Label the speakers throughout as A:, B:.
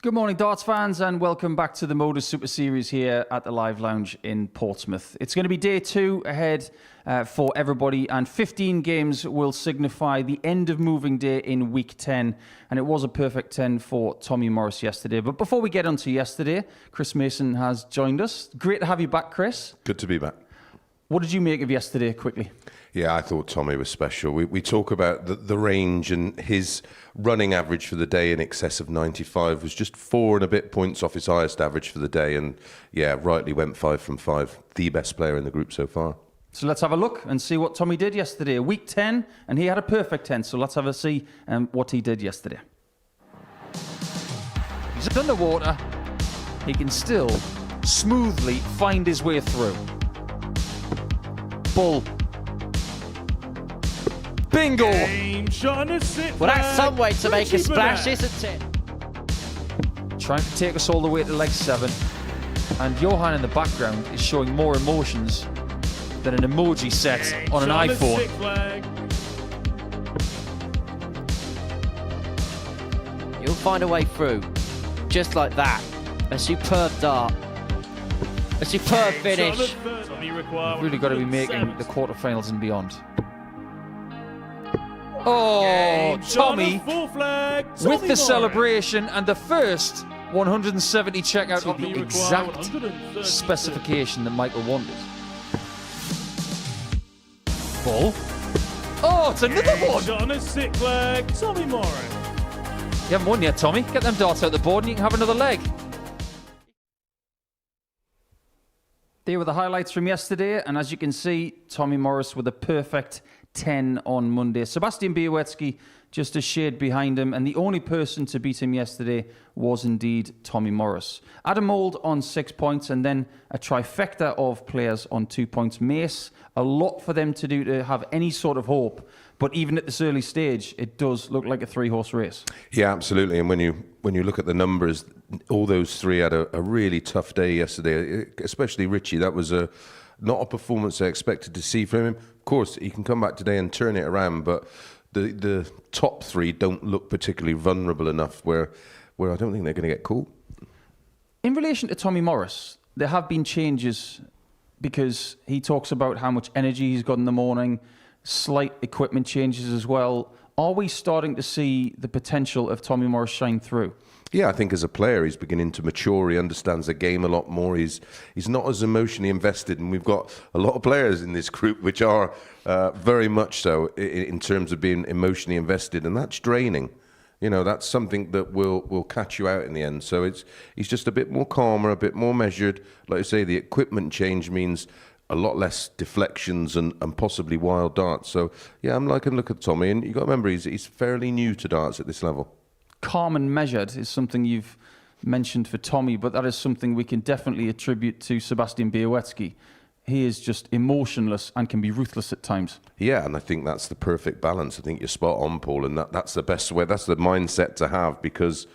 A: Good morning, darts fans, and welcome back to the Modus Super Series here at the Live Lounge in Portsmouth. It's going to be day 2 ahead for everybody, and 15 games will signify the end of moving day in week 10, and it was a perfect 10 for Tommy Morris yesterday. But before we get on to yesterday, Chris Mason has joined us. Great to have you back, Chris.
B: Good to be back.
A: What did you make of yesterday, quickly?
B: Yeah, I thought Tommy was special. We talk about the range, and his running average for the day in excess of 95 was just 4 and a bit points off his highest average for the day. And yeah, rightly went 5 from 5. The best player in the group so far.
A: So let's have a look and see what Tommy did yesterday. Week 10, and he had a perfect 10. So let's have a see what he did yesterday. He's underwater. He can still smoothly find his way through. Bull. Bingo!
C: Well, that's some way to make a splash, isn't it?
A: Trying to take us all the way to leg 7. And Johan in the background is showing more emotions than an emoji set on an iPhone.
C: You'll find a way through, just like that. A superb dart. A superb finish.
A: Really got to be making the quarterfinals and beyond. Oh, Tommy with the celebration and the first 170 checkout of the exact specification that Michael wanted. Ball. Oh, it's another one.
D: On a sick leg, Tommy Morris.
A: You haven't won yet, Tommy. Get them darts out the board and you can have another leg. There were the highlights from yesterday, and as you can see, Tommy Morris with a perfect 10 on Monday. Sebastian Bialecki just a shade behind him, and the only person to beat him yesterday was indeed Tommy Morris. Adam Mould on 6 points, and then a trifecta of players on 2 points. Mace, a lot for them to do to have any sort of hope, but even at this early stage, it does look like a 3-horse race.
B: Yeah, absolutely. And when you look at the numbers, all those three had a really tough day yesterday, especially Richie. That was not a performance I expected to see from him. Of course, he can come back today and turn it around, but the top three don't look particularly vulnerable enough where I don't think they're going to get caught.
A: In relation to Tommy Morris, there have been changes because he talks about how much energy he's got in the morning, slight equipment changes as well. Are we starting to see the potential of Tommy Morris shine through?
B: Yeah, I think as a player, he's beginning to mature. He understands the game a lot more. He's not as emotionally invested, and we've got a lot of players in this group which are very much so in terms of being emotionally invested, and that's draining. You know, that's something that will catch you out in the end. So he's just a bit more calmer, a bit more measured. Like I say, the equipment change means a lot less deflections and possibly wild darts. So yeah, I'm liking look at Tommy, and you got to remember he's fairly new to darts at this level.
A: Calm and measured is something you've mentioned for Tommy, but that is something we can definitely attribute to Sebastian Bialecki. He is just emotionless and can be ruthless at times.
B: Yeah, and I think that's the perfect balance. I think you're spot on, Paul, and that's the best way. That's the mindset to have, because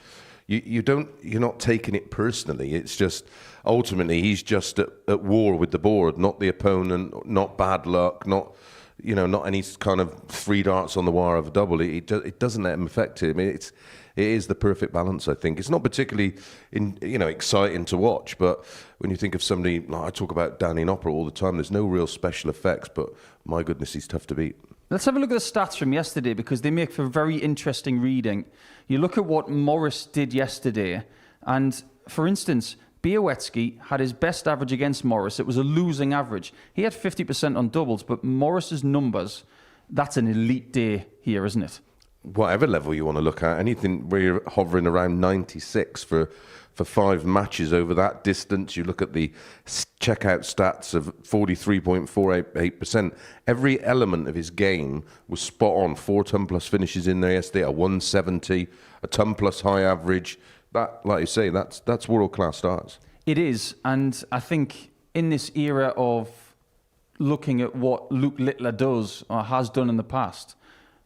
B: you're not taking it personally. It's just ultimately he's just at war with the board, not the opponent, not bad luck, not any kind of 3 darts on the wire of a double. It doesn't let him affect him. It is the perfect balance, I think. It's not particularly exciting to watch, but when you think of somebody, like I talk about Danny Opera all the time, there's no real special effects, but my goodness, he's tough to beat.
A: Let's have a look at the stats from yesterday, because they make for very interesting reading. You look at what Morris did yesterday, and for instance, Bialecki had his best average against Morris. It was a losing average. He had 50% on doubles, but Morris's numbers, that's an elite day here, isn't it?
B: Whatever level you want to look at, anything where you're hovering around 96 for 5 matches over that distance. You look at the checkout stats of 43.48%. Every element of his game was spot on. 4 ton plus finishes in there yesterday, a 170, a ton plus high average. That, like you say, that's world-class darts.
A: It is, and I think in this era of looking at what Luke Littler does or has done in the past,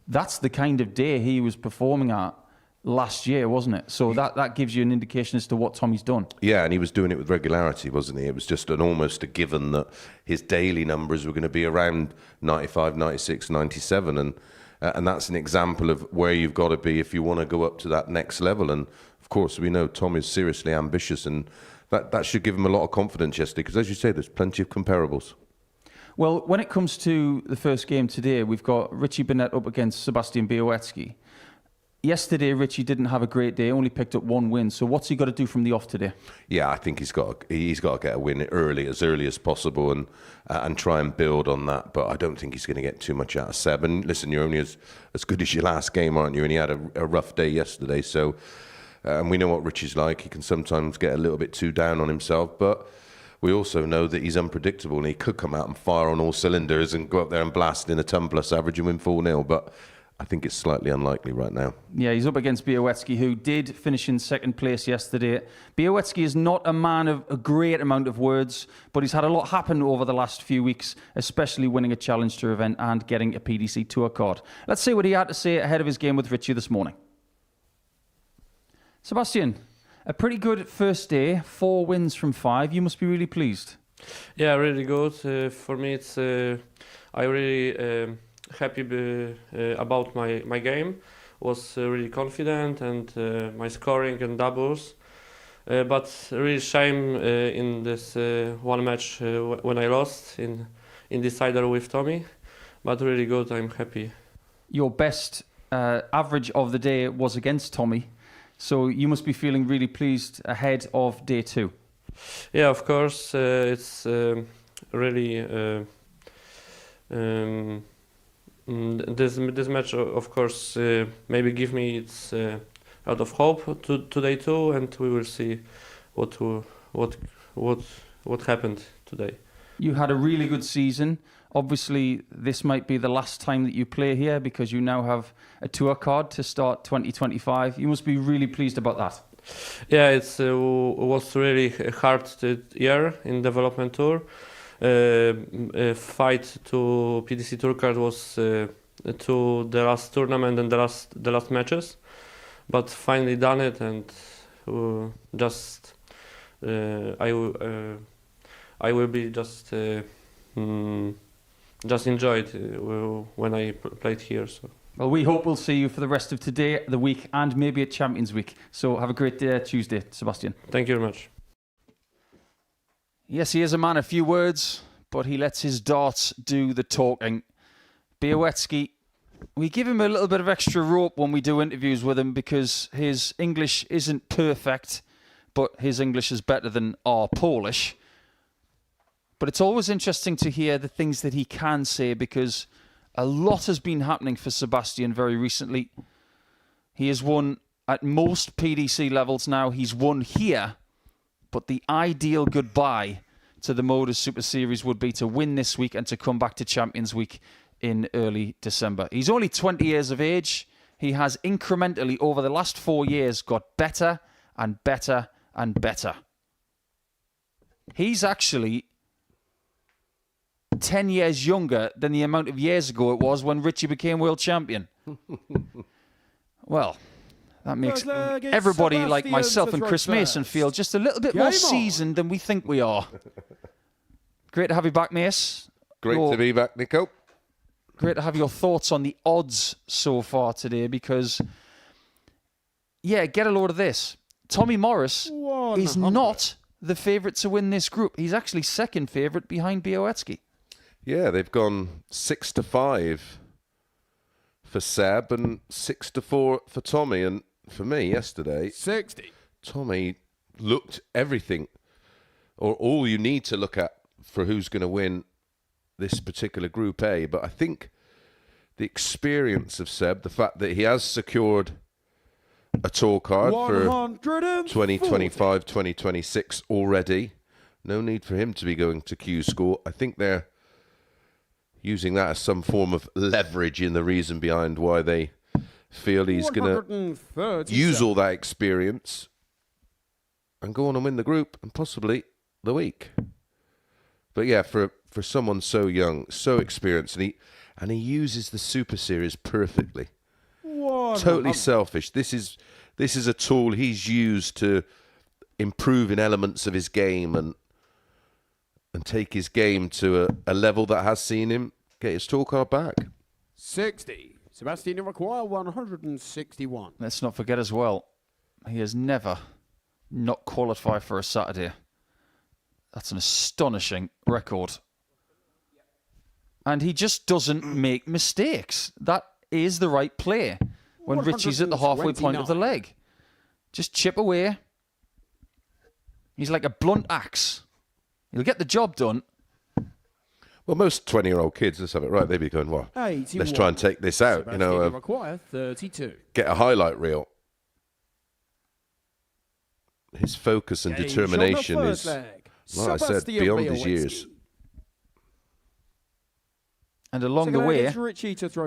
A: that's the kind of day he was performing at last year, wasn't it? So that gives you an indication as to what Tommy's done.
B: Yeah, and he was doing it with regularity, wasn't he? It was just almost a given that his daily numbers were going to be around 95, 96, 97, and And that's an example of where you've got to be if you want to go up to that next level. And of course, we know Tom is seriously ambitious, and that should give him a lot of confidence yesterday, because as you say, there's plenty of comparables.
A: Well, when it comes to the first game today, we've got Richie Burnett up against Sebastian Bialecki. Yesterday, Richie didn't have a great day, only picked up 1 win. So what's he got to do from the off today?
B: Yeah, I think he's got to get a win as early as possible, and try and build on that. But I don't think he's going to get too much out of Seb. And listen, you're only as good as your last game, aren't you? And he had a rough day yesterday. So, and we know what Richie's like. He can sometimes get a little bit too down on himself. But we also know that he's unpredictable, and he could come out and fire on all cylinders and go up there and blast in a ton plus average and win 4-0. But I think it's slightly unlikely right now.
A: Yeah, he's up against Bialecki, who did finish in second place yesterday. Bialecki is not a man of a great amount of words, but he's had a lot happen over the last few weeks, especially winning a Challenge Tour event and getting a PDC Tour card. Let's see what he had to say ahead of his game with Richie this morning. Sebastian, a pretty good first day, 4 wins from 5. You must be really pleased.
E: Yeah, really good. For me, it's I really happy about my game. Was really confident, and my scoring and doubles. But really shame in this one match when I lost in decider with Tommy. But really good. I'm happy.
A: Your best average of the day was against Tommy, so you must be feeling really pleased ahead of day 2.
E: Yeah, of course. It's really. This match, of course, maybe give me its out of hope today too, and we will see what happened today.
A: You had a really good season. Obviously, this might be the last time that you play here because you now have a tour card to start 2025. You must be really pleased about that.
E: Yeah, it was really a hard year in development tour. Fight to PDC Tour card was to the last tournament and the last matches, but finally done it, and just I will be just enjoy it when I played here. So.
A: Well, we hope we'll see you for the rest of today, the week, and maybe at Champions Week. So have a great day Tuesday, Sebastian.
E: Thank you very much.
A: Yes, he is a man of few words, but he lets his darts do the talking. Bialecki, we give him a little bit of extra rope when we do interviews with him because his English isn't perfect, but his English is better than our Polish. But it's always interesting to hear the things that he can say because a lot has been happening for Sebastian very recently. He has won at most PDC levels now. He's won here. But the ideal goodbye to the Modus Super Series would be to win this week and to come back to Champions Week in early December. He's only 20 years of age. He has incrementally, over the last 4 years, got better and better and better. He's actually 10 years younger than the amount of years ago it was when Richie became world champion. Well, that makes everybody like myself and Chris Mason feel just a little bit more seasoned than we think we are. Great to have you back, Mace.
B: Great to be back, Nico.
A: Great to have your thoughts on the odds so far today because, yeah, get a load of this. Tommy Morris is not the favourite to win this group. He's actually second favourite behind Bialecki.
B: Yeah, they've gone 6-5 for Seb and 6-4 for Tommy. And for me yesterday,
D: 60.
B: Tommy looked everything, or all you need to look at for who's going to win this particular Group A. But I think the experience of Seb, the fact that he has secured a tour card for 2025, 2026 already, no need for him to be going to Q School. I think they're using that as some form of leverage in the reason behind why they feel he's going to use all that experience and go on and win the group and possibly the week. But yeah, for someone so young, so experienced, and he uses the Super Series perfectly. Totally selfish. This is a tool he's used to improve in elements of his game and take his game to a level that has seen him get his tour card back.
D: 60.
F: Sebastian, you require 161.
A: Let's not forget as well, he has never not qualified for a Saturday. That's an astonishing record. And he just doesn't make mistakes. That is the right play when Richie's at the halfway point of the leg. Just chip away. He's like a blunt axe. He'll get the job done.
B: Well, most 20-year-old kids, let's have it right, they'd be going, well,
F: 81.
B: let's try and take this out.
F: Sebastian,
B: You know,
F: require 32.
B: get a highlight reel. His focus and determination is, like I said, beyond his years.
A: And along the way,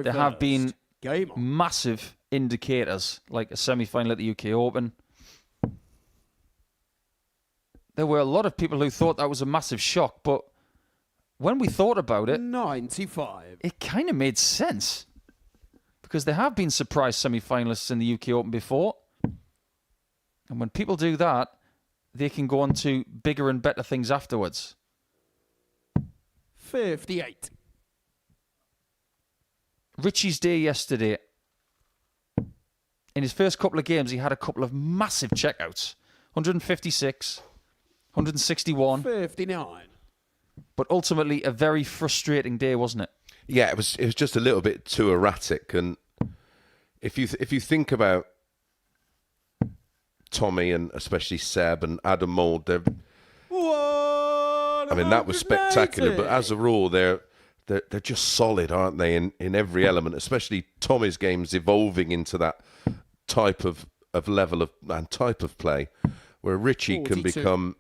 A: there have been
F: Game on.
A: massive indicators, like a semi-final at the UK Open. There were a lot of people who thought that was a massive shock, but when we thought about it,
F: 95.
A: it kind of made sense. Because there have been surprise semi-finalists in the UK Open before. And when people do that, they can go on to bigger and better things afterwards.
F: 58.
A: Richie's day yesterday. In his first couple of games, he had a couple of massive checkouts. 156, 161.
F: 59.
A: But ultimately, a very frustrating day, wasn't it?
B: Yeah, it was just a little bit too erratic. And if you think about Tommy and especially Seb and Adam Mould, I mean, that was spectacular. But as a rule, they're just solid, aren't they, in every element, especially Tommy's game's evolving into that type of level of and type of play where Richie
F: 42.
B: can become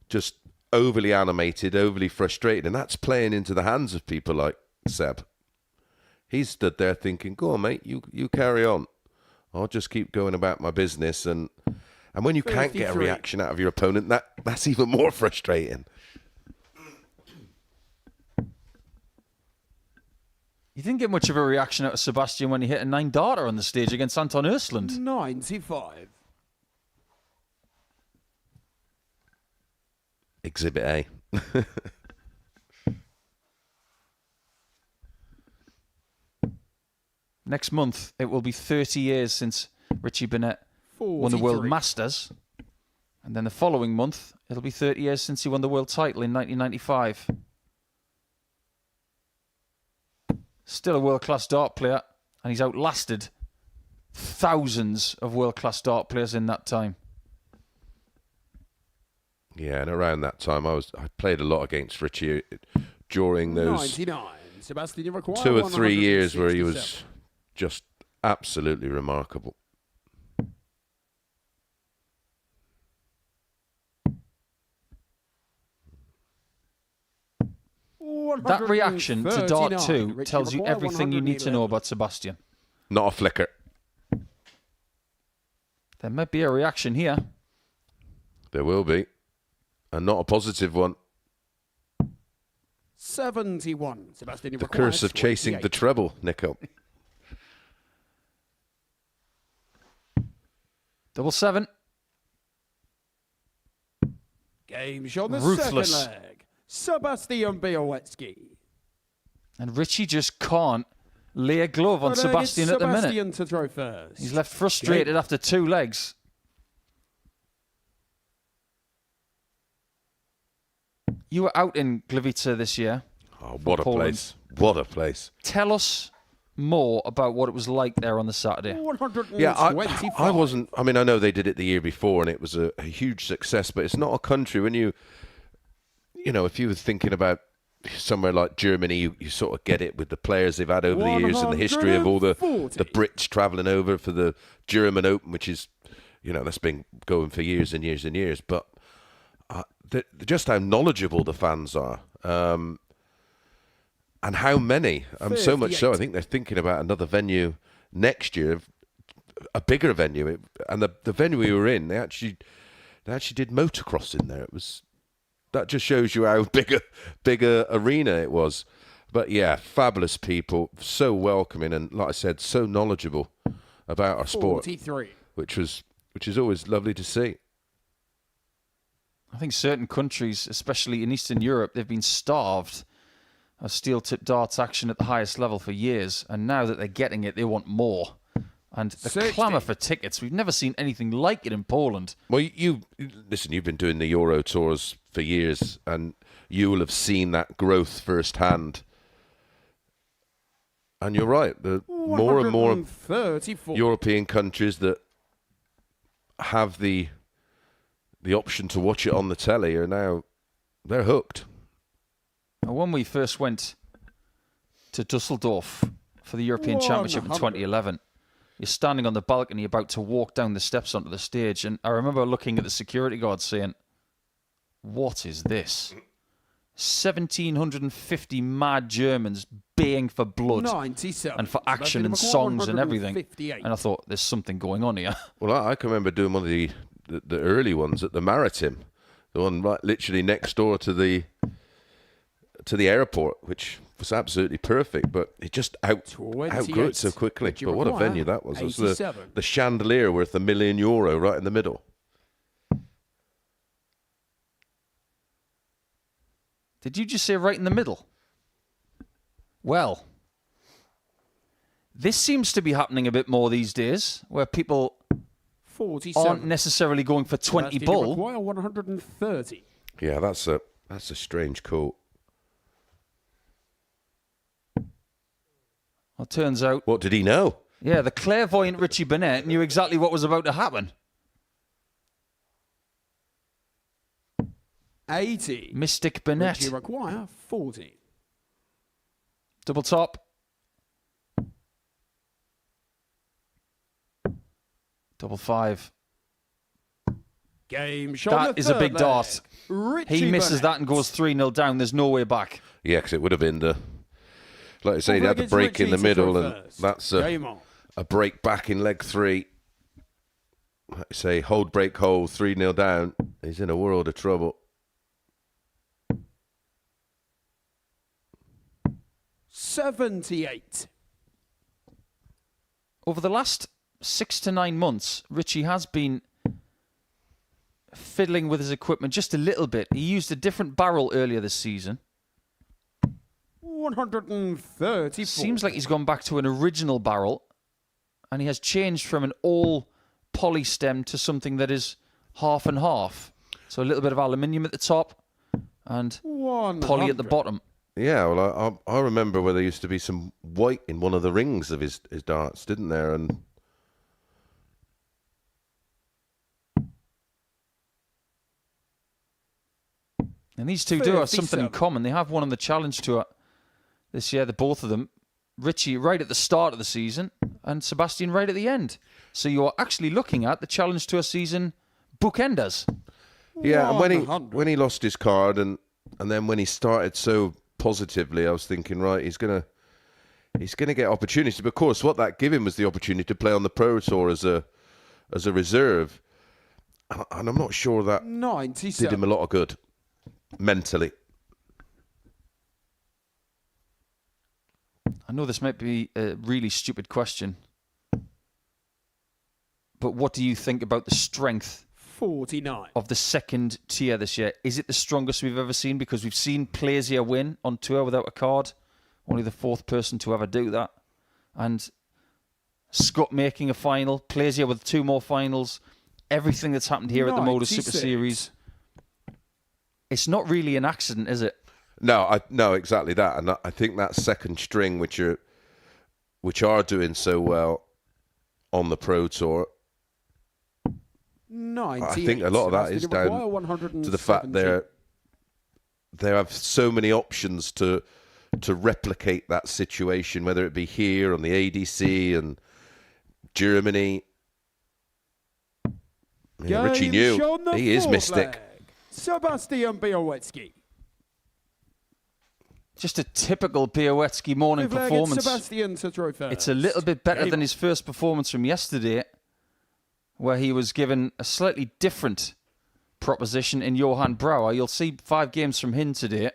B: just overly animated, overly frustrated, and that's playing into the hands of people like Seb. He stood there thinking, go on, mate, you carry on. I'll just keep going about my business. And when you can't get a
F: 53.
B: reaction out of your opponent, that's even more frustrating.
A: You didn't get much of a reaction out of Sebastian when he hit a 9-darter on the stage against Anton Östlund.
F: 95.
B: Exhibit A.
A: Next month, it will be 30 years since Richie Burnett won the World
F: 43.
A: Masters. And then the following month, it'll be 30 years since he won the world title in 1995. Still a world-class dart player, and he's outlasted thousands of world-class dart players in that time.
B: Yeah, and around that time, I played a lot against Richie during those
F: 99. Sebastian, you require
B: 2 or 3 years where he was
F: 167.
B: just absolutely remarkable.
A: That reaction to Dart 2
F: Richie
A: tells you
F: require
A: everything you need to know
F: 111.
A: about Sebastian.
B: Not a flicker.
A: There might be a reaction here.
B: There will be. And not a positive one.
F: 71. Sebastian, you
B: The
F: require
B: curse of chasing the
F: 28.
B: treble, Nico.
A: 777.
F: Game shot on the
A: Ruthless.
F: second leg. Sebastian Bialecki.
A: And Richie just can't lay a glove on
F: But,
A: Sebastian
F: it's
A: at the minute.
F: Sebastian to throw first.
A: He's left frustrated after 2 legs. You were out in Gliwice this year.
B: Oh, what a
A: Poland.
B: place. What a place.
A: Tell us more about what it was like there on the Saturday.
F: 125.
B: Yeah, I wasn't. I mean, I know they did it the year before and it was a huge success, but it's not a country. When you know, if you were thinking about somewhere like Germany, you sort of get it with the players they've had over the years and the history of all the
F: 140.
B: Brits travelling over for the German Open, which is, you know, that's been going for years and years and years. But just how knowledgeable the fans are. And how many, so much so, I think they're thinking about another venue next year, a bigger venue. And the venue we were in, they actually did motocross in there. That just shows you how bigger arena it was. But yeah, fabulous people, so welcoming, and like I said, so knowledgeable about our sport,
F: 43.
B: which is always lovely to see.
A: I think certain countries, especially in Eastern Europe, they've been starved of steel tip darts action at the highest level for years, and now that they're getting it, they want more. And the
F: 60.
A: clamour for tickets, we've never seen anything like it in Poland.
B: Well, listen, you've been doing the Euro tours for years, and you will have seen that growth firsthand. And you're right, the more and more
F: 134.
B: European countries that have the option to watch it on the telly are now, they're hooked.
A: Now, when we first went to Dusseldorf for the European Championship in 2011, you're standing on the balcony about to walk down the steps onto the stage, and I remember looking at the security guard saying, what is this? 1,750 mad Germans baying for blood
F: 97.
A: and for action and
F: Sebastian
A: songs and everything.
F: 158.
A: And I thought, there's something going on here.
B: Well, I can remember doing one of the early ones at the Maritime, the one right literally next door to the airport, which was absolutely perfect, but it just outgrew it so quickly. But what a venue that was. It was the chandelier worth €1 million right in the middle.
A: Did you just say right in the middle? Well, this seems to be happening a bit more these days, where people
F: 47.
A: aren't necessarily going for 20
F: Sebastian
A: bull.
F: require 130.
B: Yeah, that's a strange call.
A: Well, turns out,
B: What did he know?
A: yeah, the clairvoyant Richie Burnett knew exactly what was about to happen.
F: 80.
A: Mystic Burnett.
F: Richie require 40.
A: Double top. Double five.
F: Game shot.
A: That is a big dart. He misses that and goes 3-0 down. There's no way back.
B: Yeah, because it would have been like I say, they had the
F: Against
B: break in the
F: Richie to
B: middle,
F: throw
B: and
F: first.
B: that's
F: Game on.
B: a break back in leg 3. Like I say, hold, break, hold, 3-0 down. He's in a world of trouble.
F: 78.
A: Over the last 6 to 9 months, Richie has been fiddling with his equipment just a little bit. He used a different barrel earlier this season.
F: 134.
A: Seems like he's gone back to an original barrel, and he has changed from an all poly stem to something that is half and half. So a little bit of aluminium at the top and
F: 100.
A: poly at the bottom.
B: Yeah, well, I remember where there used to be some white in one of the rings of his darts, didn't there? And
A: these two do have
F: 57.
A: something in common. They have won on the Challenge Tour this year, the both of them. Richie right at the start of the season and Sebastian right at the end. So you're actually looking at the Challenge Tour season bookenders.
B: yeah, and
F: 100.
B: when he lost his card, and then when he started so positively, I was thinking, right, he's gonna get opportunities. But of course, what that gave him was the opportunity to play on the Pro Tour as a reserve, and I'm not sure that
F: 97.
B: did him a lot of good mentally.
A: I know this might be a really stupid question, but what do you think about the strength
F: 49.
A: of the second tier this year? Is it the strongest we've ever seen? Because we've seen Plaisir win on tour without a card. Only the 4th person to ever do that. And Scott making a final. Plaisir with 2 more finals. Everything that's happened here at the Modus Super
F: 96.
A: Series. It's not really an accident, is it?
B: No, exactly that. And I think that second string, which are doing so well on the Pro Tour,
F: 98.
B: I think a lot of that is
F: Sebastian
B: down
F: require
B: to the fact
F: 170.
B: they have so many options to replicate that situation, whether it be here on the ADC and Germany. Yeah, Richie
F: Game
B: knew
F: shot on the
B: he is
F: 4th
B: mystic.
F: leg. Sebastian Bialecki.
A: Just a typical Bialecki morning
F: 5th leg, it's
A: performance.
F: Sebastian to throw first.
A: It's a little bit better
F: Game
A: than
F: on.
A: his first performance from yesterday, where he was given a slightly different proposition in Johan Brouwer. You'll see 5 games from him today.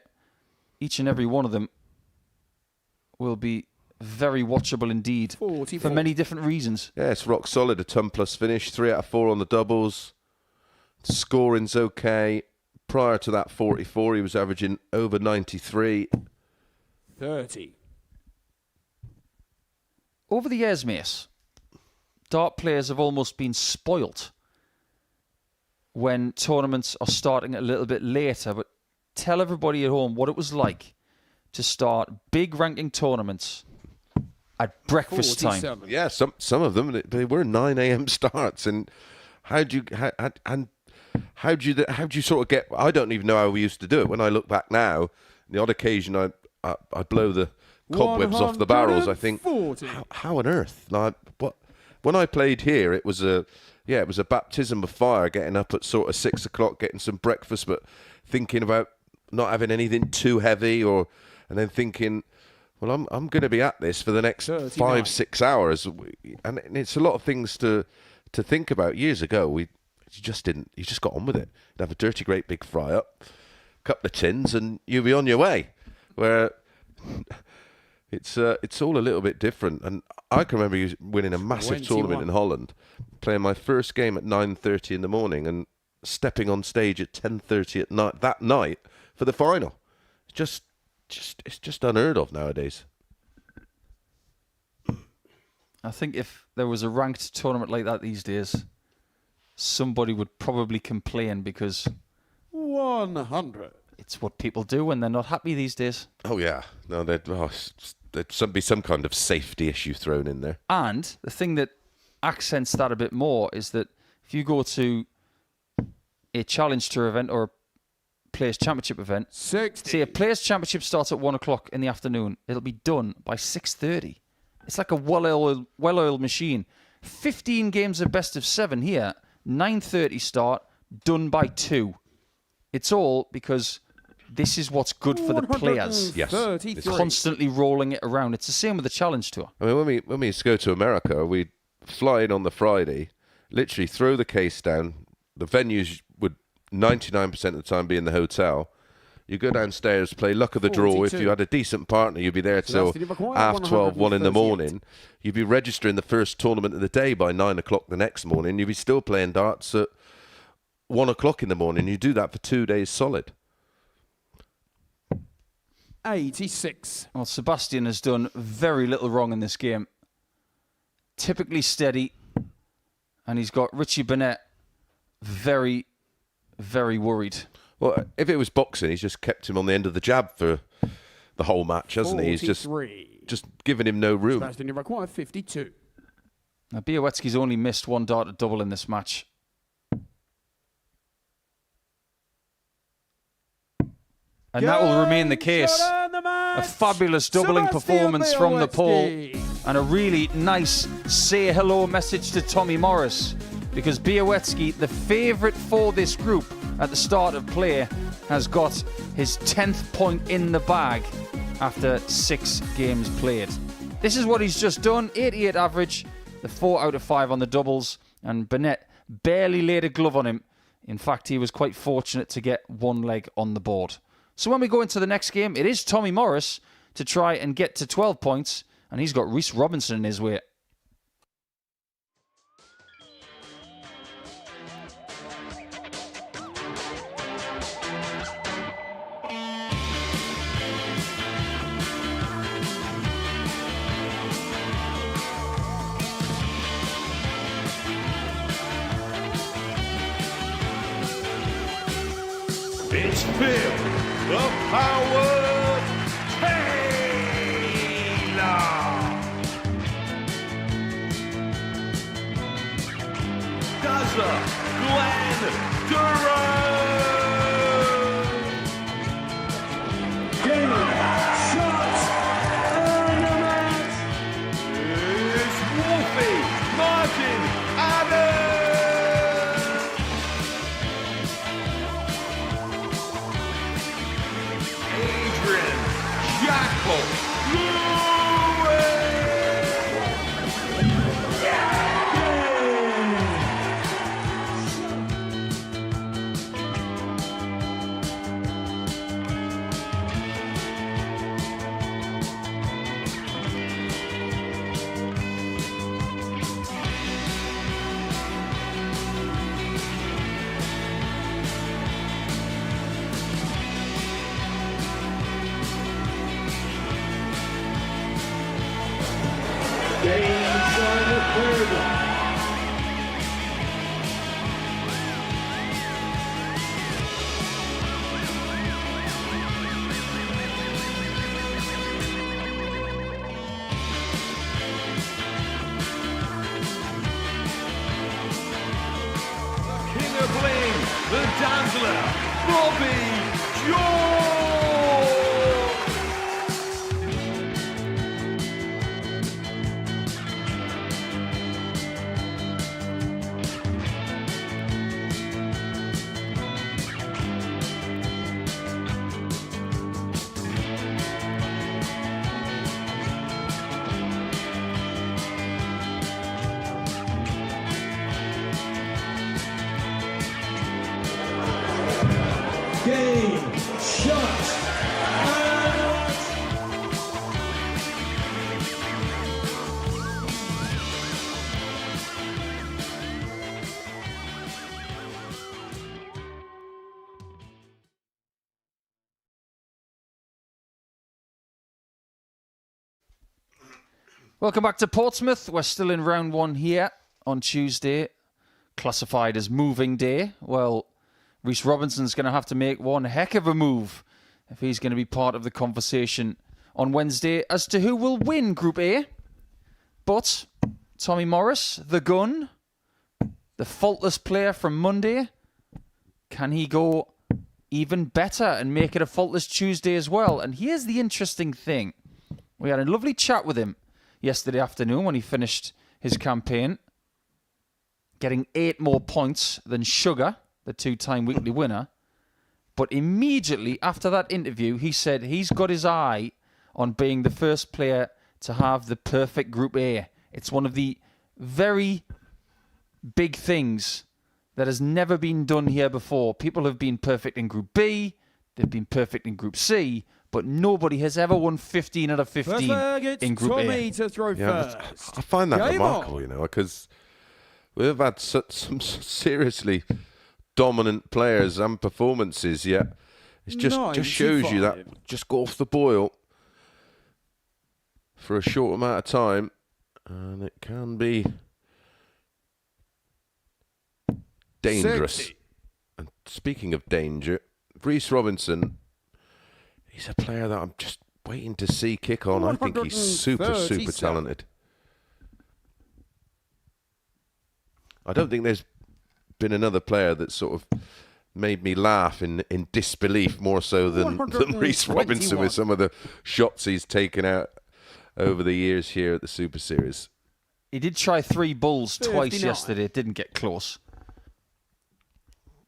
A: Each and every one of them will be very watchable indeed
F: 44.
A: for many different reasons.
B: Yeah, it's rock solid. A 10+ finish, 3 out of 4 on the doubles. Scoring's okay. Prior to that 44, he was averaging over 93.
F: 30.
A: Over the years, Mace, dart players have almost been spoilt when tournaments are starting a little bit later. But tell everybody at home what it was like to start big ranking tournaments at breakfast time.
F: 47.
B: Yeah, some of them they were 9 a.m. starts, and how do you sort of get? I don't even know how we used to do it. When I look back now, the odd occasion I blow the cobwebs off the barrels. I think,
F: 140.
B: how on earth? Like, what? When I played here, it was a baptism of fire. Getting up at sort of 6 o'clock, getting some breakfast, but thinking about not having anything too heavy, and then thinking, well, I'm going to be at this for the next
F: 39.
B: 5-6 hours, and it's a lot of things to think about. Years ago, you just got on with it. You'd have a dirty, great big fry up, couple of tins, and you'd be on your way. Where it's all a little bit different. And I can remember winning a massive
F: 21.
B: tournament in Holland, playing my first game at 9:30 in the morning, and stepping on stage at 10:30 at night that night for the final. It's just unheard of nowadays.
A: I think if there was a ranked tournament like that these days, somebody would probably complain because
F: 100.
A: it's what people do when they're not happy these days.
B: Oh yeah, no, there'd be some kind of safety issue thrown in there.
A: And the thing that accents that a bit more is that if you go to a Challenge Tour event or a Players Championship event,
F: 60.
A: say a Players Championship starts at 1 o'clock in the afternoon, it'll be done by 6:30. It's like a well-oiled machine. 15 games of best of 7 here, 9:30 start, done by 2. It's all because this is what's good for the players.
B: Yes.
F: 133.
A: Constantly rolling it around. It's the same with the Challenge Tour.
B: I mean, when we used to go to America, we'd fly in on the Friday, literally throw the case down. The venues would 99% of the time be in the hotel. You go downstairs, play luck of the draw. If
F: 42.
B: you had a decent partner, you'd be there till
F: Sebastian Bialecki,
B: half 12, 1 in the
F: 138.
B: morning. You'd be registering the first tournament of the day by 9 o'clock the next morning. You'd be still playing darts at 1 o'clock in the morning. You do that for 2 days solid.
F: 86.
A: Well, Sebastian has done very little wrong in this game. Typically steady. And he's got Richie Burnett very, very worried.
B: Well, if it was boxing, he's just kept him on the end of the jab for the whole match, hasn't he? He's
F: 43.
B: just given him no room.
F: Sebastian Bialecki, 52.
A: Now, Bialecki's only missed 1 dart at double in this match. And that will remain the case. A fabulous doubling performance from the pole. And a really nice say hello message to Tommy Morris. Because Bialecki, the favourite for this group at the start of play, has got his 10th point in the bag after 6 games played. This is what he's just done. 88 average, the 4 out of 5 on the doubles. And Burnett barely laid a glove on him. In fact, he was quite fortunate to get 1 leg on the board. So when we go into the next game, it is Tommy Morris to try and get to 12 points. And he's got Reece Robinson in his way.
D: It's Bill, the Power Taylor. Gaza, Glenn Durant. Game, shots, tournament. It's Wolfie, Martin, Adam. Adrian, Jackal, Lewis. the Dazzler, Bobby George.
G: Game, shot, and
A: Welcome back to Portsmouth. We're still in round one here on Tuesday, classified as moving day. Well, Reece Robinson's going to have to make one heck of a move if he's going to be part of the conversation on Wednesday as to who will win Group A. But Tommy Morris, the gun, the faultless player from Monday, can he go even better and make it a faultless Tuesday as well? And here's the interesting thing. We had a lovely chat with him yesterday afternoon when he finished his campaign, getting 8 more points than Sugar, the 2-time weekly winner. But immediately after that interview, he said he's got his eye on being the first player to have the perfect Group A. It's one of the very big things that has never been done here before. People have been perfect in Group B, they've been perfect in Group C, but nobody has ever won 15 out of 15 in Group
F: Tommy
A: A.
F: to throw first.
B: I find that
F: Game
B: remarkable,
F: on.
B: you know, because we've had some seriously dominant players and performances, yet it just shows you that
F: 95.
B: just go off the boil for a short amount of time, and it can be dangerous.
F: 60.
B: And speaking of danger, Reece Robinson, he's a player that I'm just waiting to see kick on. I think he's super
F: 137.
B: talented. I don't think there's been another player that sort of made me laugh in disbelief more so than Reece Robinson
F: 121.
B: with some of the shots he's taken out over the years here at the Super Series.
A: He did try 3 bulls twice
F: 59.
A: yesterday. It didn't get close.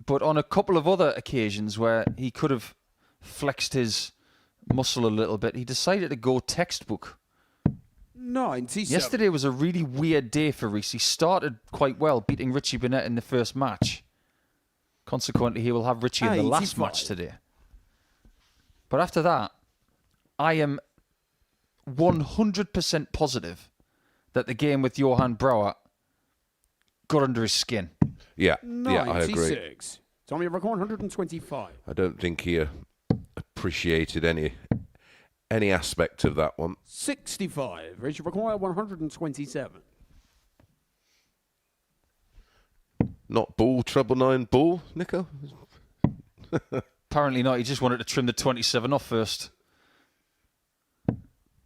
A: But on a couple of other occasions where he could have flexed his muscle a little bit, he decided to go textbook.
F: 97.
A: Yesterday was a really weird day for Reece. He started quite well, beating Richie Burnett in the first match. Consequently, he will have Richie in the last
F: 85.
A: match today. But after that, I am 100% positive that the game with Johan Brouwer got under his skin.
B: Yeah, I agree.
F: 96. Tommy record 125.
B: I don't think he appreciated any aspect of that one.
F: 65. Richard require 127.
B: Not ball, treble 9 ball, Nico?
A: Apparently not. He just wanted to trim the 27 off first.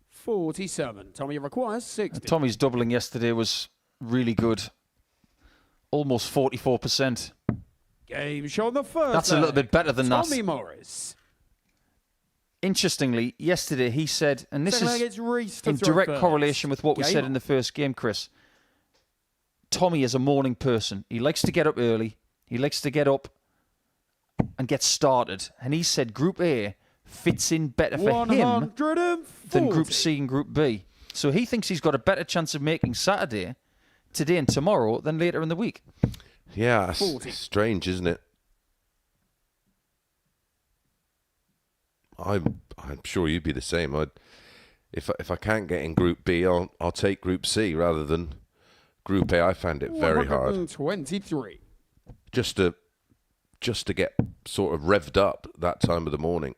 F: 47. Tommy requires 60.
A: Tommy's doubling yesterday was really good. Almost 44%.
F: Game show on the first.
A: That's a little bit better than that.
F: Tommy Morris.
A: Interestingly, yesterday he said, and this
F: Second leg,
A: is
F: it's Reece to
A: in
F: throw
A: direct
F: first.
A: correlation with what we
F: Game
A: said
F: on.
A: in the first game, Chris. Tommy is a morning person. He likes to get up early. He likes to get up and get started. And he said Group A fits in better for him
F: 140.
A: than Group C and Group B. So he thinks he's got a better chance of making Saturday, today and tomorrow, than later in the week.
B: Yeah, it's
F: 40.
B: strange, isn't it? I'm sure you'd be the same. If I can't get in Group B, I'll take Group C rather than Group A. I found it very hard
F: 123.
B: just to get sort of revved up that time of the morning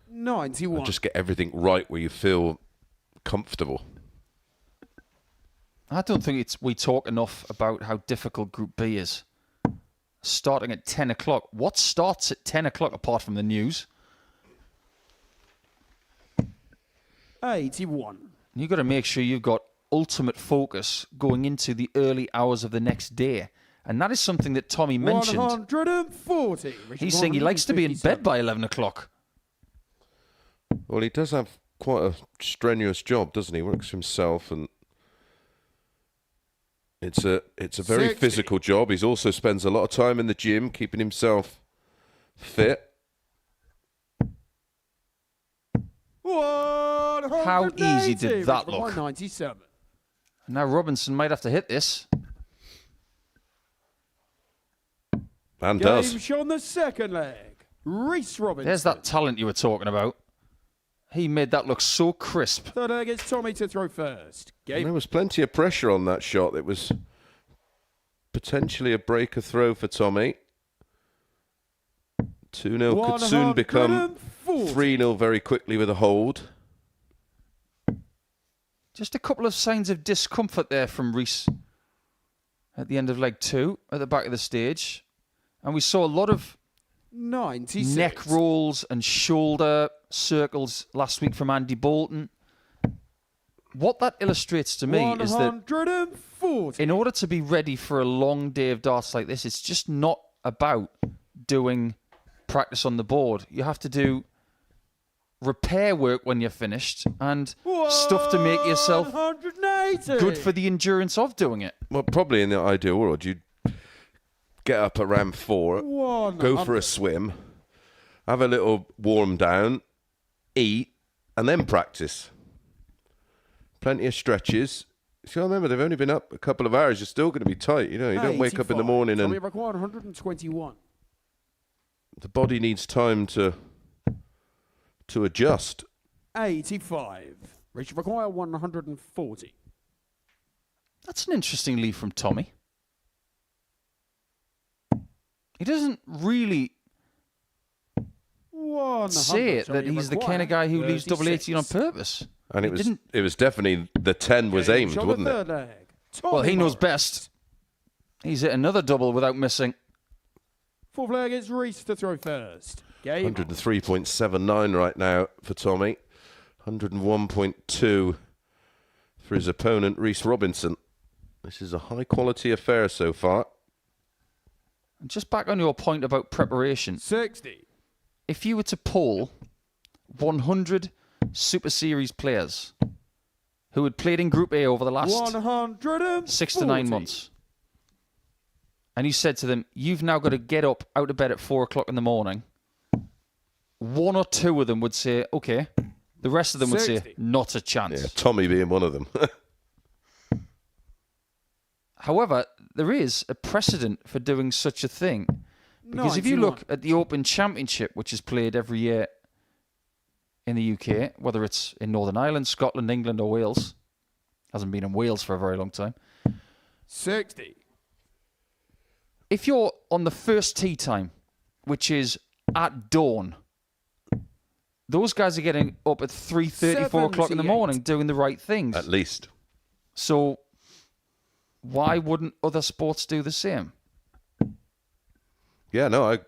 F: 91.
B: and just get everything right where you feel comfortable.
A: I don't think we talk enough about how difficult Group B is. Starting at 10 o'clock. What starts at 10 o'clock apart from the news?
F: 81.
A: You've got to make sure you've got ultimate focus going into the early hours of the next day. And that is something that Tommy mentioned.
F: 140.
A: He's saying he likes to be in bed by 11 o'clock.
B: Well, he does have quite a strenuous job, doesn't he? He works for himself, and it's a very
F: 60.
B: physical job. He also spends a lot of time in the gym, keeping himself fit.
A: How easy did that look?
F: 197.
A: Now Robinson might have to hit this.
B: And
F: Game
B: does.
F: shot on the second leg. Reece Robinson.
A: There's that talent you were talking about. He made that look so crisp.
F: Third leg, it's Tommy to throw first.
B: And
F: Game
B: there was plenty of pressure on that shot. It was potentially a breaker throw for Tommy. 2-0 could soon become
F: 140.
B: 3-0 very quickly with a hold.
A: Just a couple of signs of discomfort there from Reece at the end of leg 2 at the back of the stage. And we saw a lot of
F: 96.
A: neck rolls and shoulder circles last week from Andy Bolton. What that illustrates to me is that
F: 140.
A: in order to be ready for a long day of darts like this, it's just not about doing practice on the board. You have to do repair work when you're finished and stuff to make yourself
F: 180.
A: good for the endurance of doing it.
B: Well, probably in the ideal world, you'd get up around 4, go
F: 100.
B: for a swim, have a little warm down, eat, and then practice. Plenty of stretches. See, I remember they've only been up a couple of hours. You're still going to be tight. You know, you don't wake up in the
F: 85.
B: morning
F: Tommy
B: and
F: required 121.
B: the body needs time to adjust.
F: 85. Richie require 140.
A: That's an interesting lead from Tommy. He doesn't really
F: 100.
A: say it that
F: Tommy
A: he's the
F: require
A: kind of guy who leaves double
F: 36.
A: 18 on purpose.
B: And
A: He
B: it was definitely the 10 was
F: Game
B: aimed,
F: shot
B: wasn't
F: the
B: it?
F: third leg.
A: Well, he
F: Tommy
A: knows
F: Morris.
A: best. He's hit another double without missing.
F: Fourth leg is Reece to throw first. Game
B: 103.79 right now for Tommy. 101.2 for his opponent, Reece Robinson. This is a high-quality affair so far.
A: And just back on your point about preparation,
F: 60.
A: if you were to poll 100 Super Series players who had played in Group A over the last
F: 140.
A: 6 to 9 months, and you said to them, you've now got to get up out of bed at 4 o'clock in the morning, 1 or 2 of them would say, okay. The rest of them would say,
F: 60.
A: not a chance.
B: Yeah, Tommy being one of them.
A: However, there is a precedent for doing such a thing. Because if you
F: 91.
A: look at the Open Championship, which is played every year in the UK, whether it's in Northern Ireland, Scotland, England, or Wales, hasn't been in Wales for a very long time.
F: 60.
A: If you're on the first tee time, which is at dawn, those guys are getting up at 3:30, 4 o'clock in the
F: 78.
A: morning doing the right things.
B: At least.
A: So why wouldn't other sports do the same?
B: Yeah, no,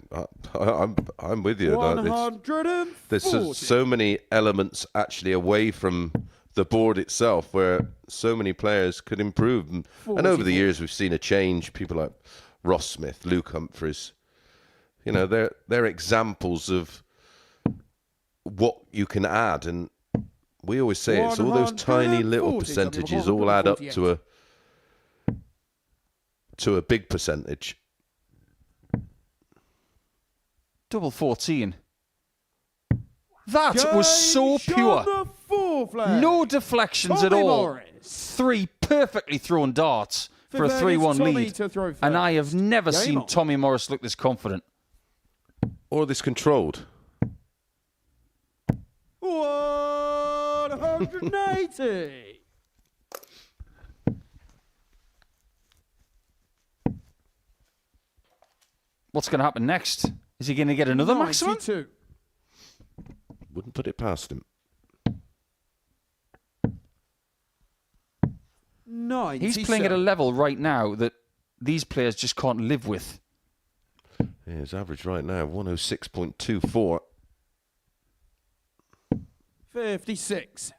B: I'm with you. No,
F: 140.
B: there's so many elements actually away from the board itself where so many players could improve. And over the
F: 44.
B: years, we've seen a change. People like Ross Smith, Luke Humphries, you know, they're examples of what you can add. And we always say it's all those tiny little
F: 140,
B: percentages all add up
F: 148.
B: to a big percentage.
A: Double 14. That
F: Game
A: was so
F: shot
A: pure.
F: the fourth leg.
A: No deflections at
F: Tommy
A: all.
F: Morris.
A: 3 perfectly thrown darts for a
F: Fifth leg is
A: 3-1
F: Tommy
A: lead.
F: to throw
A: And I have
F: first.
A: never
F: Game
A: seen
F: on.
A: Tommy Morris look this confident.
B: Or this controlled.
F: 180.
A: What's going to happen next? Is he going to get another maximum?
F: 92.
B: Wouldn't put it past him.
F: 97.
A: He's playing at a level right now that these players just can't live with.
B: Yeah, his average right now, 106.24.
F: 56.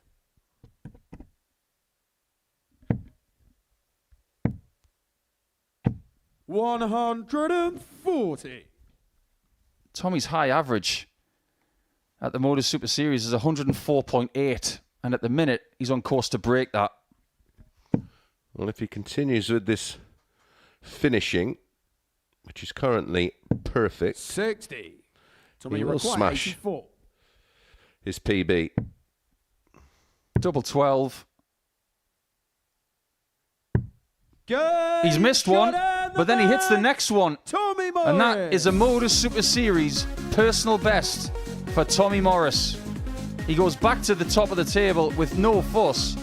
F: 140.
A: Tommy's high average at the Modus Super Series is 104.8, and at the minute he's on course to break that.
B: Well, if he continues with this finishing, which is currently perfect,
F: 60. Tommy
B: he will
F: require
B: smash
F: 84.
B: his PB.
A: Double 12.
F: Good.
A: He's missed one, but then he hits the next one.
F: Tommy Morris.
A: And that is a Modus Super Series personal best for Tommy Morris. He goes back to the top of the table with no fuss.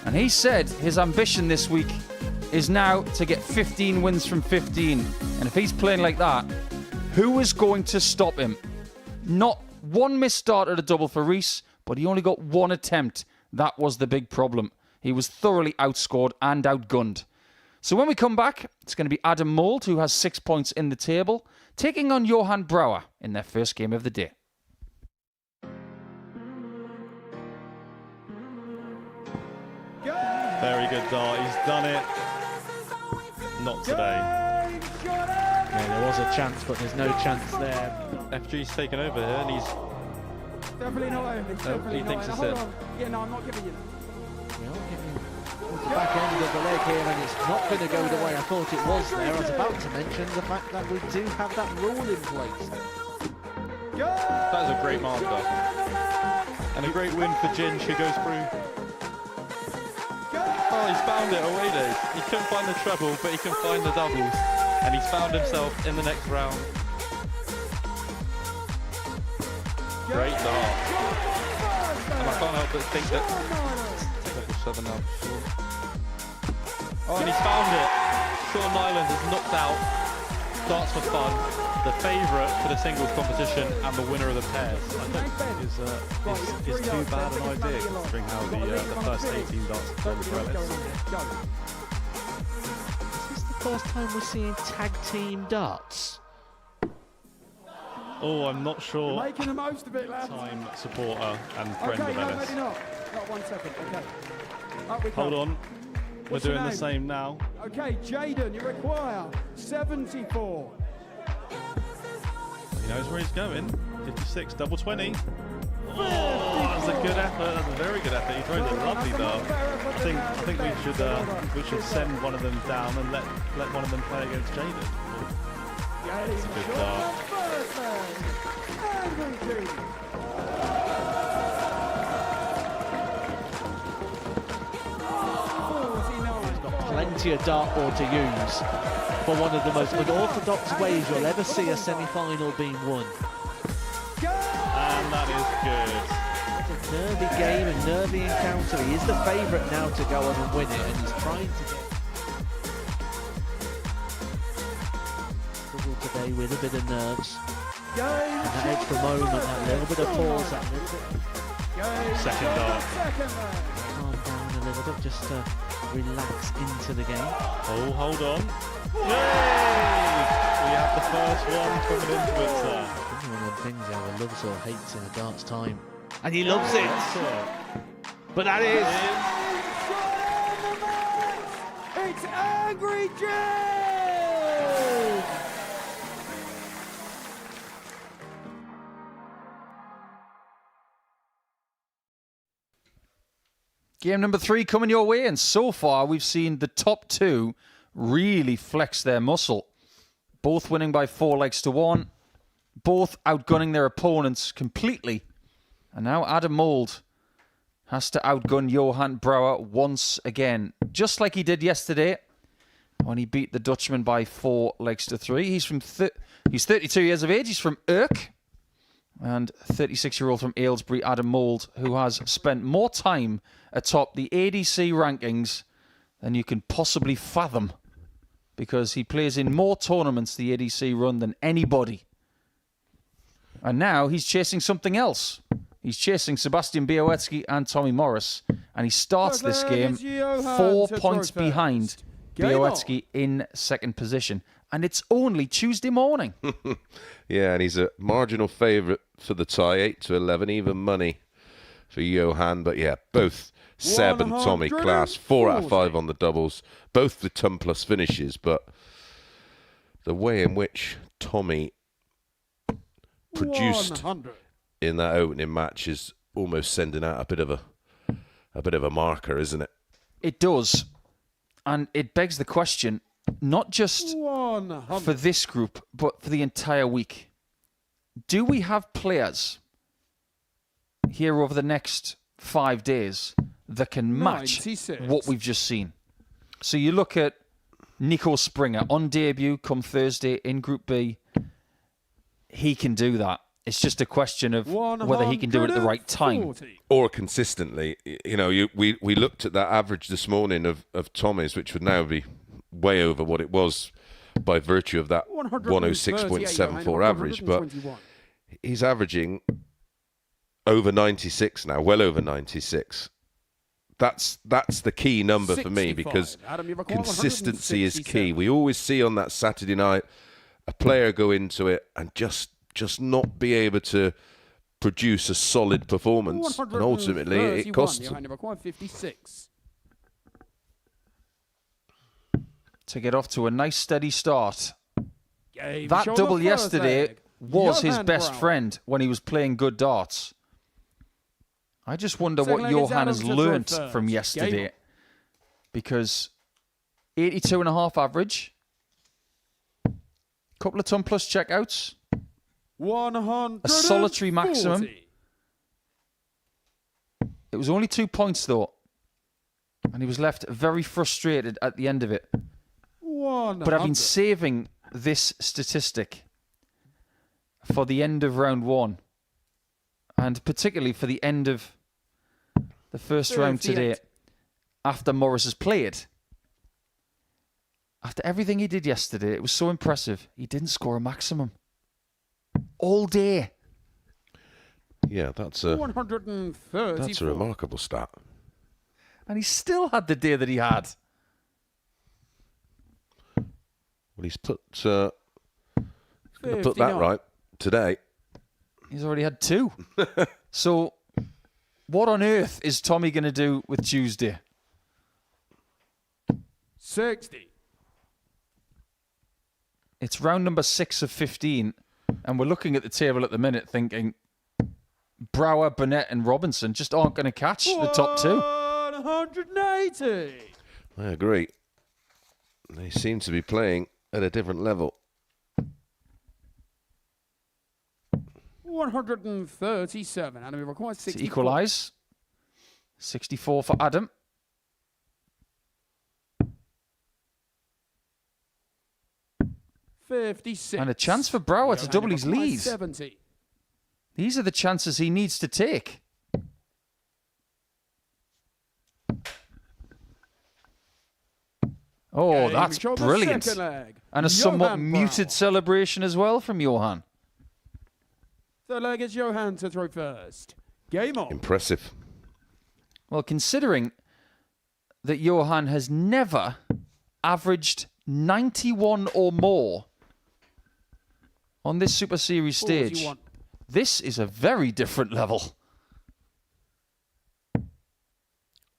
A: And he said his ambition this week is now to get 15 wins from 15. And if he's playing like that, who is going to stop him? Not one missed start at a double for Reece, but he only got one attempt. That was the big problem. He was thoroughly outscored and outgunned. So when we come back, it's going to be Adam Mould, who has 6 points in the table, taking on Johan Brouwer in their first game of the day.
H: Very good dart. He's done it. Not today.
C: Yeah, there was a chance, but there's no chance there.
H: FG's taken over here, and he's
F: Definitely not over. It's definitely
H: he thinks
F: not
H: it's
F: over.
H: it.
F: Hold on. Yeah, no, I'm not giving you that.
C: The back end of the leg here, and it's not going to go the way I thought it was there. I was about to mention the fact that we do have that rule in place.
H: that is a great marker. And a great win for Ginge, who goes through. Oh, he's found it away days. He couldn't find the treble, but he can find the doubles. And he's found himself in the next round. Great dart. And I can't help but think that double 7 now. Oh, and he's found it. Sean Nyland is knocked out. Darts for fun. The favourite for the singles competition and the winner of the pairs.
I: I don't think is too bad an idea considering how the first 18 darts have gone for Ellis.
C: Is this the first time we're seeing tag team darts?
I: Oh, I'm not sure.
F: Making the most of it, lads.
I: Time supporter and friend
F: Okay,
I: of
F: no,
I: Ellis.
F: maybe not. Not 1 second. Okay. Up we
I: Hold
F: come.
I: on.
F: What's
I: We're
F: your
I: doing the
F: name?
I: same now.
F: Okay, Jaden, you require 74.
I: He knows where he's going. 56, double 20. Oh, that's a good effort. That's a very good effort. He throws a lovely dart. I think we should send one of them down and let one of them play against Jaden. That's a good dart.
C: Plenty of dartboard to use for one of the most unorthodox ways you'll ever see a semi-final being won.
I: And that is good.
C: It's a nervy game, a nervy encounter. He is the favourite now to go on and win it, and he's trying to get struggled today with a bit of nerves. And that extra moment, that little bit of pause, that little bit
I: Second dart.
C: calm down a little bit, just to relax into the game.
I: Oh, hold on. Yay! We have the first one coming into it, sir.
C: It's one of them things you either loves or hates in a darts time. And he loves it! But that is...
F: It's Angry Jay!
A: Game number 3 coming your way, and so far we've seen the top two really flex their muscle. Both winning by 4 legs to 1, both outgunning their opponents completely. And now Adam Mould has to outgun Johan Brouwer once again, just like he did yesterday when he beat the Dutchman by 4 legs to 3. He's 32 years of age, he's from Urk, and 36-year-old from Aylesbury, Adam Mould, who has spent more time atop the ADC rankings than you can possibly fathom, because he plays in more tournaments the ADC run than anybody. And now he's chasing something else. He's chasing Sebastian Bialecki and Tommy Morris, and he starts this game 4 points behind Bialecki in second position. And it's only Tuesday morning.
B: Yeah, and he's a marginal favourite for the tie, 8-11, even money for Johan. But yeah, both Seb and Tommy class, 4 out of 5 on the doubles, both the ton plus finishes. But the way in which Tommy produced
F: 100.
B: in that opening match is almost sending out a bit of a marker, isn't it?
A: It does. And it begs the question, not just
F: 100.
A: for this group, but for the entire week. Do we have players here over the next 5 days that can match
F: 96.
A: what we've just seen? So you look at Nico Springer on debut come Thursday in Group B. He can do that. It's just a question of whether he can do it at the right time.
F: 140.
B: Or consistently. You know, we looked at that average this morning of Tommy's, which would now be way over what it was by virtue of that 106.74 average. But
F: 121.
B: he's averaging over 96 now, well over 96. That's the key number for me,
F: 65.
B: because
F: Adam, you've acquired
B: consistency is key.
F: 167.
B: We always see on that Saturday night a player go into it and just not be able to produce a solid performance, and ultimately it costs
F: Johan,
B: him.
F: you've acquired 56.
A: To get off to a nice steady start.
F: Game
A: That
F: show
A: double
F: the first
A: yesterday
F: leg.
A: was his
F: Johan
A: best
F: Brown.
A: friend when he was playing good darts. I just wonder
F: Second
A: what
F: leg is
A: Johan
F: Adam
A: has
F: to throw
A: learnt
F: first.
A: from
F: Game
A: yesterday.
F: on.
A: Because 82.5 average. Couple of ton plus checkouts.
F: 140.
A: A solitary maximum. It was only 2 points though. And he was left very frustrated at the end of it.
F: 100.
A: But I've been saving this statistic for the end of round one. And particularly for the end of the first round
F: 38.
A: today, after Morris has played. After everything he did yesterday, it was so impressive. He didn't score a maximum. All day.
B: Yeah, that's a
F: 134.
B: remarkable stat.
A: And he still had the day that he had.
B: Well, he's put that
F: 59.
B: right today.
A: He's already had 2. So, what on earth is Tommy going to do with Tuesday?
F: 60.
A: It's round number 6 of 15, and we're looking at the table at the minute thinking Brower, Burnett and Robinson just aren't going to catch the top 2.
F: 180.
B: I agree. They seem to be playing at a different level.
F: 137. And we require
A: To
F: 64.
A: equalise. 64 for Adam.
F: $56.
A: And a chance for Brower to
F: Johan,
A: double
F: you've
A: his
F: acquired
A: lead.
F: 70.
A: These are the chances he needs to take. Oh,
F: Game
A: that's
F: show the
A: brilliant.
F: second leg.
A: And a
F: Johan
A: somewhat
F: Brown.
A: muted celebration as well from Johan.
F: Third leg is Johan to throw first. Game on.
B: Impressive.
A: Well, considering that Johan has never averaged 91 or more on this Super Series stage,
F: 41.
A: this is a very different level.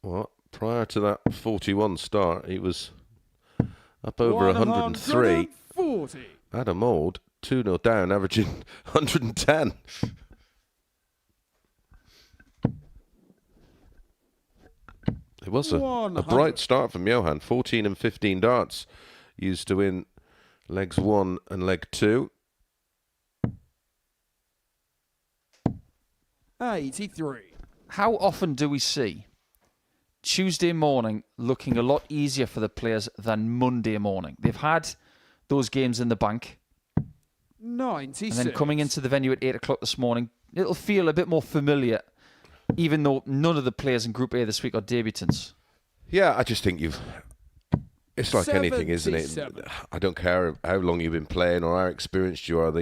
B: Well, prior to that 41 start, he was up over 103.
F: 140.
B: Adam Old, 2-0 down, averaging 110. It was a
F: 100.
B: bright start from Johan. 14 and 15 darts used to win legs 1 and leg 2.
F: 83.
A: How often do we see Tuesday morning looking a lot easier for the players than Monday morning? They've had those games in the bank.
F: 96.
A: And then coming into the venue at 8 o'clock this morning, it'll feel a bit more familiar, even though none of the players in Group A this week are debutants.
B: Yeah, I just think it's like anything, isn't it?
F: 77.
B: I don't care how long you've been playing or how experienced you are.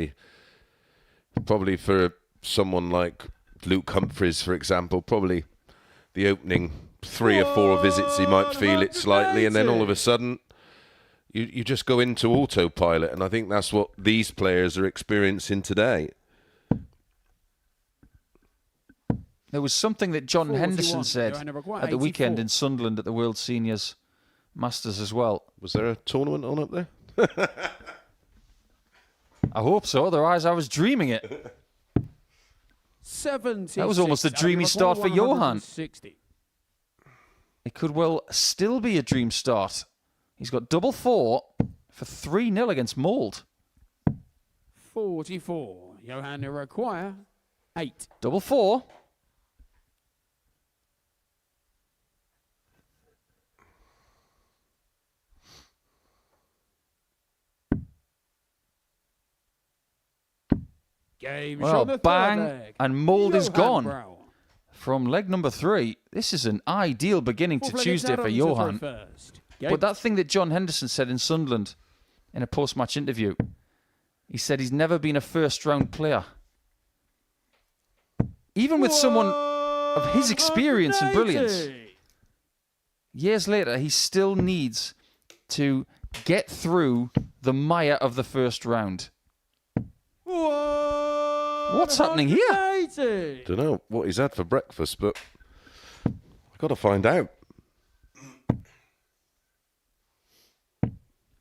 B: Probably for someone like Luke Humphries, for example, probably the opening 3 or 4 visits he might feel it slightly, and then all of a sudden you just go into autopilot, and I think that's what these players are experiencing today.
A: There was something that John
F: 41.
A: Henderson said
F: Johan Brown,
A: at the weekend
F: 84.
A: in Sunderland at the World Seniors Masters as well.
B: Was there a tournament on up there?
A: I hope so, otherwise I was dreaming it.
F: 76.
A: That was almost a dreamy start for Johan.
F: 60.
A: It could well still be a dream start. He's got double 4 for 3-0 against Mould.
F: 44. Johan to require 8.
A: Double 4.
F: Game
A: Well,
F: shot the
A: bang,
F: third leg.
A: and Mould is
F: Johan
A: gone.
F: Brow.
A: From leg number 3, this is an ideal beginning to
F: Fourth leg
A: Tuesday
F: is
A: for
F: Adams to
A: Johan.
F: throw first. Game.
A: But that thing that John Henderson said in Sunderland in a post-match interview, he said he's never been a first-round player. Even with someone of his experience and brilliance, years later, he still needs to get through the mire of the first round. What's happening here?
B: Don't know what he's had for breakfast, but I've got to find out.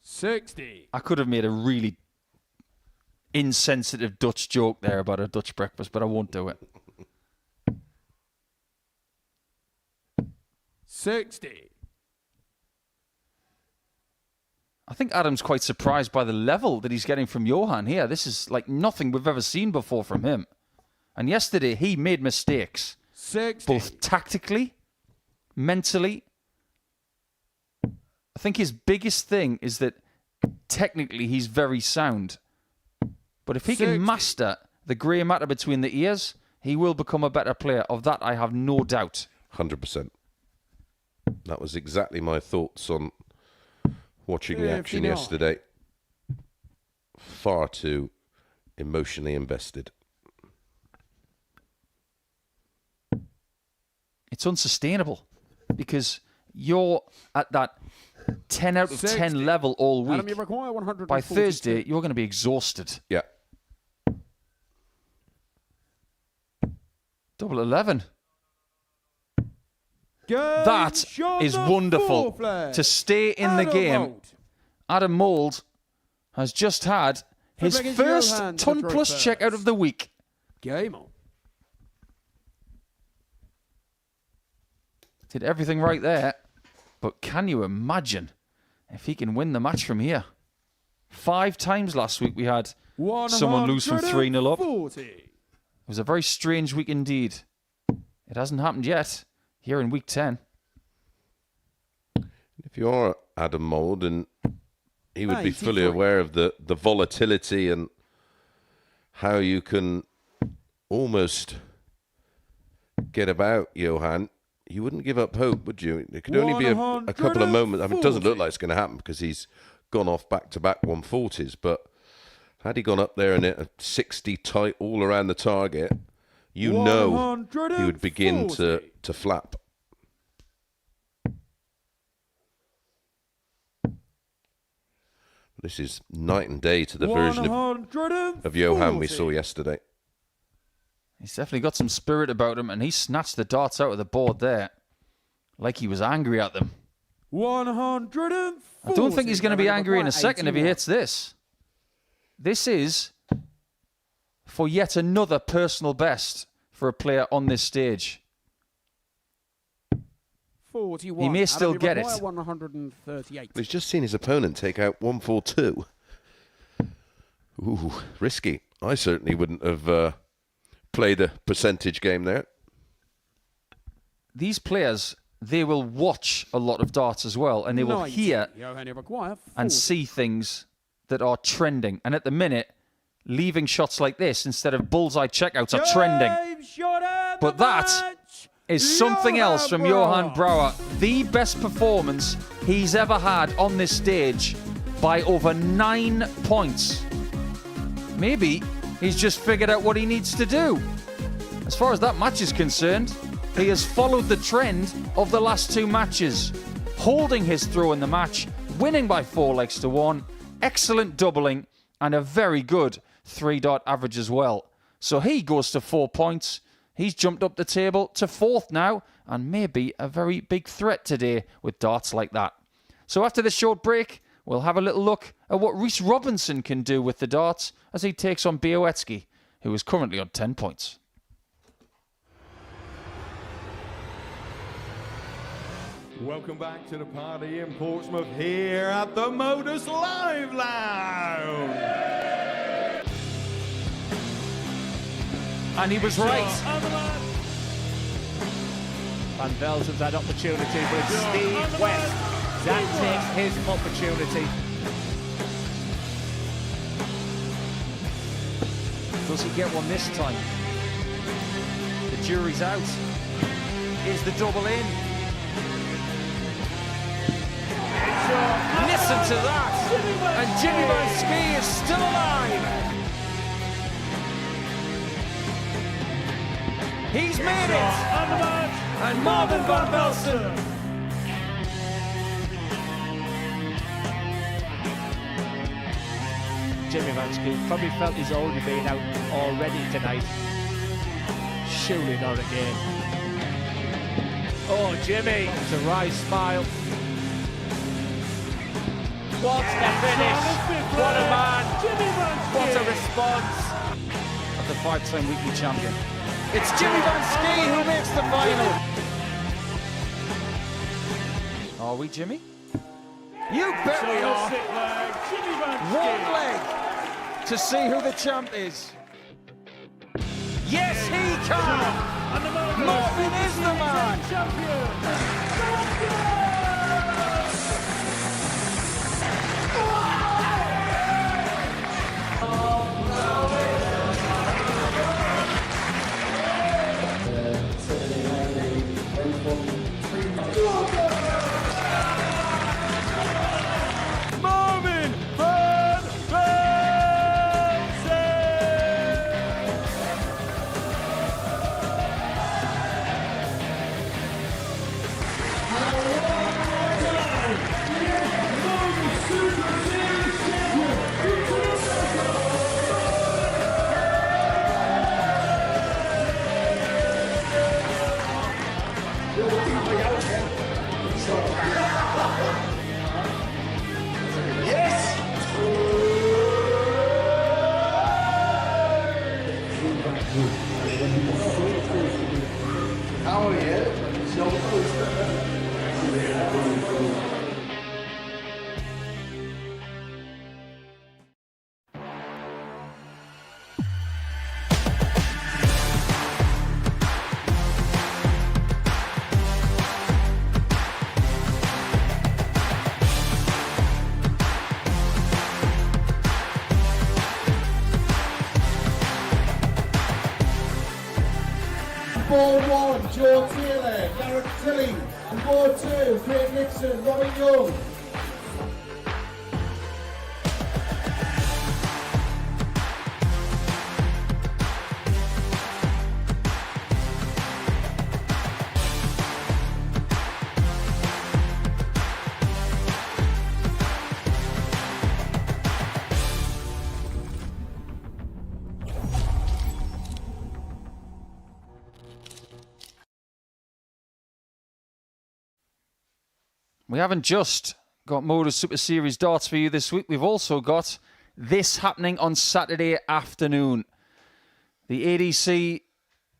F: 60.
A: I could have made a really insensitive Dutch joke there about a Dutch breakfast, but I won't do it.
F: 60.
A: I think Adam's quite surprised by the level that he's getting from Johan here. This is like nothing we've ever seen before from him. And yesterday, he made mistakes.
F: 60.
A: Both tactically, mentally. I think his biggest thing is that technically he's very sound. But if he can master the grey matter between the ears, he will become a better player. Of that, I have no doubt.
B: 100%. That was exactly my thoughts on watching the action yesterday. Far too emotionally invested.
A: It's unsustainable because you're at that 10 out of 10 level all week.
F: Adam, you require 142.
A: By Thursday, you're going to be exhausted.
B: Yeah.
A: Double 11.
F: Game
A: That
F: shot
A: is
F: the
A: wonderful
F: fourth leg.
A: to stay in the
F: Adam
A: game.
F: Mould.
A: Adam Mould has just had his
F: Leg is
A: first
F: Johan to
A: ton
F: throw
A: plus
F: first.
A: check out of the week.
F: Game on.
A: Did everything right there. But can you imagine if he can win the match from here? 5 times last week we had someone lose from 3-0 up.
F: 140.
A: It was a very strange week indeed. It hasn't happened yet here in week 10.
B: If you're Adam Mould, and he would be fully
F: 83.
B: aware of the volatility and how you can almost get about Johan, you wouldn't give up hope, would you? It could only be a couple of moments. I mean, it doesn't look like it's going to happen because he's gone off back-to-back 140s, but had he gone up there and hit a 60 tight all around the target, you know he would begin to flap. This is night and day to the version of Johan we saw yesterday.
A: He's definitely got some spirit about him, and he snatched the darts out of the board there like he was angry at them.
F: 140.
A: I don't think he's going to be angry in a second if he hits this. This is for yet another personal best for a player on this stage.
F: 41.
A: He may still get it.
F: 138.
B: He's just seen his opponent take out 142. Ooh, risky. I certainly wouldn't have played a percentage game there.
A: These players, they will watch a lot of darts as well, and they will
F: 90.
A: hear
F: Johan require 40.
A: and see things that are trending. And at the minute, leaving shots like this instead of bullseye checkouts are trending. But that is something else from Johan Brouwer. The best performance he's ever had on this stage by over 9 points. Maybe he's just figured out what he needs to do. As far as that match is concerned, he has followed the trend of the last 2 matches, holding his throw in the match, winning by 4 legs to 1, excellent doubling, and a very good 3-dot average as well. So he goes to 4 points. He's jumped up the table to 4th now, and maybe a very big threat today with darts like that. So after this short break, we'll have a little look at what Reece Robinson can do with the darts as he takes on Bialecki, who is currently on 10 points.
D: Welcome back to the party in Portsmouth here at the Modus Live Lounge.
A: And he was right.
C: Van Velzen's had opportunity, but it's Steve West that takes his opportunity.
A: Does he get one this time? The jury's out. Is the double in? Listen to that! And Jimmy Bialecki is still alive! He's made it! And Marvin van Velzen!
C: Jimmy Bialecki probably felt his own being out already tonight. Surely not again. Oh, Jimmy! It's a wry smile. What a finish! What a man! What a response!
A: Of the 5-time weekly champion. It's Jimmy Bialecki who makes the final! Are we, Jimmy? You bet we are! One leg to see who the champ is. Yes, he can! Marvin is the man!
D: Marvin van Velzen!
G: Joe Taylor, Garrett Tilly, and 4-2, Craig Nixon, Robin Young.
A: We haven't just got Modus Super Series darts for you this week. We've also got this happening on Saturday afternoon. The ADC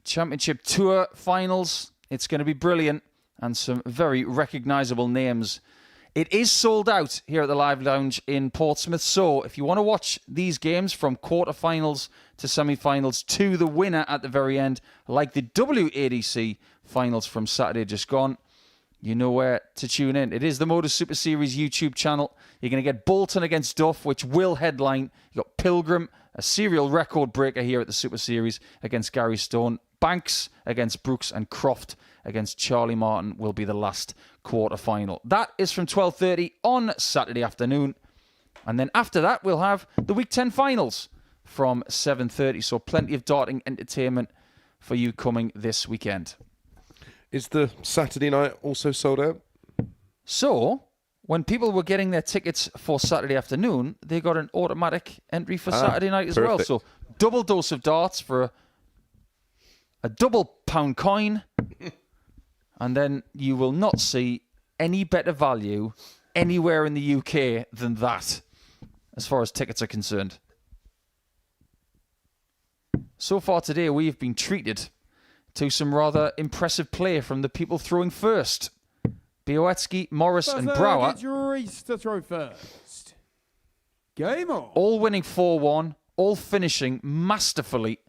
A: Championship Tour Finals. It's going to be brilliant and some very recognisable names. It is sold out here at the Live Lounge in Portsmouth. So if you want to watch these games from quarterfinals to semi-finals to the winner at the very end, like the WADC Finals from Saturday just gone, you know where to tune in. It is the Modus Super Series YouTube channel. You're going to get Bolton against Duff, which will headline. You've got Pilgrim, a serial record breaker here at the Super Series against Gary Stone. Banks against Brooks, and Croft against Charlie Martin will be the last quarter-final. That is from 12:30 on Saturday afternoon. And then after that, we'll have the Week 10 finals from 7:30. So plenty of darting entertainment for you coming this weekend.
B: Is the Saturday night also sold out?
A: So, when people were getting their tickets for Saturday afternoon, they got an automatic entry for Saturday night as well. So, double dose of darts for a double pound coin. And then you will not see any better value anywhere in the UK than that, as far as tickets are concerned. So far today, we have been treated to some rather impressive play from the people throwing first. Bialecki, Morris and Brouwer.
F: It's Reece to throw first. Game on.
A: All winning 4-1, all finishing masterfully.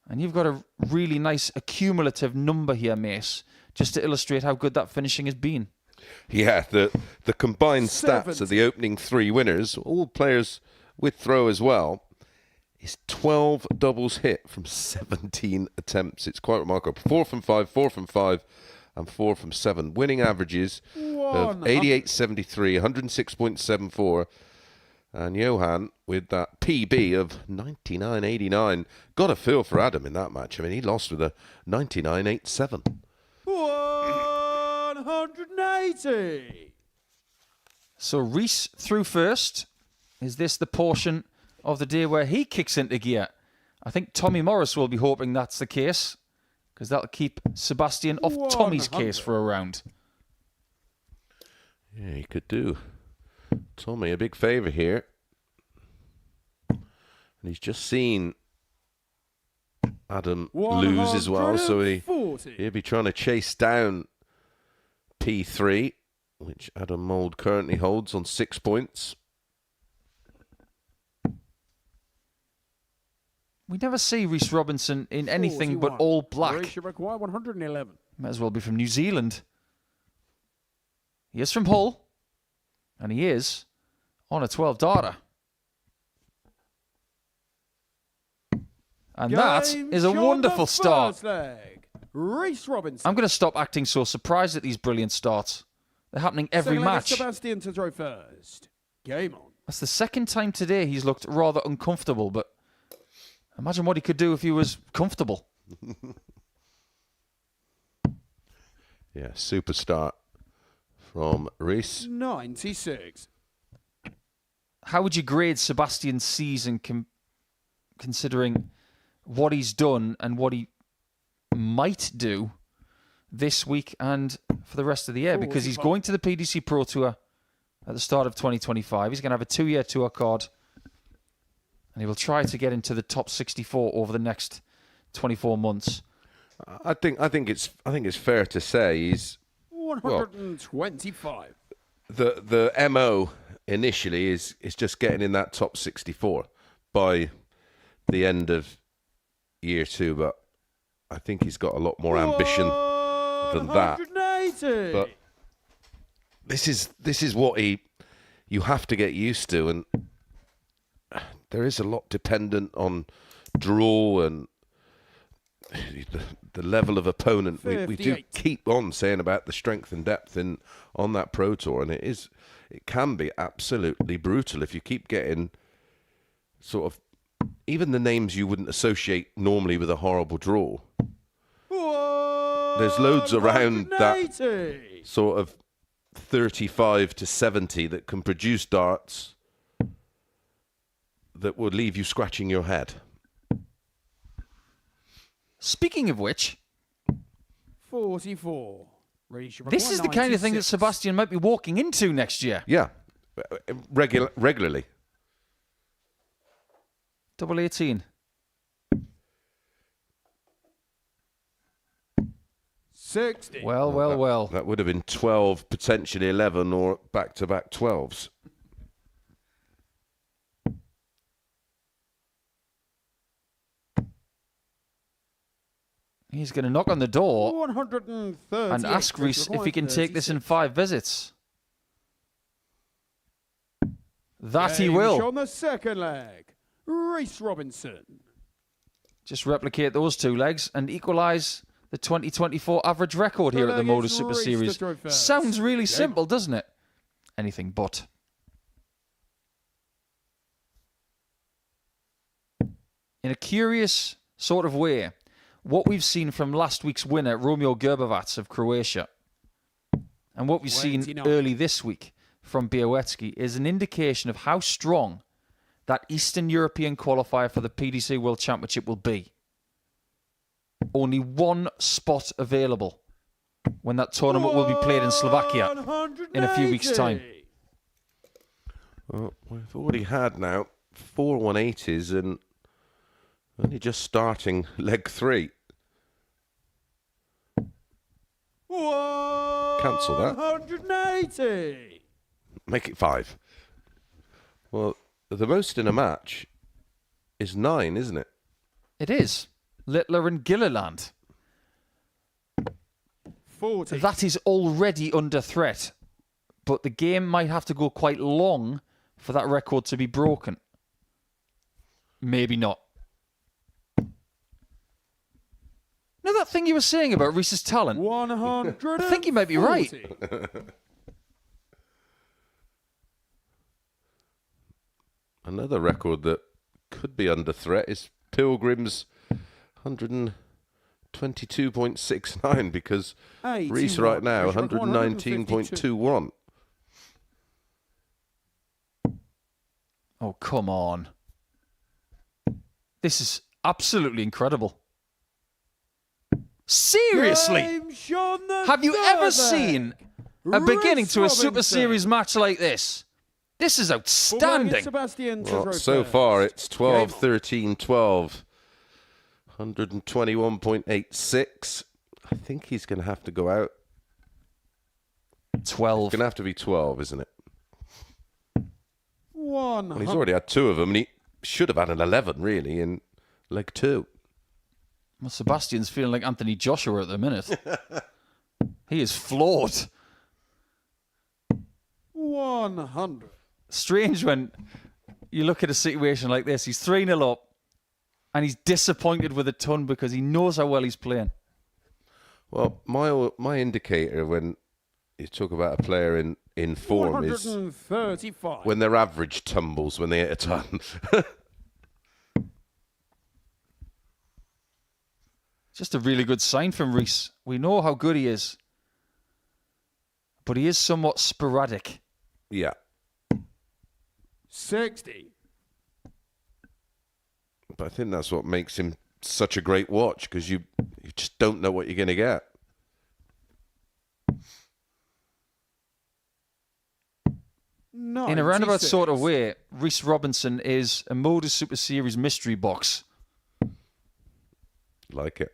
A: And you've got a really nice accumulative number here, Mace, just to illustrate how good that finishing has been.
B: Yeah, the combined stats of the opening 3 winners, all players with throw as well, is 12 doubles hit from 17 attempts. It's quite remarkable. 4 from 5, 4 from 5, and 4 from 7. Winning averages of 88.73, 106.74. And Johan with that PB of 99.89. Got a feel for Adam in that match. I mean, he lost with a 99.87.
F: 180.
A: So Reece through first. Is this the portion of the day where he kicks into gear? I think Tommy Morris will be hoping that's the case, because that'll keep Sebastian off Tommy's case for a round.
B: Yeah, he could do Tommy a big favour here. And he's just seen Adam lose as well, so he'll be trying to chase down P3, which Adam Mould currently holds on 6 points.
A: We never see Reece Robinson in anything but all black.
F: Reece require 111.
A: Might as well be from New Zealand. He is from Hull, and he is on a 12 darter. And that is a wonderful start.
F: Reece Robinson.
A: I'm going to stop acting so surprised at these brilliant starts. They're happening every match.
F: Sebastian to throw first. Game on.
A: That's the second time today he's looked rather uncomfortable, but imagine what he could do if he was comfortable.
B: Yeah, super start from Reece.
F: 96.
A: How would you grade Sebastian's season considering what he's done and what he might do this week and for the rest of the year? Because he's going to the PDC Pro Tour at the start of 2025. He's going to have a 2-year tour card, and he will try to get into the top 64 over the next 24 months.
B: I think it's fair to say he's
F: 125.
B: The MO initially is just getting in that top 64 by the end of year 2, but I think he's got a lot more ambition than that.
F: 180.
B: But this is what you have to get used to, and there is a lot dependent on draw and the level of opponent. We do keep on saying about the strength and depth on that Pro Tour, and it can be absolutely brutal if you keep getting sort of even the names you wouldn't associate normally with a horrible draw. There's loads around that sort of 35 to 70 that can produce darts that would leave you scratching your head.
A: Speaking of which,
F: 44.
A: This is the kind of thing that Sebastian might be walking into next year.
B: Yeah, regularly.
A: Double 18.
F: 60.
A: Well.
B: That would have been 12, potentially 11, or back-to-back 12s.
A: He's going to knock on the door
F: 130
A: and ask Reece if he can take this in 5 visits. That he will.
F: On the second leg, Reece Robinson.
A: Just replicate those 2 legs and equalise the 2024 average record here at the Modus Super Series. Sounds really simple, doesn't it? Anything but. In a curious sort of way, what we've seen from last week's winner, Romeo Gerbavac of Croatia, and what we've seen early this week from Bialecki is an indication of how strong that Eastern European qualifier for the PDC World Championship will be. Only 1 spot available. when that tournament will be played in Slovakia in a few weeks' time.
B: Well, we've already had now 4 180s and only just starting leg 3. Cancel that.
F: 180.
B: Make it 5. Well, the most in a match is 9, isn't it?
A: It is. Littler and Gilliland.
F: 40.
A: That is already under threat. But the game might have to go quite long for that record to be broken. Maybe not. Now, that thing you were saying about Reece's talent,
F: 100.
A: I think you might be right.
B: Another record that could be under threat is Pilgrim's 122.69 because Reece right now 119.21.
A: Oh, come on. This is absolutely incredible. Seriously? Have you ever seen a beginning to a Super Series match like this? This is outstanding.
B: Well, so far it's 12, 13, 12. 121.86. I think he's going to have to go out.
A: 12.
B: It's going to have to be 12, isn't it?
F: 100.
B: Well, he's already had 2 of them, and he should have had an 11, really, in leg 2.
A: Well, Sebastian's feeling like Anthony Joshua at the minute. He is floored.
F: 100.
A: Strange when you look at a situation like this. He's 3-0 up, and he's disappointed with a ton because he knows how well he's playing.
B: Well, my indicator when you talk about a player in form is
F: 135.
B: when their average tumbles when they hit a ton.
A: Just a really good sign from Reece. We know how good he is, but he is somewhat sporadic.
B: Yeah.
F: 60.
B: But I think that's what makes him such a great watch, because you just don't know what you're going to get.
A: In a roundabout sort of way, Reece Robinson is a Modus Super Series mystery box.
B: Like it.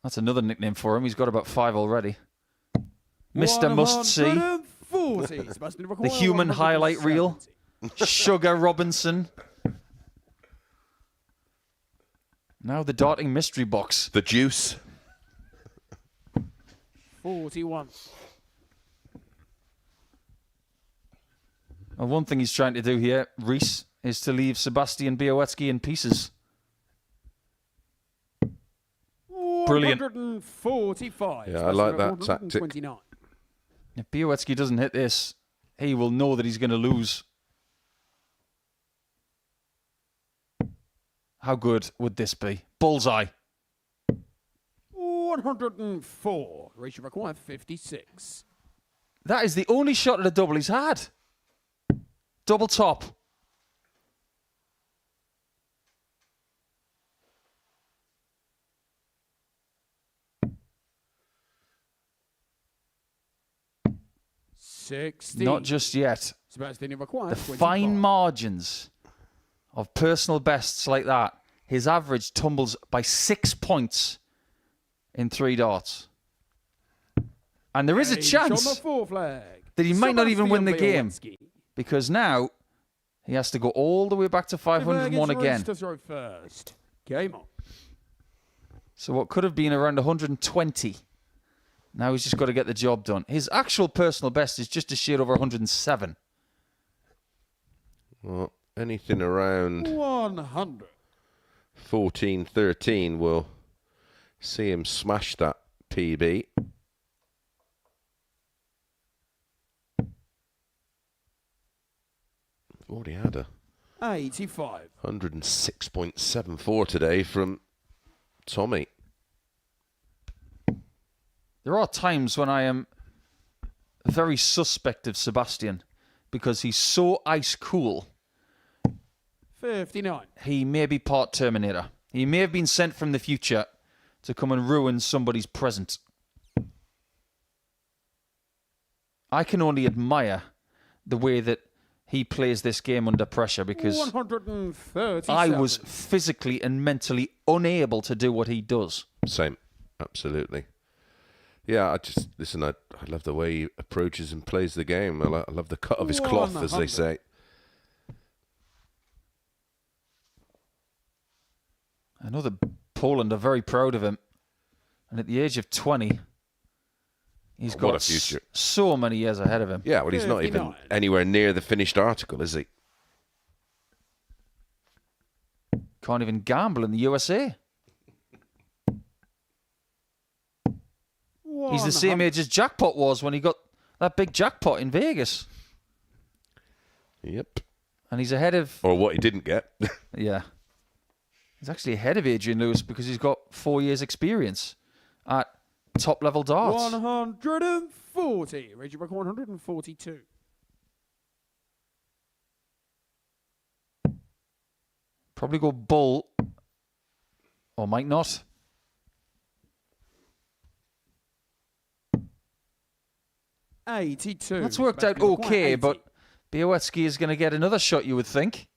A: That's another nickname for him. He's got about 5 already. Mr. Must See. The human highlight reel. Sugar Robinson. Now the darting mystery box.
B: The juice.
F: 41.
A: Well, one thing he's trying to do here, Reece, is to leave Sebastian Bialecki in pieces. Brilliant.
F: 145.
B: Yeah, I like that tactic.
A: If Bialecki doesn't hit this, he will know that he's going to lose. How good would this be? Bullseye.
F: 104. Ratio required 56.
A: That is the only shot at a double he's had. Double top. Not just yet.
F: Sebastian required
A: The fine margins of personal bests like that. His average tumbles by 6 points in 3 darts. And there is a chance that he might not even win the game, because now he has to go all the way back to 501 again.
F: Game on.
A: So what could have been around 120, now he's just got to get the job done. His actual personal best is just a shade over 107.
B: Well, anything around
F: 100.
B: 14, 13 will see him smash that PB. Already had a
F: 85.
B: 106.74 today from Tommy.
A: There are times when I am very suspect of Sebastian because he's so ice cool.
F: 59.
A: He may be part Terminator. He may have been sent from the future to come and ruin somebody's present. I can only admire the way that he plays this game under pressure, because
F: 137.
A: I was physically and mentally unable to do what he does.
B: Same, absolutely. Yeah, listen, I love the way he approaches and plays the game. I love the cut of his cloth, as they say.
A: I know that Poland are very proud of him. And at the age of 20, he's got
B: what a future.
A: So many years ahead of him.
B: Yeah, well, he's not even anywhere near the finished article, is he?
A: Can't even gamble in the USA. He's the same age as Jackpot was when he got that big jackpot in Vegas.
B: Yep.
A: And he's ahead of...
B: Or what he didn't get.
A: Yeah. He's actually ahead of Adrian Lewis because he's got 4 years' experience at top-level darts.
F: 140. Reggie Buck 142.
A: Probably go bull. Or might not.
F: $82.
A: That's worked out okay, but Bialecki is going to get another shot, you would think.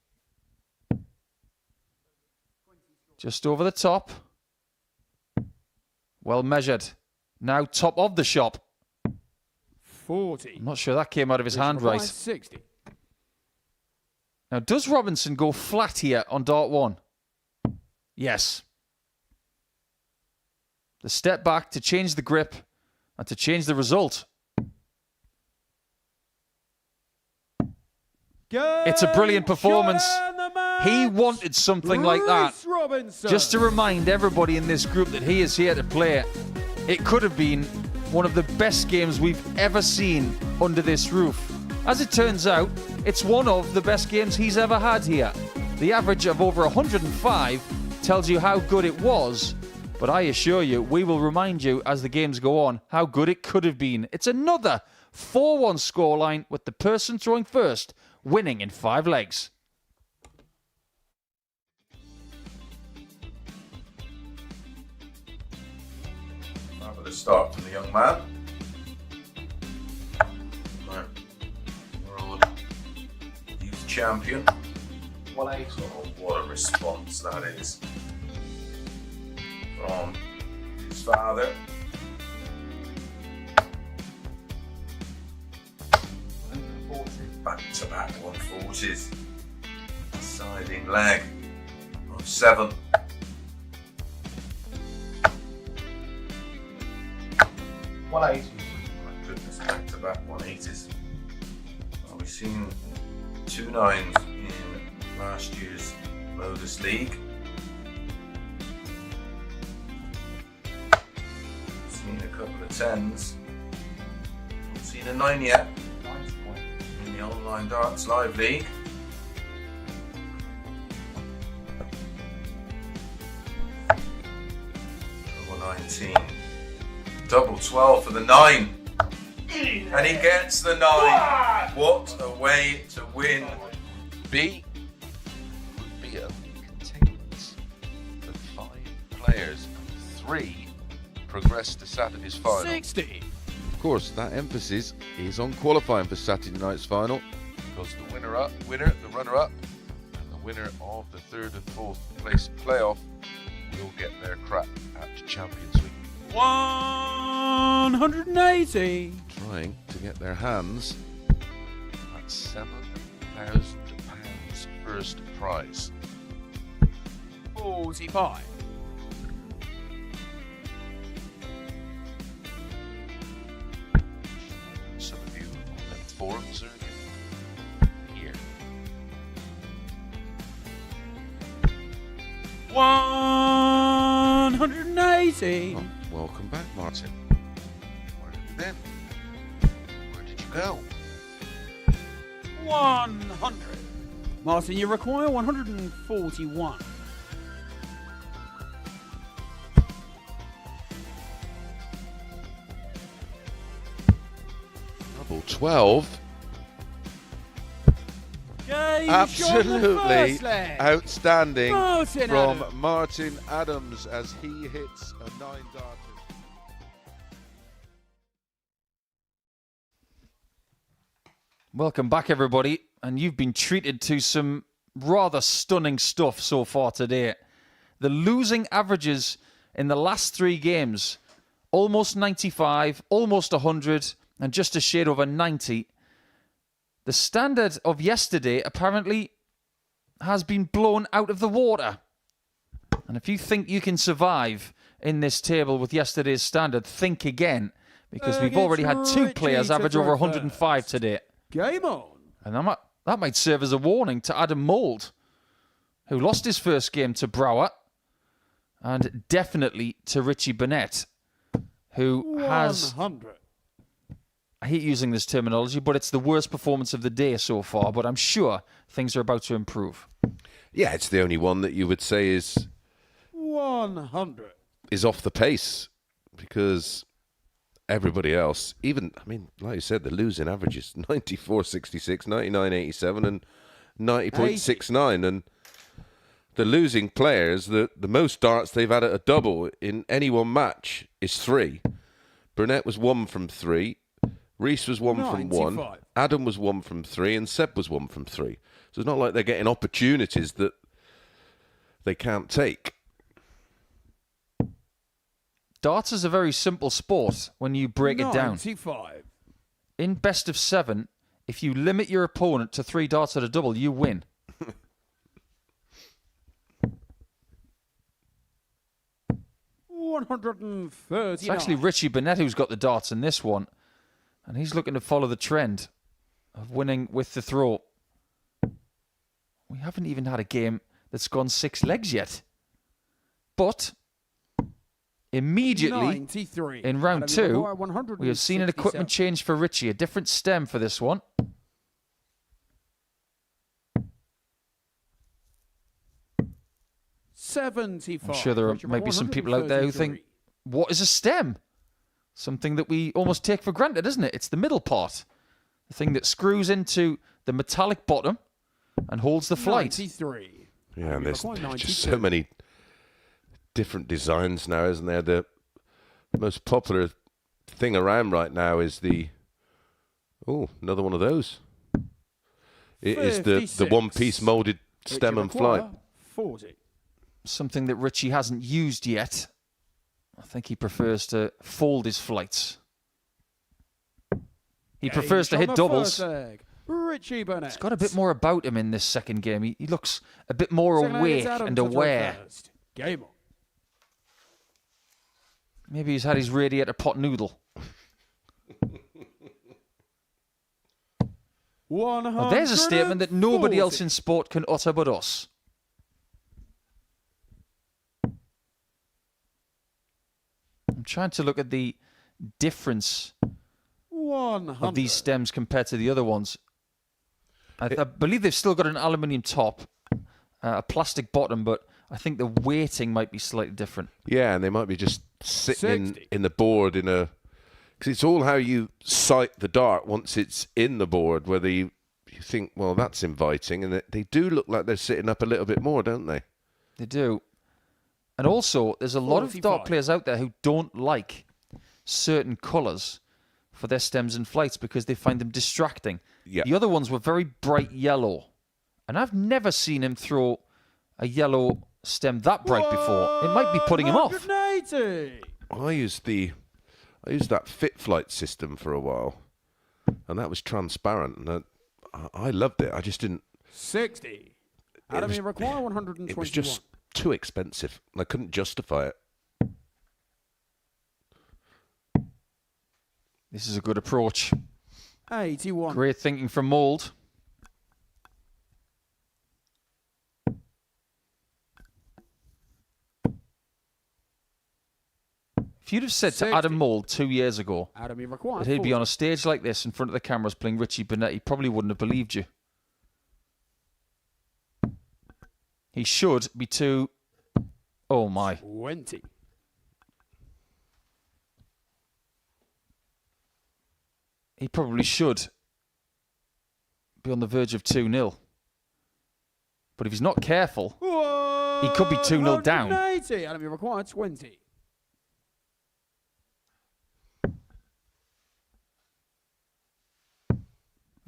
A: Just over the top. Well measured. Now top of the shop.
F: 40.
A: I'm not sure that came out of his hand right.
F: 60.
A: Now, does Robinson go flat here on dart 1? Yes. The step back to change the grip and to change the result. It's a brilliant performance. He wanted something like that.
F: Robinson.
A: Just to remind everybody in this group that he is here to play. It could have been one of the best games we've ever seen under this roof. As it turns out, it's one of the best games he's ever had here. The average of over 105 tells you how good it was, but I assure you, we will remind you as the games go on how good it could have been. It's another 4-1 scoreline with the person throwing first winning in 5 legs.
B: Fabulous start from the young man. World Youth Champion. What a response that is from his father. Back-to-back 140s. Siding leg of 7. My goodness, back-to-back 180s. Well, we've seen 2 9s in last year's Modus League. Seen a couple of 10s. Not seen a 9 yet. In the Online Darts Live League. Double 19. Double 12 for the 9. And he gets the 9. What a way to win. B would be a containment of 5 players. 3 progress to Saturday's final.
F: 60.
B: Of course, that emphasis is on qualifying for Saturday night's final, because the the runner-up, and the winner of the 3rd and 4th place playoff will get their crack at Champions League.
F: 180.
B: Trying to get their hands at £7,000 first prize.
F: 45.
B: Some of you on the forums are here.
F: 180.
B: Oh, welcome back, Martin. Where have you been? Where did you go?
F: 100. Martin, you require 141.
B: Double 12.
F: Game
B: Absolutely outstanding
F: Martin
B: from
F: Adams.
B: Martin Adams as he hits a 9-darter.
A: Welcome back, everybody. And you've been treated to some rather stunning stuff so far today. The losing averages in the last 3 games, almost 95, almost 100, and just a shade over 90. The standard of yesterday apparently has been blown out of the water. And if you think you can survive in this table with yesterday's standard, think again. Because we've already had 2 players average over 105 today.
F: Game on.
A: And that might serve as a warning to Adam Mould, who lost his first game to Brouwer, and definitely to Richie Burnett, who has...
F: 100.
A: I hate using this terminology, but it's the worst performance of the day so far, but I'm sure things are about to improve.
B: Yeah, it's the only one that you would say is
F: 100.
B: off the pace, because everybody else, even, I mean, like you said, the losing averages 94.66, 99.87 and 90.69, and the losing players, the most darts they've had at a double in any one match is 3. Burnett was 1 from 3, Reece was 1 from 1, Adam was 1 from 3, and Seb was 1 from 3. So it's not like they're getting opportunities that they can't take.
A: Darts is a very simple sport when you break it down.
F: 95.
A: In best of 7, if you limit your opponent to 3 darts at a double, you win.
F: 130.
A: It's actually Richie Burnett who's got the darts in this one. And he's looking to follow the trend of winning with the throw. We haven't even had a game that's gone 6 legs yet. But immediately
F: 93.
A: in round 2, we have seen an
F: 167.
A: equipment change for Richie. A different stem for this one. I'm sure there might be some people out there who think, what is a stem? Something that we almost take for granted, isn't it? It's the middle part. The thing that screws into the metallic bottom and holds the flight.
F: 93.
B: Yeah, and there's just so many different designs now, isn't there? The most popular thing around right now is the... Oh, another one of those. It is the one-piece moulded stem and flight.
F: 40.
A: Something that Richie hasn't used yet. I think he prefers to fold his flights. He prefers to hit doubles.
F: Richie Burnett.
A: He's got a bit more about him in this second game. He looks a bit more awake and aware.
F: Game on.
A: Maybe he's had his radiator pot noodle.
F: 100.
A: Well, there's a statement that nobody else in sport can utter but us. I'm trying to look at the difference
F: 100.
A: of these stems compared to the other ones. I believe they've still got an aluminium top, a plastic bottom, but I think the weighting might be slightly different.
B: Yeah, and they might be just sitting in the board in a... Because it's all how you sight the dart once it's in the board, whether you think, well, that's inviting, and they do look like they're sitting up a little bit more, don't they?
A: They do. And also, there's a lot of dart players out there who don't like certain colours for their stems and flights because they find them distracting.
B: Yeah.
A: The other ones were very bright yellow. And I've never seen him throw a yellow stem that bright before. It might be putting him off.
F: 180.
B: I used that Fit Flight system for a while, and that was transparent, and I loved it. I just didn't...
F: 60. Adam, you require 121.
B: It was just too expensive. I couldn't justify it.
A: This is a good approach.
F: 81.
A: Great thinking from Mould. If you'd have said to Adam Mould 2 years ago
F: Adam, you require
A: that he'd be
F: 40.
A: on a stage like this in front of the cameras playing Richie Burnett, he probably wouldn't have believed you. He should be too... Oh, my.
F: 20.
A: He probably should be on the verge of 2-0. But if he's not careful, he could be 2-0 down.
F: 180. Adam, you require 20.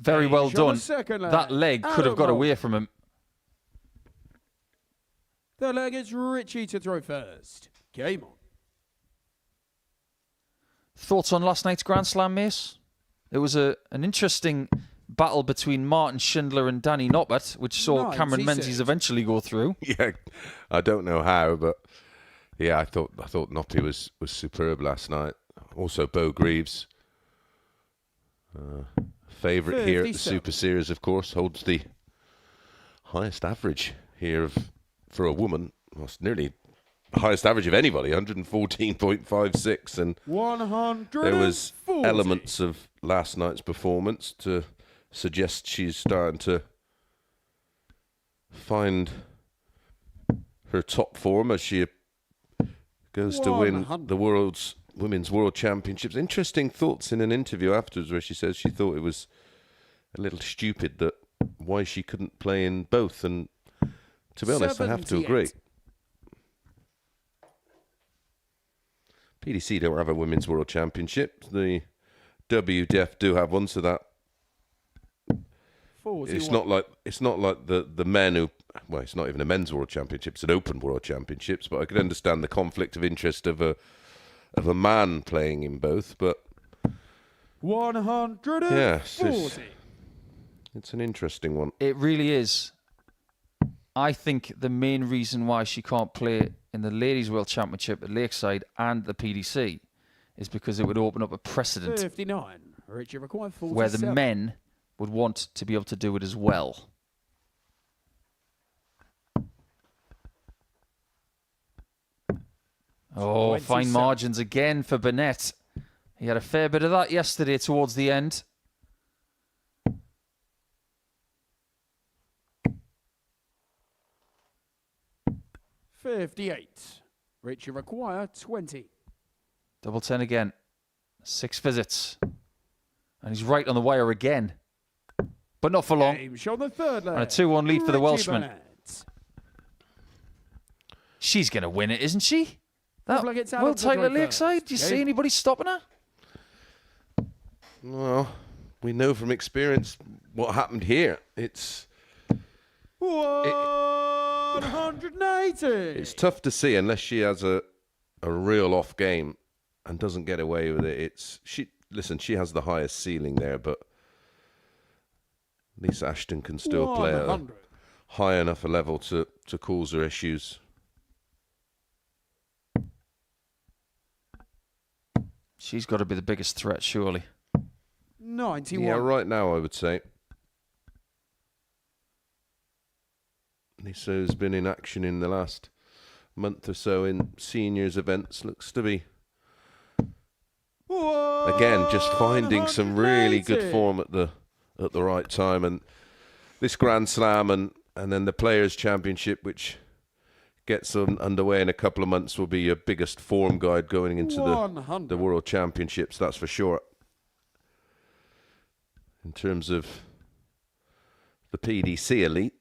A: Very well
F: Shot the
A: done.
F: second leg.
A: That leg could have got
F: Animal.
A: away from him.
F: Third leg, it's Richie to throw first. Game on.
A: Thoughts on last night's Grand Slam, Mace? It was an interesting battle between Martin Schindler and Danny Noppert, which saw Cameron
F: 96.
A: Menzies eventually go through.
B: Yeah, I don't know how, but yeah, I thought Noppy was superb last night. Also, Bo Greaves, favourite here at the
F: 57.
B: Super Series, of course, holds the highest average here for a woman. Well, it's nearly the highest average of anybody, 114.56, and
F: 140.
B: there was elements of last night's performance to suggest she's starting to find her top form as she goes to win
F: 100.
B: the Women's World Championships. Interesting thoughts in an interview afterwards where she says she thought it was a little stupid that why she couldn't play in both, and to be honest, I have to
F: 78.
B: agree. PDC don't have a Women's World Championship. The WDF do have one, so that
F: 41.
B: it's not like the men who, well, it's not even a men's World Championship. It's an Open World Championships. But I could understand the conflict of interest of a man playing in both. But
F: 140.
B: yes, it's an interesting one.
A: It really is. I think the main reason why she can't play in the Ladies' World Championship at Lakeside and the PDC is because it would open up a precedent
F: 59. Richie required 47.
A: where the men would want to be able to do it as well. Oh,
F: 27.
A: fine margins again for Burnett. He had a fair bit of that yesterday towards the end.
F: $58. Richie require 20.
A: Double 10 again. 6 visits. And he's right on the wire again. But not for long.
F: Game show the third leg.
A: And a 2-1 lead for the
F: Richie
A: Welshman.
F: Burnett.
A: She's going to win it, isn't she? That
F: Looks like it's Adam
A: world
F: to
A: title
F: throw
A: at Lakeside?
F: first.
A: Do you
F: Game.
A: see anybody stopping her?
B: Well, we know from experience what happened here. It's
F: 180.
B: It's tough to see unless she has a real off game and doesn't get away with it. She has the highest ceiling there, but Lisa Ashton can still play at a
F: 100.
B: high enough a level to cause her issues.
A: She's got to be the biggest threat, surely.
F: 91.
B: Yeah, right now I would say. Lisa has been in action in the last month or so in seniors events. Looks to be, again, just finding some really good form at the right time. And this Grand Slam and then the Players' Championship, which gets underway in a couple of months, will be your biggest form guide going into the World Championships, that's for sure. In terms of the PDC elite.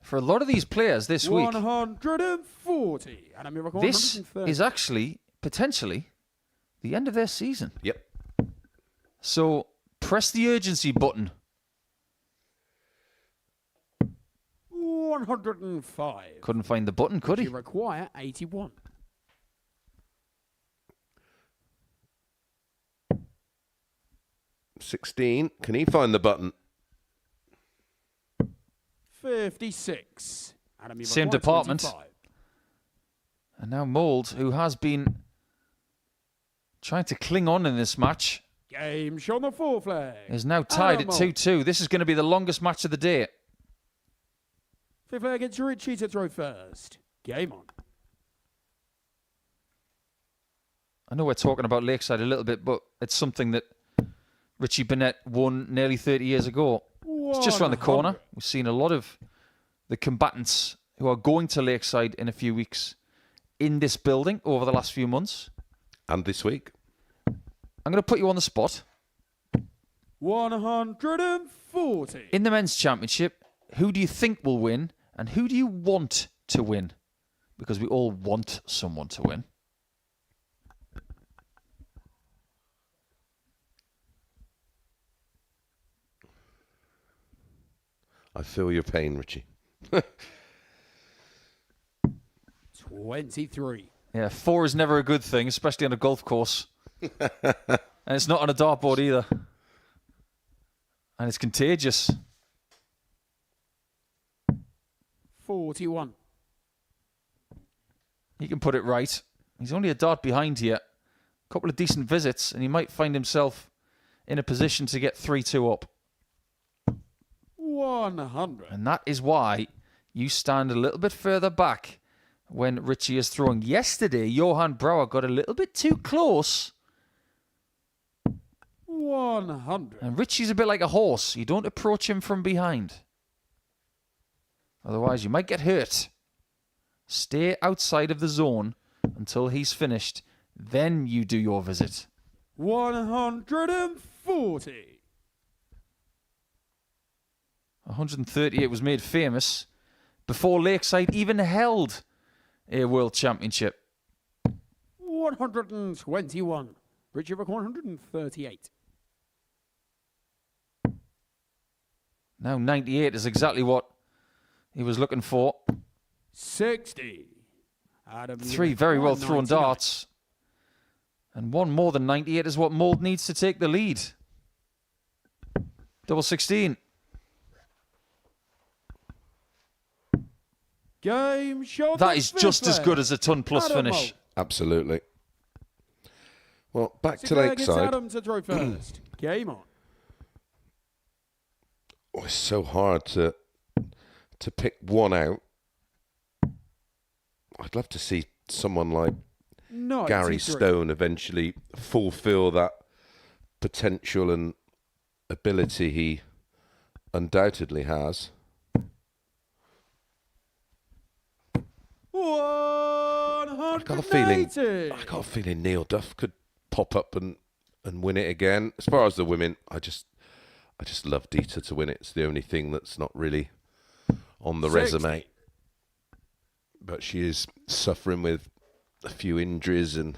A: For a lot of these players this week,
F: 140. And I'm
A: this is actually, potentially, the end of their season.
B: Yep.
A: So, press the urgency button.
F: 105.
A: Couldn't find the button, could he?
F: You require 81.
B: $16. Can he find the button?
F: 56. And you
A: Same
F: require
A: department.
F: 25.
A: And now Mould, who has been trying to cling on in this match,
F: Game show on the fourth leg.
A: is now tied at 2-2. This is going to be the longest match of the day.
F: Fifth leg, it's Richie to throw first. Game on.
A: I know we're talking about Lakeside a little bit, but it's something that Richie Burnett won nearly 30 years ago. It's just around the corner.
F: 100.
A: We've seen a lot of the combatants who are going to Lakeside in a few weeks in this building over the last few months.
B: And this week.
A: I'm going to put you on the spot.
F: 140.
A: In the men's championship, who do you think will win and who do you want to win? Because we all want someone to win.
B: I feel your pain, Richie.
F: 23.
A: Yeah, 4 is never a good thing, especially on a golf course. And it's not on a dartboard either. And it's contagious.
F: 41.
A: He can put it right. He's only a dart behind here. A couple of decent visits, and he might find himself in a position to get 3-2 up.
F: 100.
A: And that is why you stand a little bit further back when Richie is throwing. Yesterday, Johan Brouwer got a little bit too close.
F: 100.
A: And Richie's a bit like a horse. You don't approach him from behind. Otherwise, you might get hurt. Stay outside of the zone until he's finished. Then you do your visit.
F: 140.
A: 138 was made famous before Lakeside even held a World Championship.
F: 121. Richie Brook 138.
A: Now 98 is exactly what he was looking for.
F: 60. Adam
A: 3 very well thrown
F: 199.
A: darts. And 1 more than 98 is what Mould needs to take the lead. Double 16.
F: Game shot.
A: That is just as good as a ton plus
F: Adam
A: finish.
F: Mould.
B: Absolutely. Well, back to
F: Sinclair gets
B: Lakeside.
F: Adam to throw first. Game on.
B: Oh, it's so hard to pick one out. I'd love to see someone like
F: 93.
B: Gary Stone eventually fulfill that potential and ability he undoubtedly has.
F: 180.
B: I got a feeling Neil Duff could pop up and win it again. As far as the women, I just love Dieter to win it. It's the only thing that's not really on the
F: 60.
B: resume. But she is suffering with a few injuries and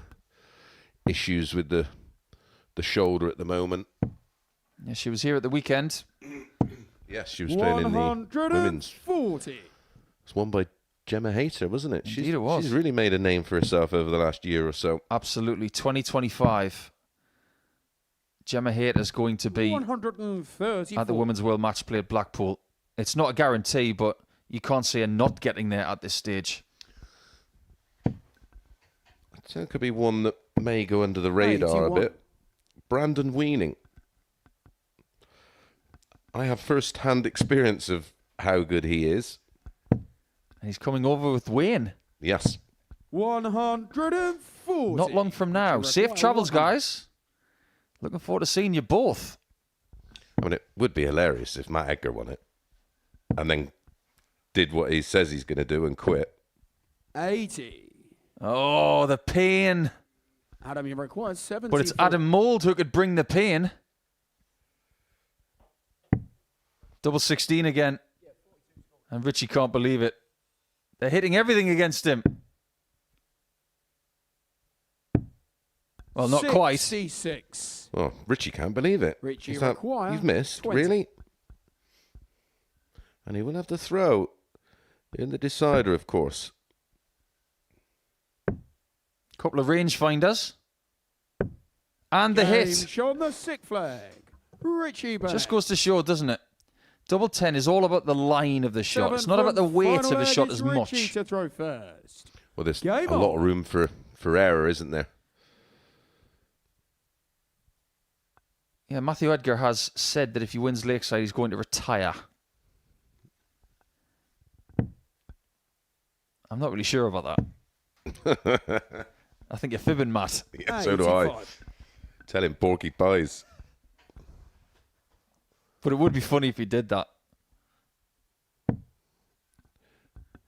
B: issues with the shoulder at the moment.
A: Yeah, she was here at the weekend.
B: Yes, she was playing in the women's.
F: 140.
B: It's won by Gemma Hayter, wasn't it?
A: Indeed it was.
B: She's really made a name for herself over the last year or so.
A: Absolutely. 2025. Gemma Hayter's going to be
F: 134.
A: at the Women's World Match Play at Blackpool. It's not a guarantee, but you can't see her not getting there at this stage.
B: So it could be one that may go under the radar
F: 81.
B: a bit. Brandon Weening. I have first-hand experience of how good he is.
A: And he's coming over with Wayne.
B: Yes.
F: 140.
A: Not long from now. Safe travels, guys. Looking forward to seeing you both.
B: I mean, it would be hilarious if Matt Edgar won it and then did what he says he's going to do and quit.
F: 80.
A: Oh, the pain.
F: Adam, you require 70.
A: But it's Adam Mould who could bring the pain. Double 16 again. And Richie can't believe it. They're hitting everything against him. Well, not quite.
F: 66.
B: Oh, Richie can't believe it.
F: Richie
B: Is that-
F: require
B: You've missed?
F: 20.
B: Really? And he will have to throw in the decider, of course.
A: Couple of rangefinders. And the hit.
F: Shown the sick flag. Richie Burnett.
A: Just goes to show, doesn't it? Double 10 is all about the line of the shot. It's not about the weight of the shot as much.
F: Richie to throw first.
B: Well, there's
F: Game
B: a lot
F: on.
B: of room for error, isn't there?
A: Yeah, Matthew Edgar has said that if he wins Lakeside, he's going to retire. I'm not really sure about that. I think you're fibbing, Matt.
B: Yeah, so do I.
F: 85.
B: Tell him Borky buys.
A: But it would be funny if he did that.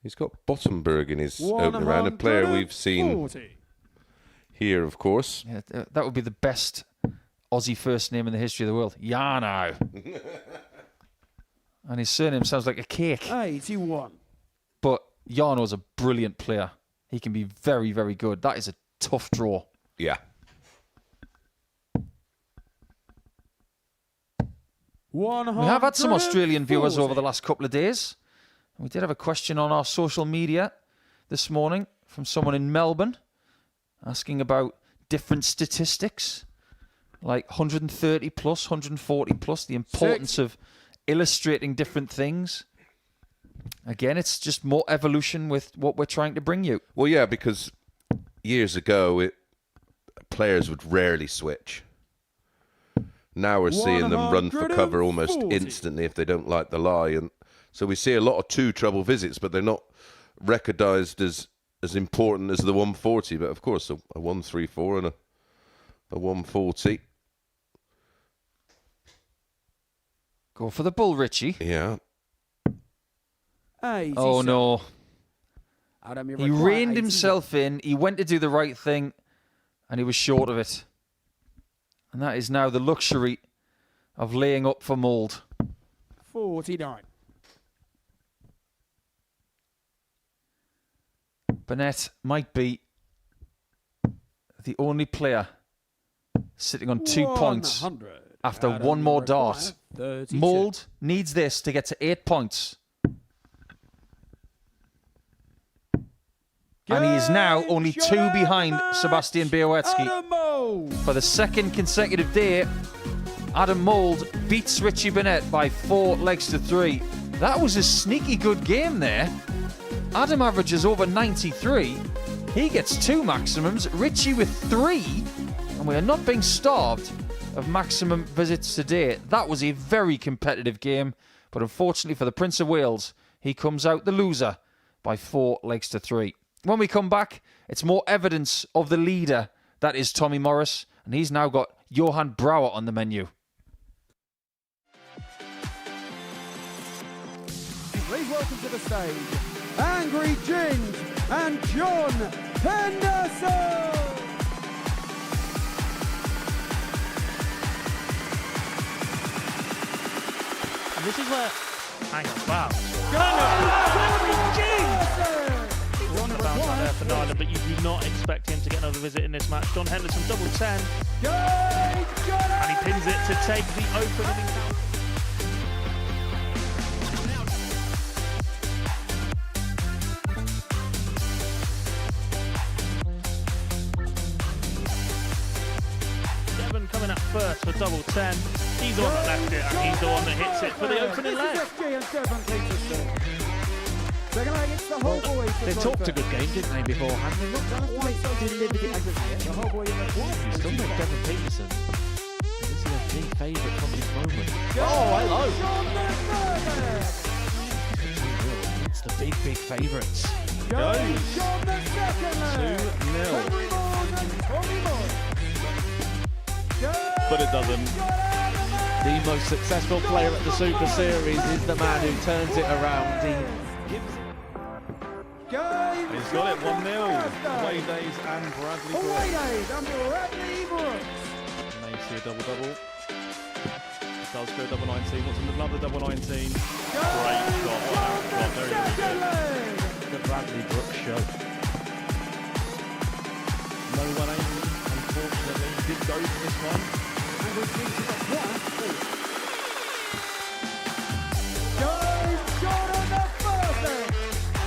B: He's got Bottenberg in his opening round, a player we've seen
F: 140.
B: here, of course.
A: Yeah, that would be the best Aussie first name in the history of the world. Yano. And his surname sounds like a cake.
F: 81.
A: But Yano's a brilliant player. He can be very, very good. That is a tough draw.
B: Yeah.
A: We have had some Australian viewers over the last couple of days. We did have a question on our social media this morning from someone in Melbourne asking about different statistics, like 130 plus, 140 plus, the importance of illustrating different things. Again, it's just more evolution with what we're trying to bring you.
B: Well, yeah, because years ago, players would rarely switch. Now we're seeing them run for cover almost instantly if they don't like the lie. And so we see a lot of two treble visits, but they're not recognised as important as the 140. But of course, a 134 and a 140.
A: Go for the bull, Richie.
B: Yeah.
A: Oh, no. He reined himself in. He went to do the right thing, and he was short of it. And that is now the luxury of laying up for mould.
F: 49.
A: Burnett might be the only player sitting on 2 points after one more dart. Mould needs this to get to 8 points. And he is now only 2 behind Sebastian Bialecki. For the second consecutive day, Adam Mould beats Richie Burnett by 4 legs to 3. That was a sneaky good game there. Adam averages over 93. He gets 2 maximums, Richie with 3. And we are not being starved of maximum visits today. That was a very competitive game. But unfortunately for the Prince of Wales, he comes out the loser by 4 legs to 3. When we come back, it's more evidence of the leader that is Tommy Morris, and he's now got Johan Brouwer on the menu.
F: Please welcome to the stage, Angry Ginge and John Henderson.
J: And this is where... Hang on, wow. Angry Ginge! Bounce out there for Nyland, but you do not expect him to get another visit in this match. John Henderson, double 10. And he pins it to take the opening encounter. Devon coming up first for double 10. He's the one that left it, and he's the one that hits it for the opening leg.
C: They talked a good game, didn't they, beforehand? They've not quite delivered it as of yet. You still make Devon Peterson. This is a big favourite from this moment. Oh, hello! It's the big favourites.
I: Goes 2-0. But it doesn't.
C: The most successful player at the Super Series is the man who turns it around.
I: And he's got it 1-0. Away Days and Bradley Brooks. May see a double-double. Does go double 19. Wants another double 19. Great shot. Very good.
C: The Bradley Brooks show.
I: No 180, unfortunately. He did go for this one.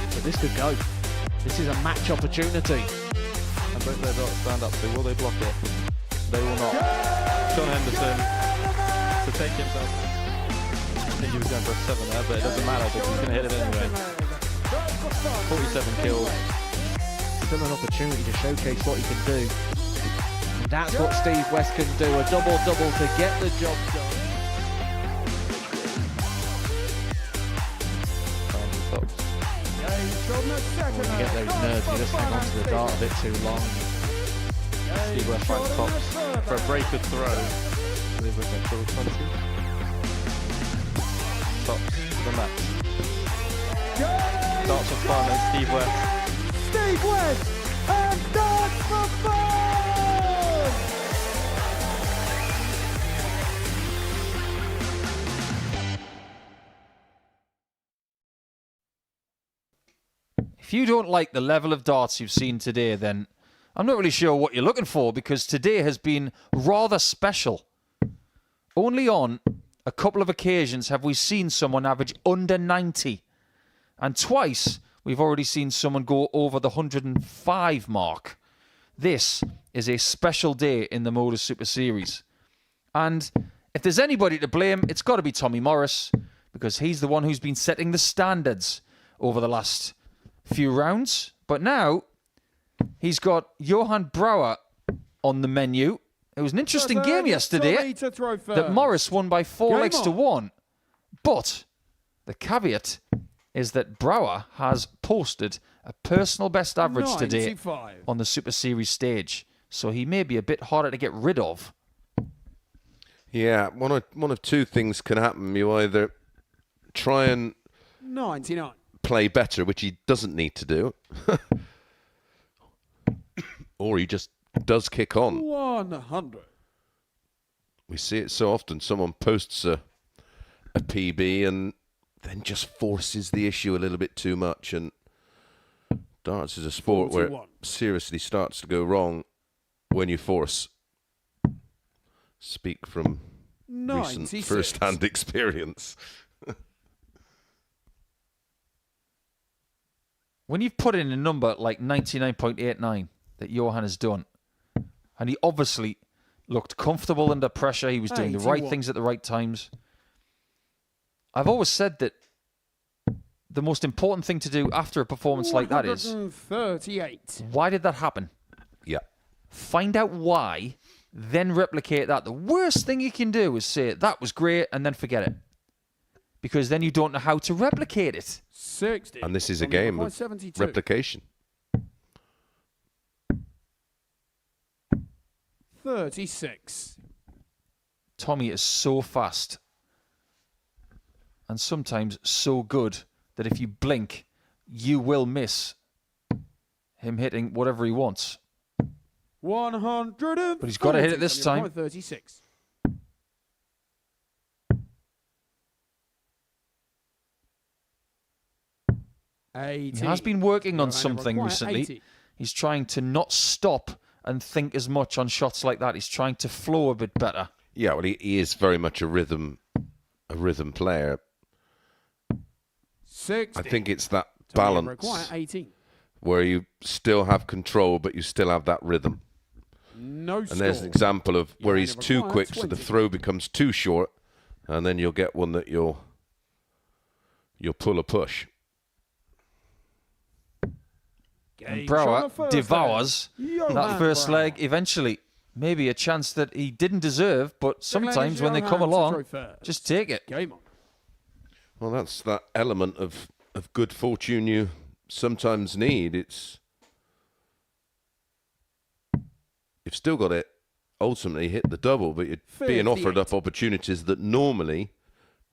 C: So this could go. This is a match opportunity.
K: And both their dots stand up, so will they block it? They will not. John Henderson to take himself. I think he was going for a 7 there, but it doesn't matter because he's going to hit it anyway. 47 kills.
C: Still an opportunity to showcase what he can do. And that's what Steve West can do. A double-double to get the job done. When you get those nerves, you just hang on to the dart a bit too long.
K: Steve West finds tops for a breaker throw. I believe we're going to 20. Tops for the match. Darts for fun and Steve West.
F: Steve West and Darts for Fun!
A: If you don't like the level of darts you've seen today, then I'm not really sure what you're looking for, because today has been rather special. Only on a couple of occasions have we seen someone average under 90. And twice, we've already seen someone go over the 105 mark. This is a special day in the Modus Super Series. And if there's anybody to blame, it's got to be Tommy Morris, because he's the one who's been setting the standards over the last few rounds. But now, he's got Johan Brouwer on the menu. It was an interesting game yesterday that Morris won by 4 legs to 1. But the caveat is that Brouwer has posted a personal best average today on the Super Series stage. So he may be a bit harder to get rid of.
B: Yeah, one of two things can happen. You either try and
F: 99.
B: play better, which he doesn't need to do, or he just does kick on.
F: 100.
B: We see it so often. Someone posts a PB and then just forces the issue a little bit too much. And darts is a sport
F: 41.
B: where it seriously starts to go wrong when you force. Speak from
F: 96.
B: recent first-hand experience.
A: When you've put in a number like 99.89 that Johan has done, and he obviously looked comfortable under pressure, he was doing the right things at the right times. I've always said that the most important thing to do after a performance like that is,
F: 138.
A: why did that happen?
B: Yeah.
A: Find out why, then replicate that. The worst thing you can do is say, that was great, and then forget it. Because then you don't know how to replicate it.
F: 60.
B: And this is a game of
F: 72.
B: replication.
F: 36.
A: Tommy is so fast and sometimes so good that if you blink, you will miss him hitting whatever he wants.
F: 100.
A: But he's got to hit it this time.
F: 36.
A: He has been working on something recently.
F: 80.
A: He's trying to not stop and think as much on shots like that. He's trying to flow a bit better.
B: Yeah, well, he is very much a rhythm player.
F: 60.
B: I think it's that balance where you still have control, but you still have that rhythm.
F: No
B: and there's an example of where he's too quick, so the throw becomes too short, and then you'll get one that you'll pull a push.
A: And Brouwer devours that first leg eventually. Maybe a chance that he didn't deserve, but sometimes when they come along, just take it.
B: Well, that's that element of good fortune you sometimes need. You've still got to ultimately hit the double, but you're being offered up opportunities that normally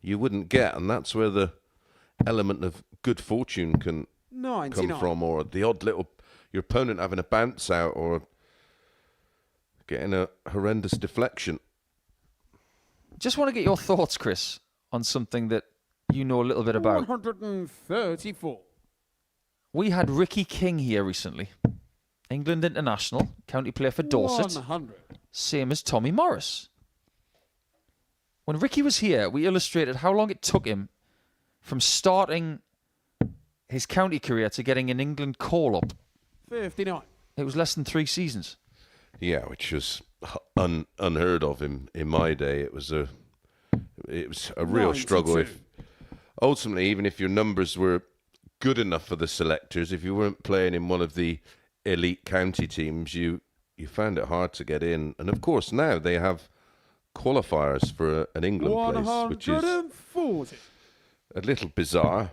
B: you wouldn't get, and that's where the element of good fortune can come from, or the odd little your opponent having a bounce out or getting a horrendous deflection.
A: Just want to get your thoughts, Chris, on something that you know a little bit about.
F: 134.
A: We had Ricky King here recently. England international, county player for Dorset.
F: 100.
A: Same as Tommy Morris. When Ricky was here, we illustrated how long it took him from starting his county career to getting an England call-up.
F: 59.
A: It was less than 3 seasons.
B: Yeah, which was unheard of in my day. It was a real struggle. Ultimately, even if your numbers were good enough for the selectors, if you weren't playing in one of the elite county teams, you found it hard to get in. And of course, now they have qualifiers for an England place, which is a little bizarre.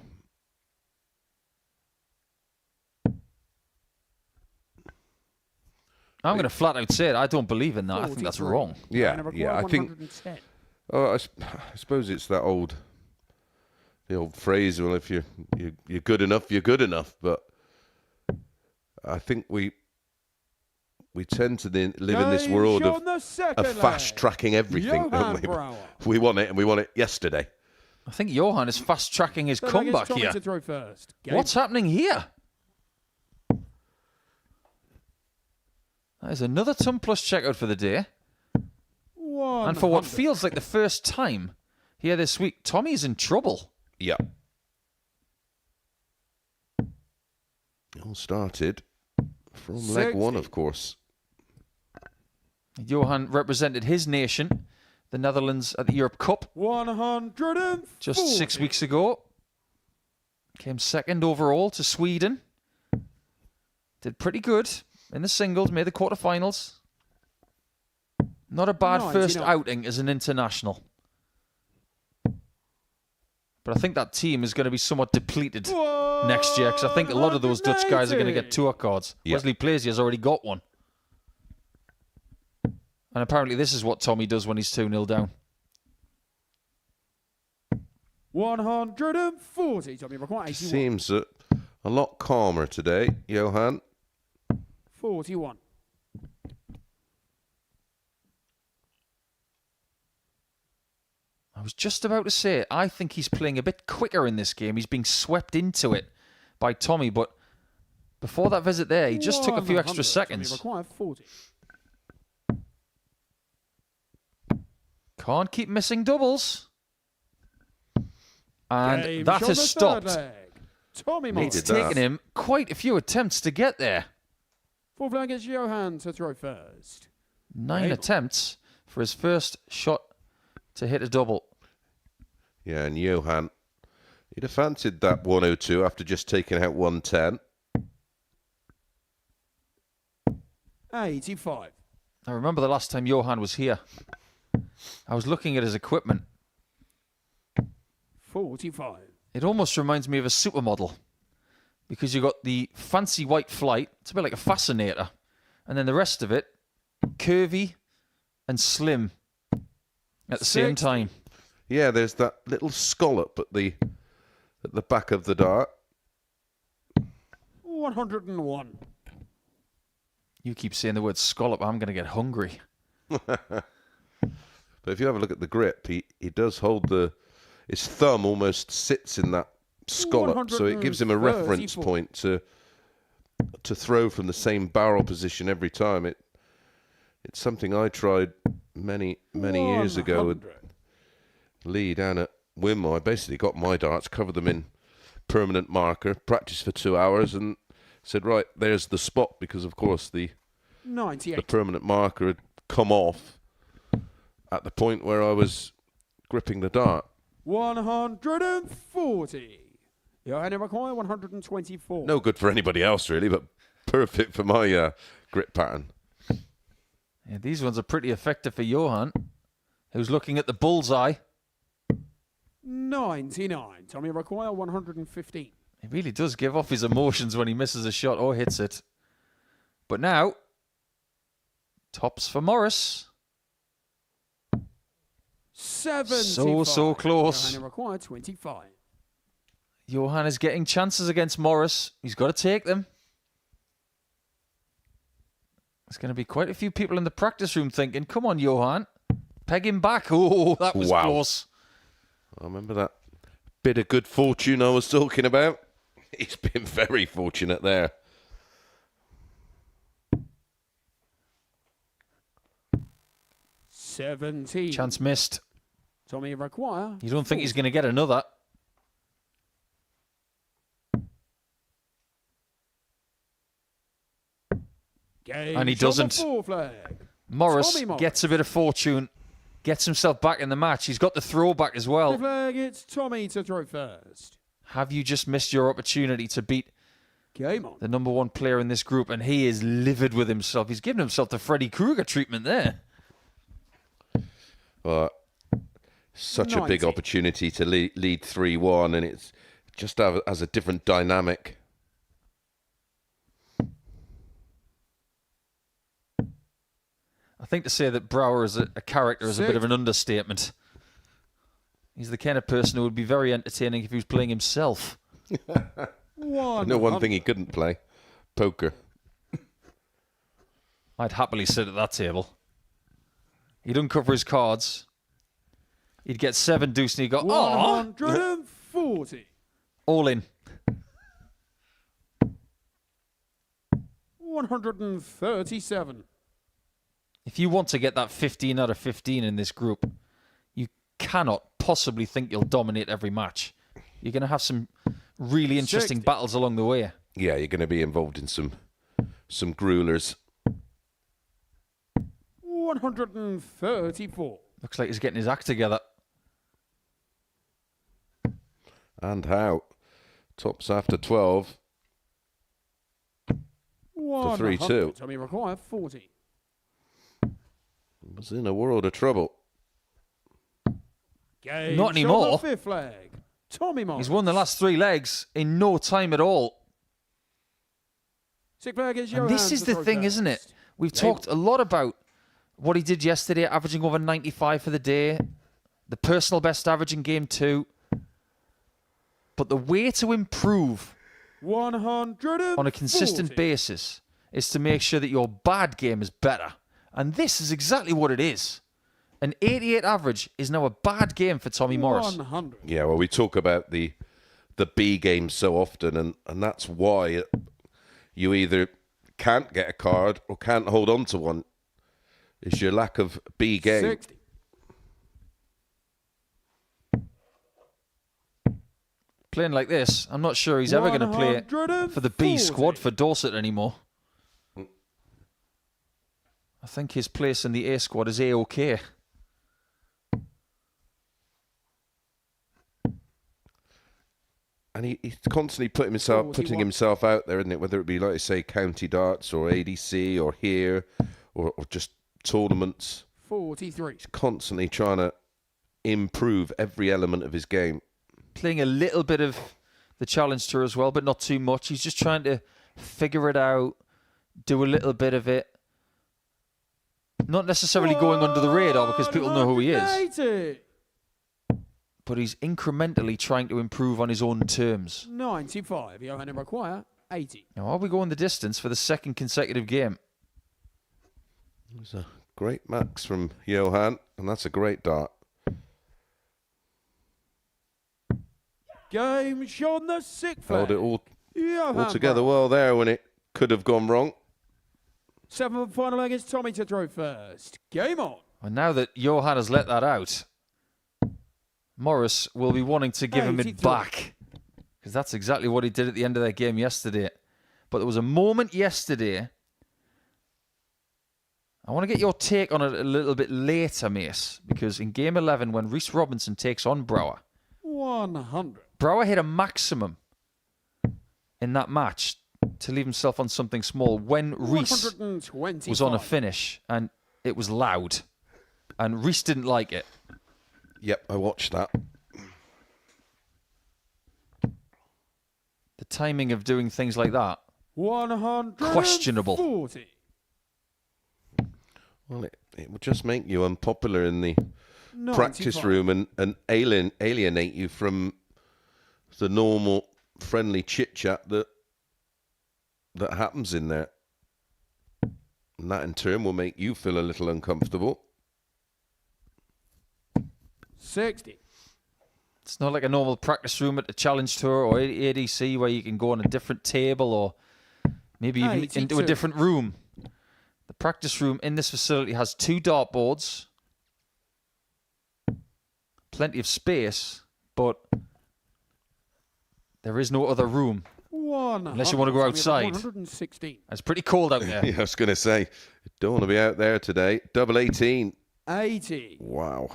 A: I'm going to flat out say it. I don't believe in that. I think that's wrong.
B: Yeah. I think. Oh, I suppose it's the old phrase. Well, if you're good enough, you're good enough. But I think we tend to live in this world of fast tracking everything, don't we? We want it, and we want it yesterday.
A: I think Johan is fast tracking his comeback here. What's happening here? That is another ton plus checkout for the day. And for what feels like the first time here this week. Tommy's in trouble.
B: Yeah. It all started from leg 1, of course.
A: Johan represented his nation, the Netherlands, at the Europe Cup
F: 140.
A: just 6 weeks ago. Came second overall to Sweden. Did pretty good in the singles, made the quarterfinals. Not a bad first outing as an international. But I think that team is going to be somewhat depleted next year, because I think a lot of those Dutch guys are going to get tour cards.
B: Yep.
A: Wesley Plazier's already got one. And apparently this is what Tommy does when he's 2-0 down.
F: 140. Tommy requires 81.
B: Seems a lot calmer today, Johan.
F: 41.
A: I was just about to say, I think he's playing a bit quicker in this game. He's being swept into it by Tommy, but before that visit there, he just took a few extra seconds.
F: Tommy requires 40.
A: Can't keep missing doubles. And
F: Game
A: that
F: shot
A: has
F: the third
A: stopped.
F: leg. Tommy Morris.
A: It's taken him quite a few attempts to get there.
F: Fourth leg is Johan to throw first.
A: 9 attempts for his first shot to hit a double.
B: Yeah, and Johan, he'd have fancied that 102 after just taking out 110.
F: 85.
A: I remember the last time Johan was here. I was looking at his equipment.
F: 45.
A: It almost reminds me of a supermodel, because you got the fancy white flight. It's a bit like a fascinator. And then the rest of it, curvy and slim at the same time.
B: Yeah, there's that little scallop at the back of the dart.
F: 101.
A: You keep saying the word scallop, I'm going to get hungry.
B: But if you have a look at the grip, he does hold his thumb almost sits in that scallop, so it gives him a reference point to throw from the same barrel position every time. It's something I tried many years ago with Lee down at Wimmo. I basically got my darts, covered them in permanent marker, practiced for 2 hours, and said, right, there's the spot, because of course the
F: 98.
B: permanent marker had come off at the point where I was gripping the dart.
F: 140. Johan require 124.
B: No good for anybody else, really, but perfect for my grip pattern.
A: Yeah, these ones are pretty effective for Johan, who's looking at the bullseye.
F: 99. Tommy require 115.
A: He really does give off his emotions when he misses a shot or hits it. But now, tops for Morris.
F: 75.
A: So close.
F: Johan require 25.
A: Johan is getting chances against Morris. He's got to take them. There's going to be quite a few people in the practice room thinking, come on, Johan, peg him back. Oh, that was close.
B: I remember that bit of good fortune I was talking about. He's been very fortunate there.
A: Chance missed.
F: Tommy require.
A: You don't think he's going to get another? And he doesn't. Morris gets a bit of fortune, gets himself back in the match. He's got the throwback as well.
F: Fifth leg, it's Tommy to throw first.
A: Have you just missed your opportunity to beat
F: Game on.
A: the number one player in this group? And he is livid with himself. He's giving himself the Freddy Krueger treatment there.
B: Such a big opportunity to lead 3-1, and it's just has a different dynamic.
A: I think to say that Brouwer is a character is a bit of an understatement. He's the kind of person who would be very entertaining if he was playing himself.
B: I know one thing he couldn't play. Poker.
A: I'd happily sit at that table. He'd uncover his cards. He'd get 7 deuce and he'd go,
F: 140.
A: All in.
F: 137.
A: If you want to get that 15 out of 15 in this group, you cannot possibly think you'll dominate every match. You're going to have some really interesting battles along the way.
B: Yeah, you're going to be involved in some gruelers.
F: 134.
A: Looks like he's getting his act together.
B: And how? Tops after 12. For 3-2.
F: Tommy require 40.
B: Was in a world of trouble.
F: Game
A: Not anymore.
F: Fifth leg. Tommy Morris.
A: He's won the last 3 legs in no time at all.
F: Sixth leg is
A: And
F: Johan
A: this is the thing, isn't it? We've talked a lot about what he did yesterday, averaging over 95 for the day. The personal best average in game 2. But the way to improve
F: 140.
A: on a consistent basis is to make sure that your bad game is better. And this is exactly what it is. An 88 average is now a bad game for Tommy Morris.
F: 100.
B: Yeah, well, we talk about the B game so often, and that's why you either can't get a card or can't hold on to one. It's your lack of B game.
F: 60.
A: Playing like this, I'm not sure he's ever going to play for the B squad for Dorset anymore. I think his place in the A squad is A-OK.
B: And he's constantly putting himself out there, isn't it? Whether it be, like I say, county darts or ADC or here or just tournaments.
F: 43.
B: He's constantly trying to improve every element of his game.
A: Playing a little bit of the Challenge Tour as well, but not too much. He's just trying to figure it out, do a little bit of it. Not necessarily going under the radar because people know who he is.
F: 180.
A: But he's incrementally trying to improve on his own terms.
F: 95. Johan require 80.
A: Now, are we going the distance for the second consecutive game?
B: It was a great max from Johan, and that's a great dart.
F: Game shot on the sixth
B: Held
F: leg.
B: it all
F: Johan
B: together
F: Brown.
B: well there when it could have gone wrong.
F: Seventh and final leg is Tommy to throw first. Game on.
A: And now that Johan has let that out, Morris will be wanting to give him it
F: 83.
A: back. Because that's exactly what he did at the end of their game yesterday. But there was a moment yesterday. I want to get your take on it a little bit later, Mace. Because in game 11, when Reece Robinson takes on Brower,
F: 100.
A: Brower hit a maximum in that match to leave himself on something small when Reece was on a finish, and it was loud. And Reece didn't like it.
B: Yep, I watched that.
A: The timing of doing things like that,
F: 140.
A: questionable.
B: Well, it would just make you unpopular in the
F: 95.
B: practice room and alienate you from the normal friendly chit-chat that happens in there. And that in turn will make you feel a little uncomfortable.
F: 60.
A: It's not like a normal practice room at a Challenge Tour or ADC where you can go on a different table or maybe even
F: 82.
A: into a different room. The practice room in this facility has 2 dartboards, plenty of space, but there is no other room. Unless you want to go outside.
F: 116.
A: It's pretty cold out there.
B: Yeah, I was going to say, don't want to be out there today. Double 18.
F: 80.
B: Wow.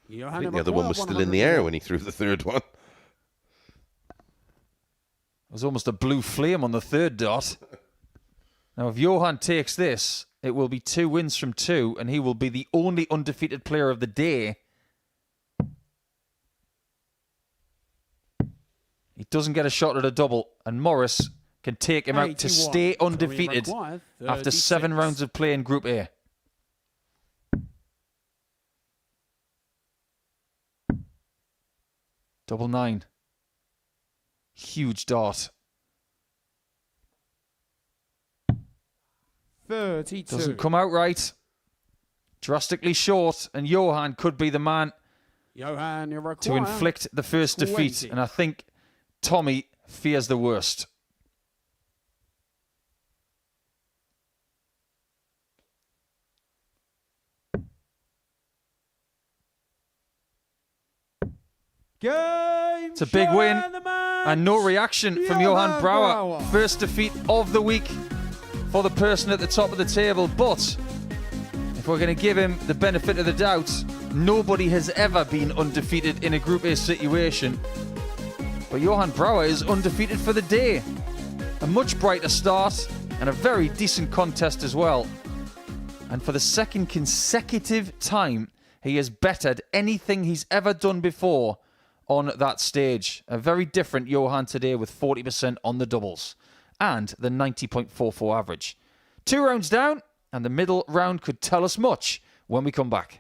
F: Johan
B: I think the other one was still in the air when he threw the third one.
A: It was almost a blue flame on the third dot. Now, if Johan takes this, it will be 2 wins from 2, and he will be the only undefeated player of the day. He doesn't get a shot at a double, and Morris can take him out to
F: 81.
A: stay undefeated after 7 rounds of play in Group A. Double 9. Huge dart.
F: 32.
A: Doesn't come out right. Drastically short, and Johan could be the man
F: Johan, you require
A: to inflict the first defeat.
F: 20.
A: And I think Tommy fears the worst.
F: Game.
A: It's a big win. And no reaction from Johan Brouwer.
F: Brouwer.
A: First defeat of the week for the person at the top of the table. But if we're going to give him the benefit of the doubt, nobody has ever been undefeated in a Group A situation. But Johan Brouwer is undefeated for the day. A much brighter start and a very decent contest as well. And for the second consecutive time, he has bettered anything he's ever done before on that stage. A very different Johan today with 40% on the doubles and the 90.44 average. 2 rounds down, and the middle round could tell us much when we come back.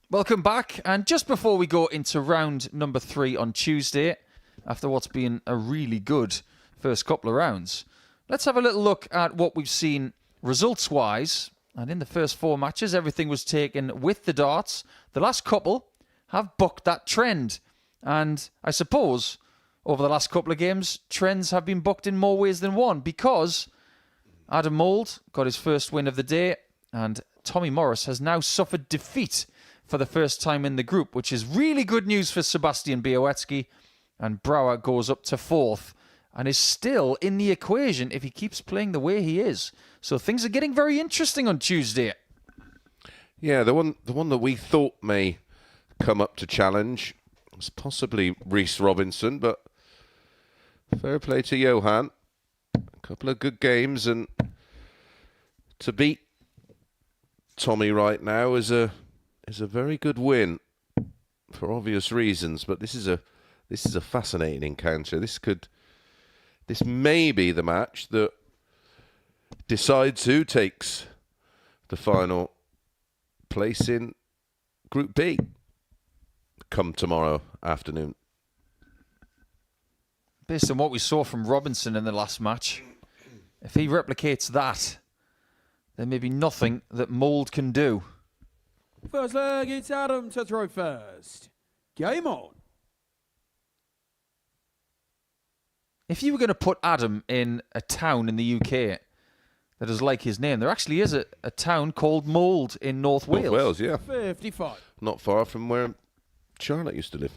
A: Welcome back, and just before we go into round number 3 on Tuesday, after what's been a really good first couple of rounds, let's have a little look at what we've seen results-wise. And in the first 4 matches, everything was taken with the darts. The last couple have bucked that trend. And I suppose over the last couple of games, trends have been bucked in more ways than one, because Adam Mould got his first win of the day, and Tommy Morris has now suffered defeat for the first time in the group, which is really good news for Sebastian Bialecki. And Brouwer goes up to 4th and is still in the equation if he keeps playing the way he is. So things are getting very interesting on Tuesday.
B: Yeah, the one that we thought may come up to challenge was possibly Reece Robinson, but fair play to Johan. A couple of good games, and to beat Tommy right now is a very good win for obvious reasons. But this is a fascinating encounter. This may be the match that decides who takes the final place in Group B come tomorrow afternoon.
A: Based on what we saw from Robinson in the last match, if he replicates that, there may be nothing that Mould can do.
F: First leg, it's Adam to throw first. Game on.
A: If you were going to put Adam in a town in the UK that is like his name, there actually is a town called Mold in North Wales.
B: North Wales, yeah.
F: 55.
B: Not far from where Charlotte used to live.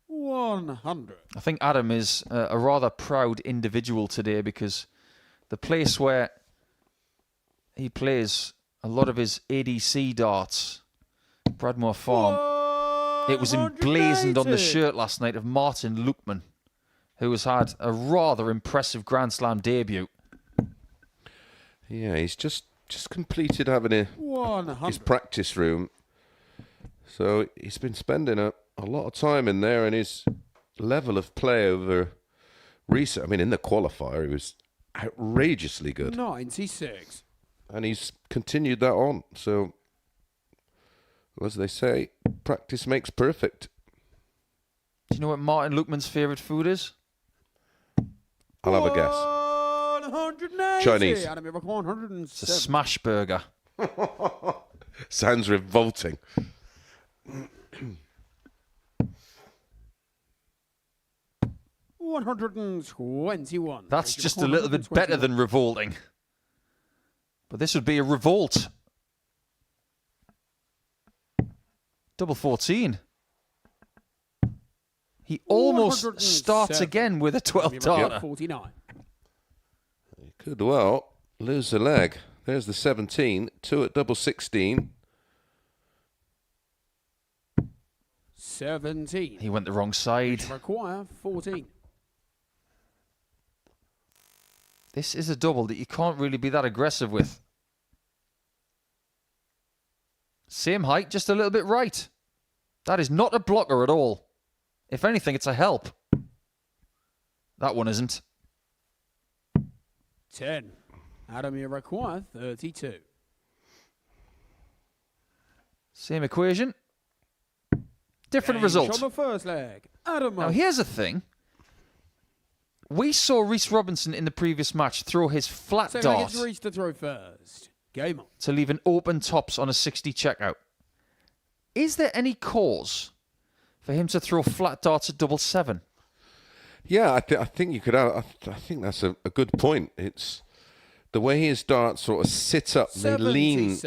F: 100.
A: I think Adam is a rather proud individual today because the place where he plays a lot of his ADC darts, Bradmore Farm, it was emblazoned on the shirt last night of Martin Lukeman, who has had a rather impressive Grand Slam debut.
B: Yeah, he's just completed having his practice room. So he's been spending a lot of time in there, and his level of play over Reece, I mean, in the qualifier, he was outrageously good.
F: 96.
B: And he's continued that on. So, as they say, practice makes perfect.
A: Do you know what Martin Lukeman's favourite food is?
B: I'll have a guess.
F: 180.
B: Chinese.
F: Adam, you're 107.
A: It's a smash burger.
B: Sounds revolting.
F: $121.
A: That's just a little bit better than revolting. But this would be a revolt. Double 14. He almost starts again with a 12 darter.
F: 49.
B: He could well lose a leg. There's the 17. 2 at double 16.
F: 17.
A: He went the wrong side.
F: Require 14.
A: This is a double that you can't really be that aggressive with. Same height, just a little bit right. That is not a blocker at all. If anything, it's a help. That one isn't.
F: 10. Adam, you require 32.
A: Same equation. Different
F: Game
A: result.
F: on the first leg. Adam.
A: Now, here's the thing. We saw Reece Robinson in the previous match throw his flat
F: So
A: dart
F: it's Reece to throw first. Game on.
A: to leave an open tops on a 60 checkout. Is there any cause for him to throw flat darts at double 7?
B: Yeah, I think you could. I think that's a good point. It's the way his darts sort of sit up, they lean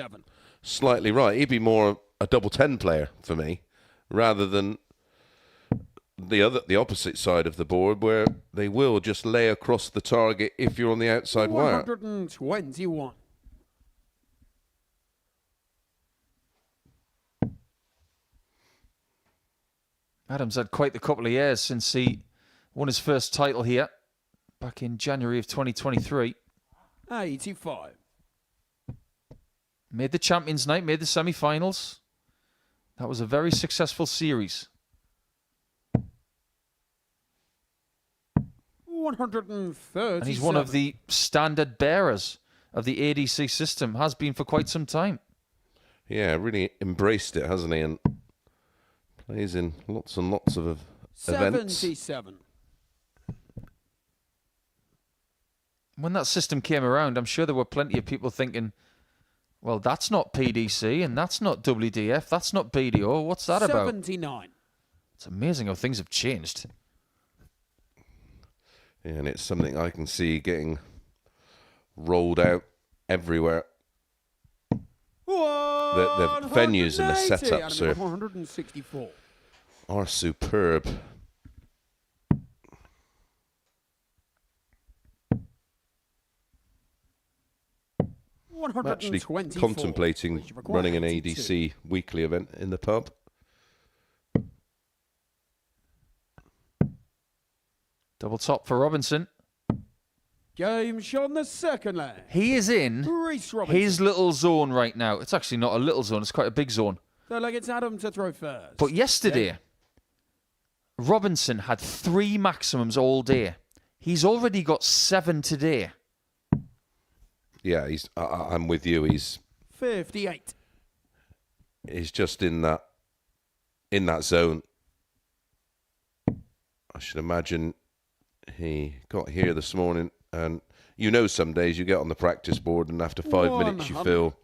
B: slightly right. He'd be more a double 10 player for me, rather than the opposite side of the board, where they will just lay across the target if you're on the outside wire.
F: 121.
A: Adam's had quite the couple of years since he won his first title here back in January of 2023.
F: 85.
A: Made the Champions Night, made the semi-finals. That was a very successful series.
F: 130.
A: And he's one of the standard bearers of the ADC system, has been for quite some time.
B: Yeah, really embraced it, hasn't he? And plays in lots and lots of events.
F: 77.
A: When that system came around, I'm sure there were plenty of people thinking, well, that's not PDC and that's not WDF, that's not BDO. What's that about?
F: 79.
A: It's amazing how things have changed.
B: Yeah, and it's something I can see getting rolled out everywhere. The venues and the setups
F: 164.
B: are superb. I'm actually contemplating running an ADC weekly event in the pub.
A: Double top for Robinson.
F: Game shot in the second leg.
A: He is in
F: Reece Robinson.
A: his little zone right now. It's actually not a little zone, it's quite a big zone.
F: Third leg, it's Adam to throw first.
A: But yesterday, Robinson had 3 maximums all day. He's already got 7 today.
B: Yeah, I'm with you. He's
F: 58.
B: He's just in that zone. I should imagine he got here this morning, and some days you get on the practice board and after 5 minutes you feel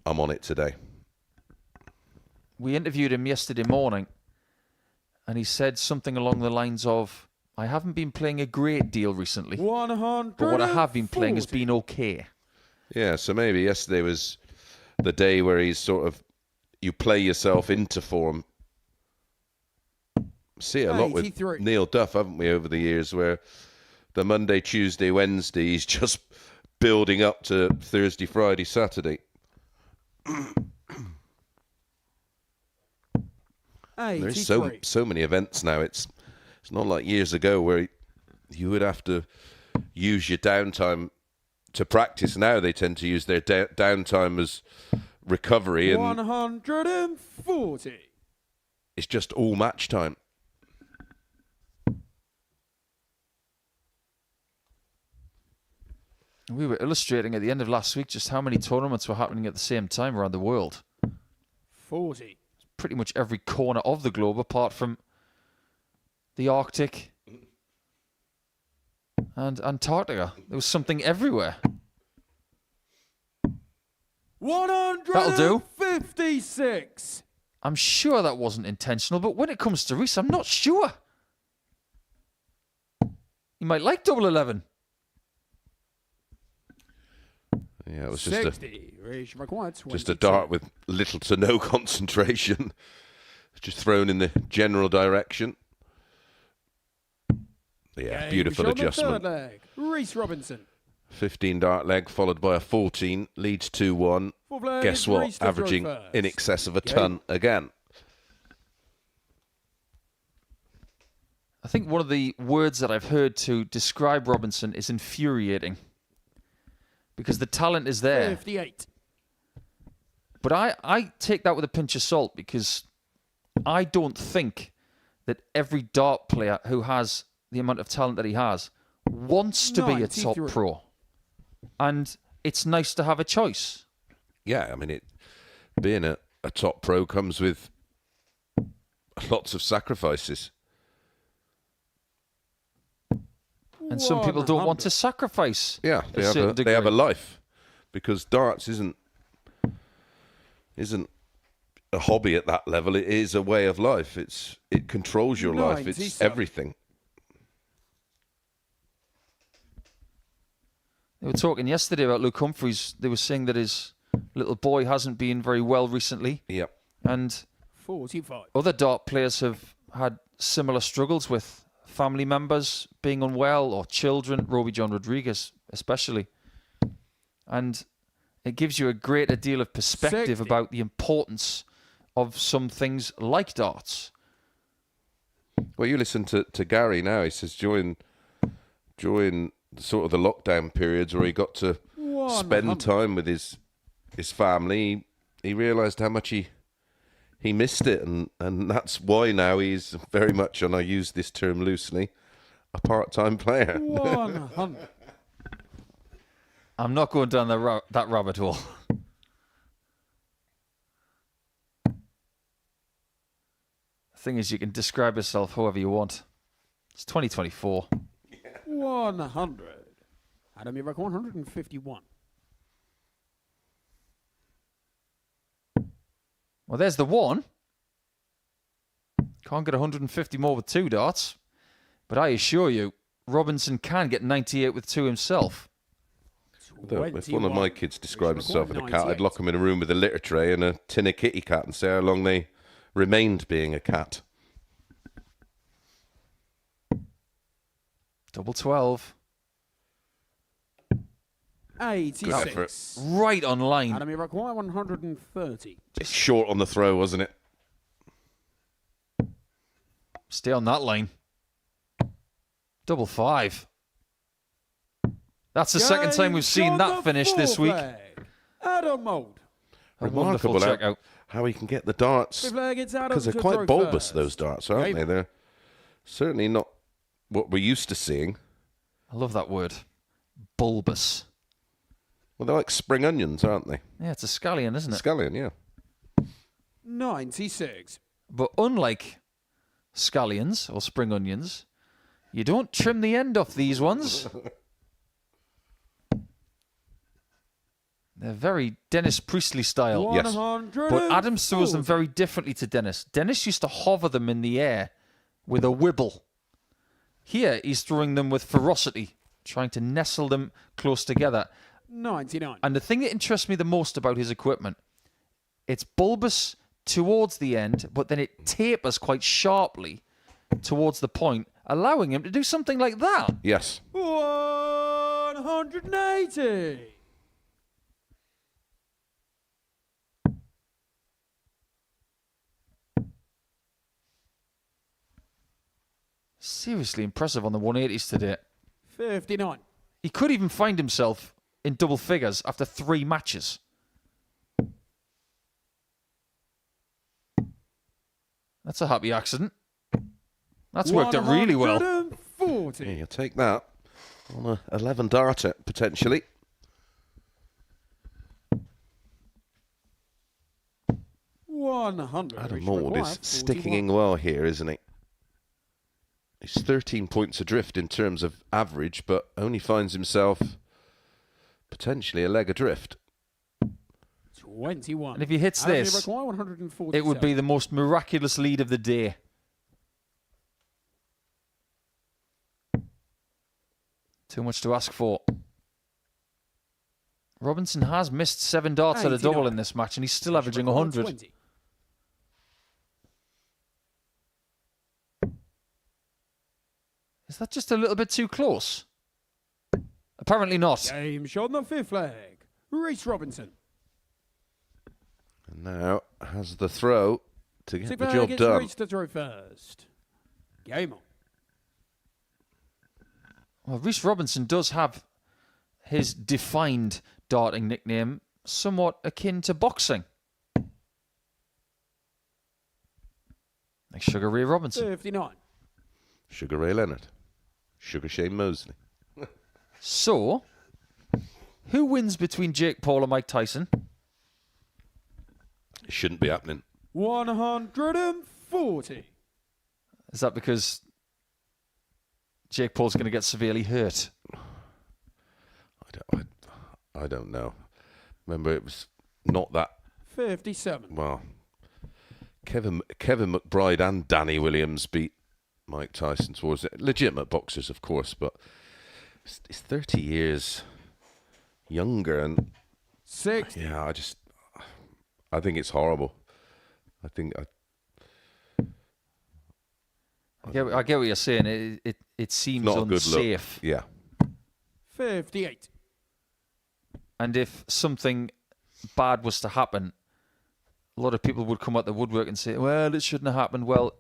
B: I'm on it today.
A: We interviewed him yesterday morning, and he said something along the lines of, I haven't been playing a great deal recently,
F: 140.
A: but what I have been playing has been okay.
B: Yeah, so maybe yesterday was the day where he's sort of, you play yourself into form. See it a lot with
F: 83.
B: Neil Duff, haven't we, over the years, where the Monday, Tuesday, Wednesday, he's just building up to Thursday, Friday, Saturday. There's so many events now. It's not like years ago where you would have to use your downtime to practice. Now they tend to use their downtime as recovery, and
F: 140.
B: it's just all match time.
A: We were illustrating at the end of last week just how many tournaments were happening at the same time around the world.
F: 40.
A: Pretty much every corner of the globe apart from the Arctic and Antarctica. There was something everywhere.
F: 156.
A: I'm sure that wasn't intentional, but when it comes to Reece, I'm not sure. You might like double 11.
B: Yeah, it was
F: 60.
B: just a dart with little to no concentration. Just thrown in the general direction. Yeah, beautiful adjustment.
F: Third leg. Reece Robinson.
B: 15 dart leg followed by a 14, leads 2-1. Guess what? Averaging in excess of a ton again.
A: I think one of the words that I've heard to describe Robinson is infuriating. Because the talent is there.
F: 58.
A: But I take that with a pinch of salt, because I don't think that every dart player who has the amount of talent that he has wants to be a top pro. And it's nice to have a choice.
B: Yeah, I mean, being a top pro comes with lots of sacrifices.
A: And some people don't want to sacrifice.
B: Yeah, they have a life, because darts isn't a hobby at that level. It is a way of life. It controls your life. It's everything.
A: They were talking yesterday about Luke Humphreys. They were saying that his little boy hasn't been very well recently.
B: Yep.
A: And
F: 45.
A: Other dart players have had similar struggles with family members being unwell or children, Roby John Rodriguez especially. And it gives you a greater deal of perspective about the importance of some things like darts.
B: Well, you listen to Gary now. He says during sort of the lockdown periods where he got to spend time with his family, he realised how much he missed it, and that's why now he's very much, and I use this term loosely, a part-time player.
F: 100.
A: I'm not going down that rabbit hole. The thing is, you can describe yourself however you want. It's 2024.
F: 100. Adam, you reckon 151.
A: Well, there's the one. Can't get 150 more with two darts. But I assure you, Robinson can get 98 with two himself.
B: If one of my kids described himself as a cat, I'd lock him in a room with a litter tray and a tin of kitty cat and say how long they remained being a cat.
A: Double 12.
F: 86.
A: Right on line.
F: Adam, you require 130.
B: Just short on the throw, wasn't it?
A: Stay on that line. Double 5. That's the second time we've seen that finish this week.
F: Adam Mould.
A: A wonderful checkout.
B: How he can get the darts. Because they're quite bulbous, those darts, aren't they? They're certainly not what we're used to seeing.
A: I love that word. Bulbous.
B: Well, they're like spring onions, aren't they?
A: Yeah, it's a scallion, isn't it?
B: Scallion, yeah.
F: 96.
A: But unlike scallions or spring onions, you don't trim the end off these ones. They're very Dennis Priestley style.
B: Yes.
A: But Adams throws them very differently to Dennis. Dennis used to hover them in the air with a wibble. Here, he's throwing them with ferocity, trying to nestle them close together.
F: 99.
A: And the thing that interests me the most about his equipment, it's bulbous towards the end, but then it tapers quite sharply towards the point, allowing him to do something like that.
B: Yes.
F: 180.
A: Seriously impressive on the 180s today.
F: 59.
A: He could even find himself in double figures after 3 matches. That's a happy accident. That's worked out really well.
F: 140.
B: Yeah, you'll take that on a 11 darter, potentially. Adam Maud is sticking in well here, isn't he? He's 13 points adrift in terms of average, but only finds himself potentially a leg adrift.
F: 21.
A: And if he hits this, it would be the most miraculous lead of the day. Too much to ask for. Robinson has missed 7 darts at a double in this match, and he's still averaging 100.
F: 20.
A: Is that just a little bit too close? Apparently not.
F: Game shot on the 5th leg. Reece Robinson.
B: And now has the throw to get the
F: Sebastian
B: job done.
F: Reece to throw first. Game on.
A: Well, Reece Robinson does have his defined darting nickname somewhat akin to boxing. Like Sugar Ray Robinson.
F: 59.
B: Sugar Ray Leonard. Sugar Shane Mosley.
A: So, who wins between Jake Paul and Mike Tyson?
B: It shouldn't be happening.
F: 140.
A: Is that because Jake Paul's going to get severely hurt?
B: I don't know. Remember, it was not that.
F: 57.
B: Well, Kevin McBride and Danny Williams beat Mike Tyson towards it. Legitimate boxers, of course, but it's 30 years younger, and
F: 60.
B: Yeah, I think it's horrible. I
A: get what you're saying. It seems
B: not a good
A: unsafe.
B: look. Yeah.
F: 58.
A: And if something bad was to happen, a lot of people would come out the woodwork and say, well, it shouldn't have happened. Well,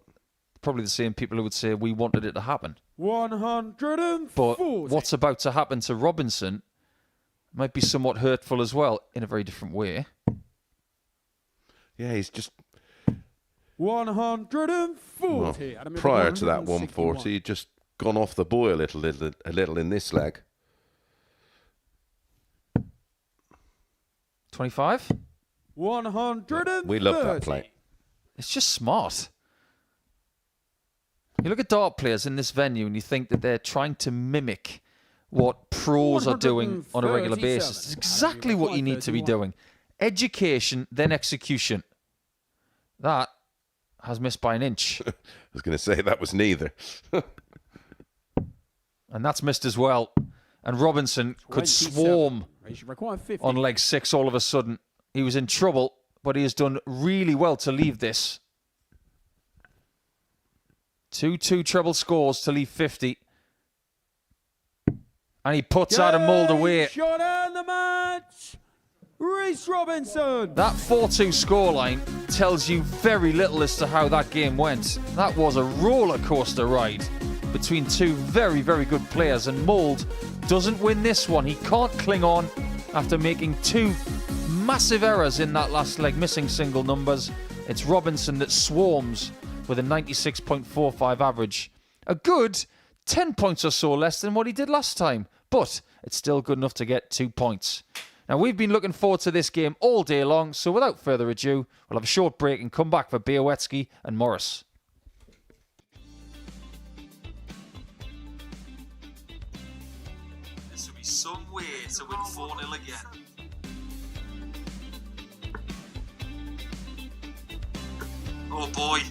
A: probably the same people who would say we wanted it to happen.
F: 140.
A: But what's about to happen to Robinson might be somewhat hurtful as well, in a very different way.
B: Yeah, he's just
F: 140.
B: well, prior to that 140, he'd just gone off the boil a little in this leg.
A: 25?
F: 130.
B: We love that play.
A: It's just smart. You look at dart players in this venue and you think that they're trying to mimic what pros are doing on a regular basis. It's exactly what you need to be doing. Education, then execution. That has missed by an inch.
B: I was going to say that was neither.
A: And that's missed as well. And Robinson could swarm on leg 6 all of a sudden. He was in trouble, but he has done really well to leave this. 2-2 treble scores to leave 50. And he puts Adam Mould away.
F: Shot and the match. Reece Robinson.
A: That 4-2 scoreline tells you very little as to how that game went. That was a roller coaster ride between two very, very good players. And Mould doesn't win this one. He can't cling on after making 2 massive errors in that last leg, missing single numbers. It's Robinson that swarms with a 96.45 average. A good 10 points or so less than what he did last time, but it's still good enough to get 2 points. Now, we've been looking forward to this game all day long, so without further ado, we'll have a short break and come back for Bialecki and Morris. This will be some way to win 4-0 again.
L: Oh boy.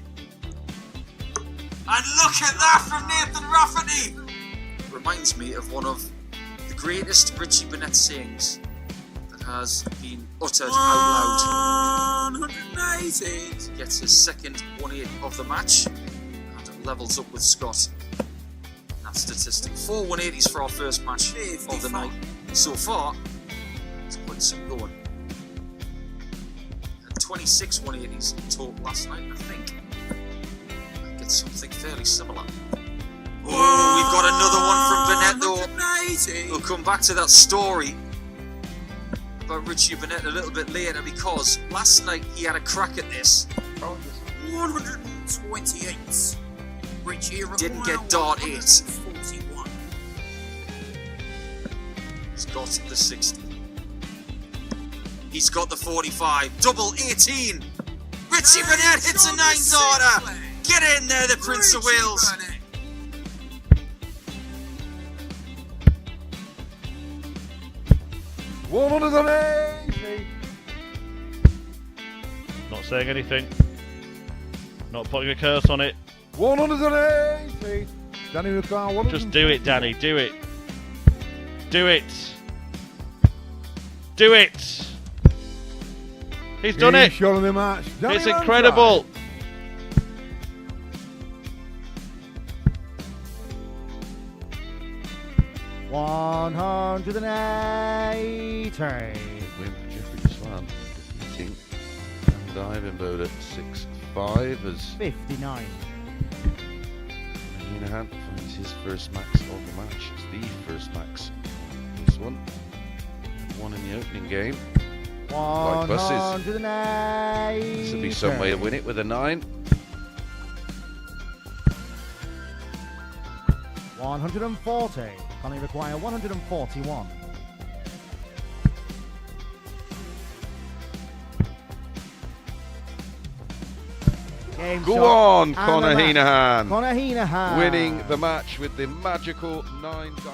L: And look at that from Nathan Rafferty! Reminds me of one of the greatest Richie Burnett sayings that has been uttered out loud. 180! Gets his second 1-8 of the match and levels up with Scott. That statistic. 4 180s for our first match of the night. So far, it's quite some going. Had 26 180s in total last night, I think. I'll get something fairly similar. Oh, we've got another one from Burnett though. We'll come back to that story about Richie Burnett a little bit later because last night he had a crack at this. 128. Richie didn't get dart 8. 41. He's got the 60. He's got the 45. Double 18. Richie Burnett hits a 9 darter. Get in there, the Prince of Wales.
J: Not saying anything. Not putting a curse on it.
M: 180. Danny McCall.
J: Just do it, Danny. Do it. Do it. Do it. He's done it.
M: Showing the match.
J: It's incredible.
M: $180.
B: Win for Jeffrey Swan defeating and Ivan Bode at 6-5 as
M: 59.
B: Johan finds his first max of the match. It's the first max. This one in the opening game. Like buses.
M: 180.
B: This will be some way to win it with a 9.
M: 140. Only require 141. Game
B: Go
M: shot
B: on,
M: and
B: Conor
M: the match.
B: Heenahan.
M: Conor Heenahan
B: winning the match with the magical 9 darts.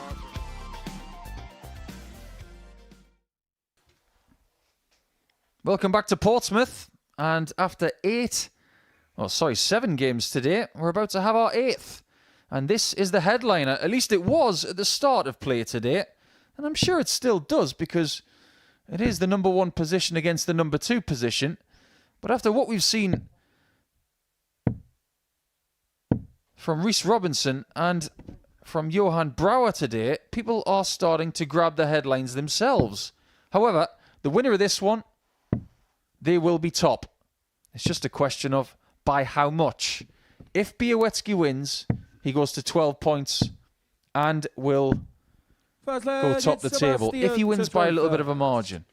A: Welcome back to Portsmouth. And after 7 games today, we're about to have our 8th. And this is the headliner. At least it was at the start of play today. And I'm sure it still does because it is the number 1 position against the number 2 position. But after what we've seen from Reece Robinson and from Johan Brouwer today, people are starting to grab the headlines themselves. However, the winner of this one, they will be top. It's just a question of by how much. If Bialecki wins, he goes to 12 points and will go top the table. If he wins by a little bit of a margin.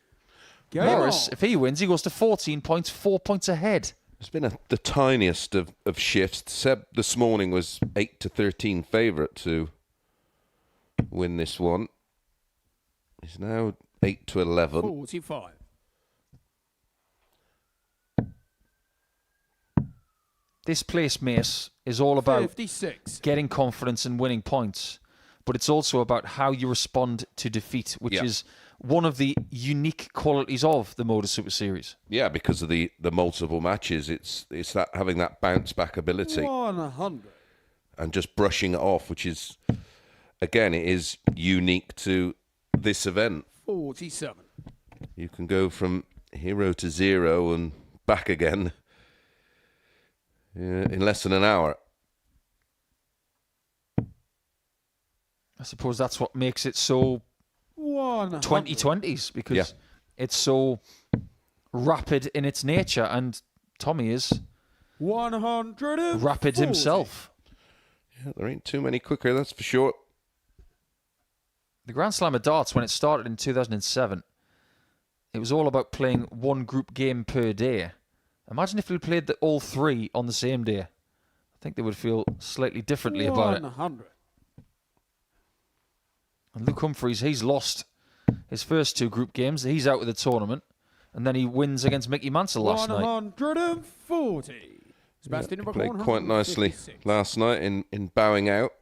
A: Morris, if he wins, he goes to 14 points, 4 points ahead.
B: It's been the tiniest of shifts. Seb this morning was 8-13 favourite to win this one. He's now 8-11.
F: 45.
A: This place, Mace, is all about
F: 56.
A: Getting confidence and winning points. But it's also about how you respond to defeat, which is one of the unique qualities of the Modus Super Series.
B: Yeah, because of the multiple matches, it's that having that bounce back ability
F: 100.
B: and just brushing it off, which is, again, it is unique to this event.
F: 47.
B: You can go from 0 to 0 and back again in less than an hour.
A: I suppose that's what makes it so 2020s, because it's so rapid in its nature, and Tommy is
F: 140.
A: rapid himself.
B: Yeah, there ain't too many quicker, that's for sure.
A: The Grand Slam of darts, when it started in 2007, it was all about playing one group game per day. Imagine if we played all 3 on the same day. I think they would feel slightly differently about it.
F: 100.
A: And Luke Humphries, he's lost his first 2 group games. He's out of the tournament. And then he wins against Mickey Mansell last night.
F: 140. Sebastian
B: Played quite nicely last night in bowing out.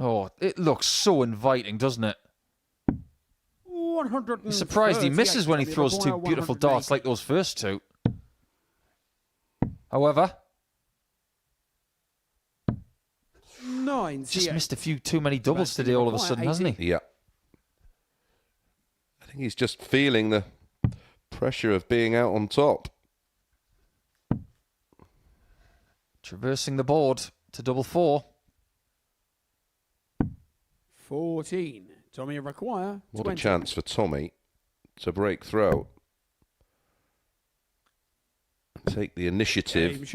A: Oh, it looks so inviting, doesn't it?
F: 100.
A: Surprised he misses when he throws two beautiful darts like those first two. However, just missed a few too many doubles today all of a sudden, hasn't he?
B: Yeah. I think he's just feeling the pressure of being out on top.
A: Traversing the board to double four.
F: 14. Tommy require 20.
B: What a chance for Tommy to break through. Take the initiative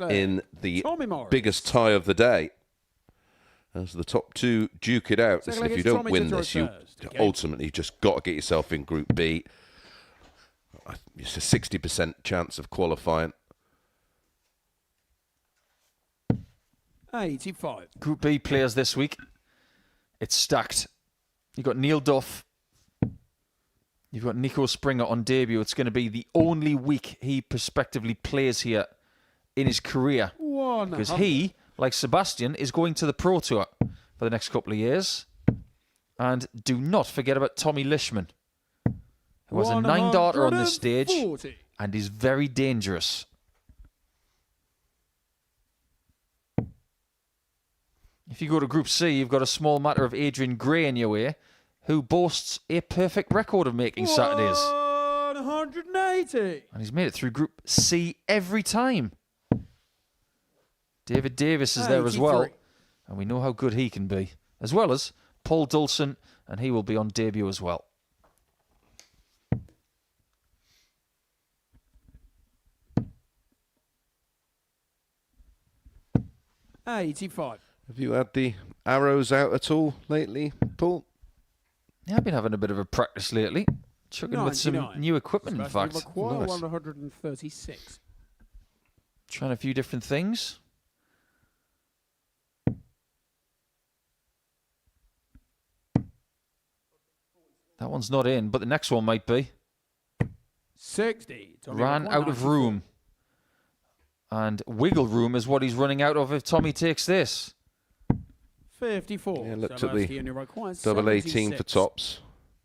B: in the biggest tie of the day. As the top two duke it out. Listen, if you don't win this, you ultimately just got to get yourself in Group B. It's a 60% chance of qualifying.
F: 85.
A: Group B players this week. It's stacked. You've got Neil Duff. You've got Nico Springer on debut. It's going to be the only week he prospectively plays here in his career. Because he, like Sebastian, is going to the Pro Tour for the next couple of years. And do not forget about Tommy Lishman, who has a 9-darter on this stage and is very dangerous. If you go to Group C, you've got a small matter of Adrian Gray in your way, who boasts a perfect record of making Saturdays.
F: 180.
A: And he's made it through Group C every time. David Davis is there as well, and we know how good he can be, as well as Paul Dulson, and he will be on debut as well.
F: $85.
B: Have you had the arrows out at all lately, Paul?
A: Yeah, I've been having a bit of a practice lately. Chugging with some new equipment, in fact.
F: Nice. 136.
A: Trying a few different things. That one's not in, but the next one might be.
F: 60.
A: Ran out of room. And wiggle room is what he's running out of if Tommy takes this.
F: 54.
B: Yeah, looked at the double 18 for tops.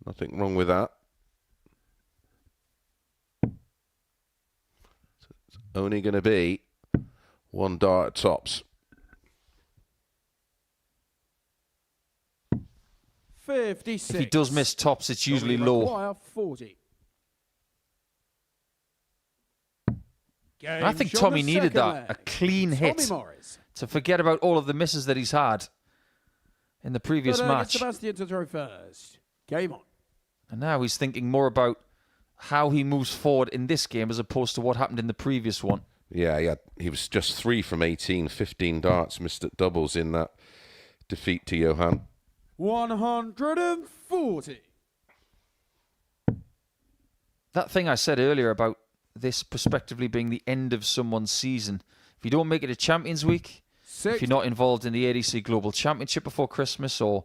B: Nothing wrong with that. So it's only going to be one dart at tops.
F: 56.
A: If he does miss tops, it's usually low.
F: 40.
A: I think Tommy needed that, a clean hit, to forget about all of the misses that he's had in the previous match.
F: Sebastian to throw first. Game on.
A: And now he's thinking more about how he moves forward in this game as opposed to what happened in the previous one.
B: Yeah, he was just 3 from 18, 15 darts, missed at doubles in that defeat to Johan.
F: 140.
A: That thing I said earlier about this prospectively being the end of someone's season. If you don't make it a Champions Week, if you're not involved in the ADC Global Championship before Christmas, or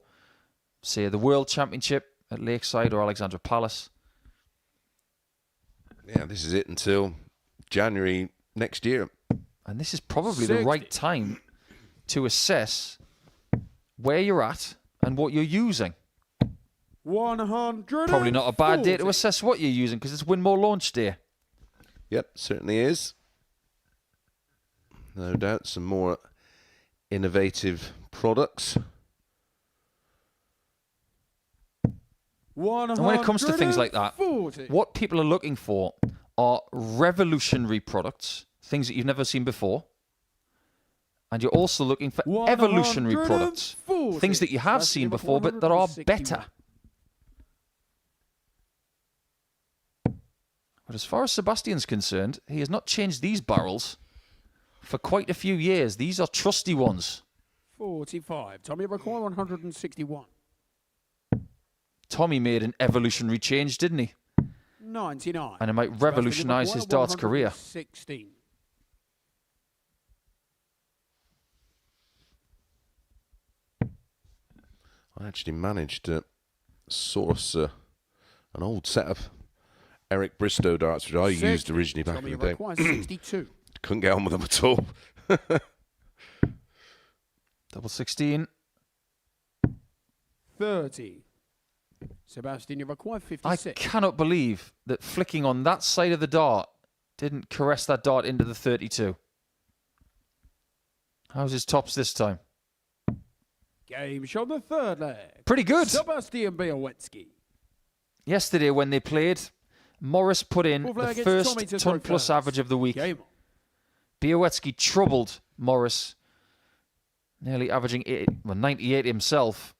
A: say the World Championship at Lakeside or Alexandra Palace.
B: Yeah, this is it until January next year.
A: And this is probably the right time to assess where you're at and what you're using.
F: 100.
A: Probably not a bad day to assess what you're using because it's Winmore launch day.
B: Yep, certainly is. No doubt some more innovative products.
A: And when it comes to things like that, what people are looking for are revolutionary products, things that you've never seen before. And you're also looking for evolutionary products, things that you have seen before but that are better. But as far as Sebastian's concerned, he has not changed these barrels for quite a few years. These are trusty ones.
F: 45. Tommy require 161.
A: Tommy made an evolutionary change, didn't he?
F: 99.
A: And it might revolutionise his darts career.
F: 16.
B: I actually managed to source an old set of Eric Bristow darts, which I used originally back in the day.
F: 62.
B: Couldn't get on with them at all.
A: Double 16.
F: 30. Sebastian, you require
A: I
F: 56.
A: cannot believe that flicking on that side of the dart didn't caress that dart into the 32. How's his tops this time?
F: Game shot the third leg.
A: Pretty good.
F: Sebastian Bialecki.
A: Yesterday when they played, Morris put in
F: Fourth
A: the
F: leg, it's
A: first
F: Tommy to
A: ton
F: throw
A: plus
F: first.
A: average of the week.
F: Game on.
A: Bialecki troubled Morris, nearly averaging 98 himself.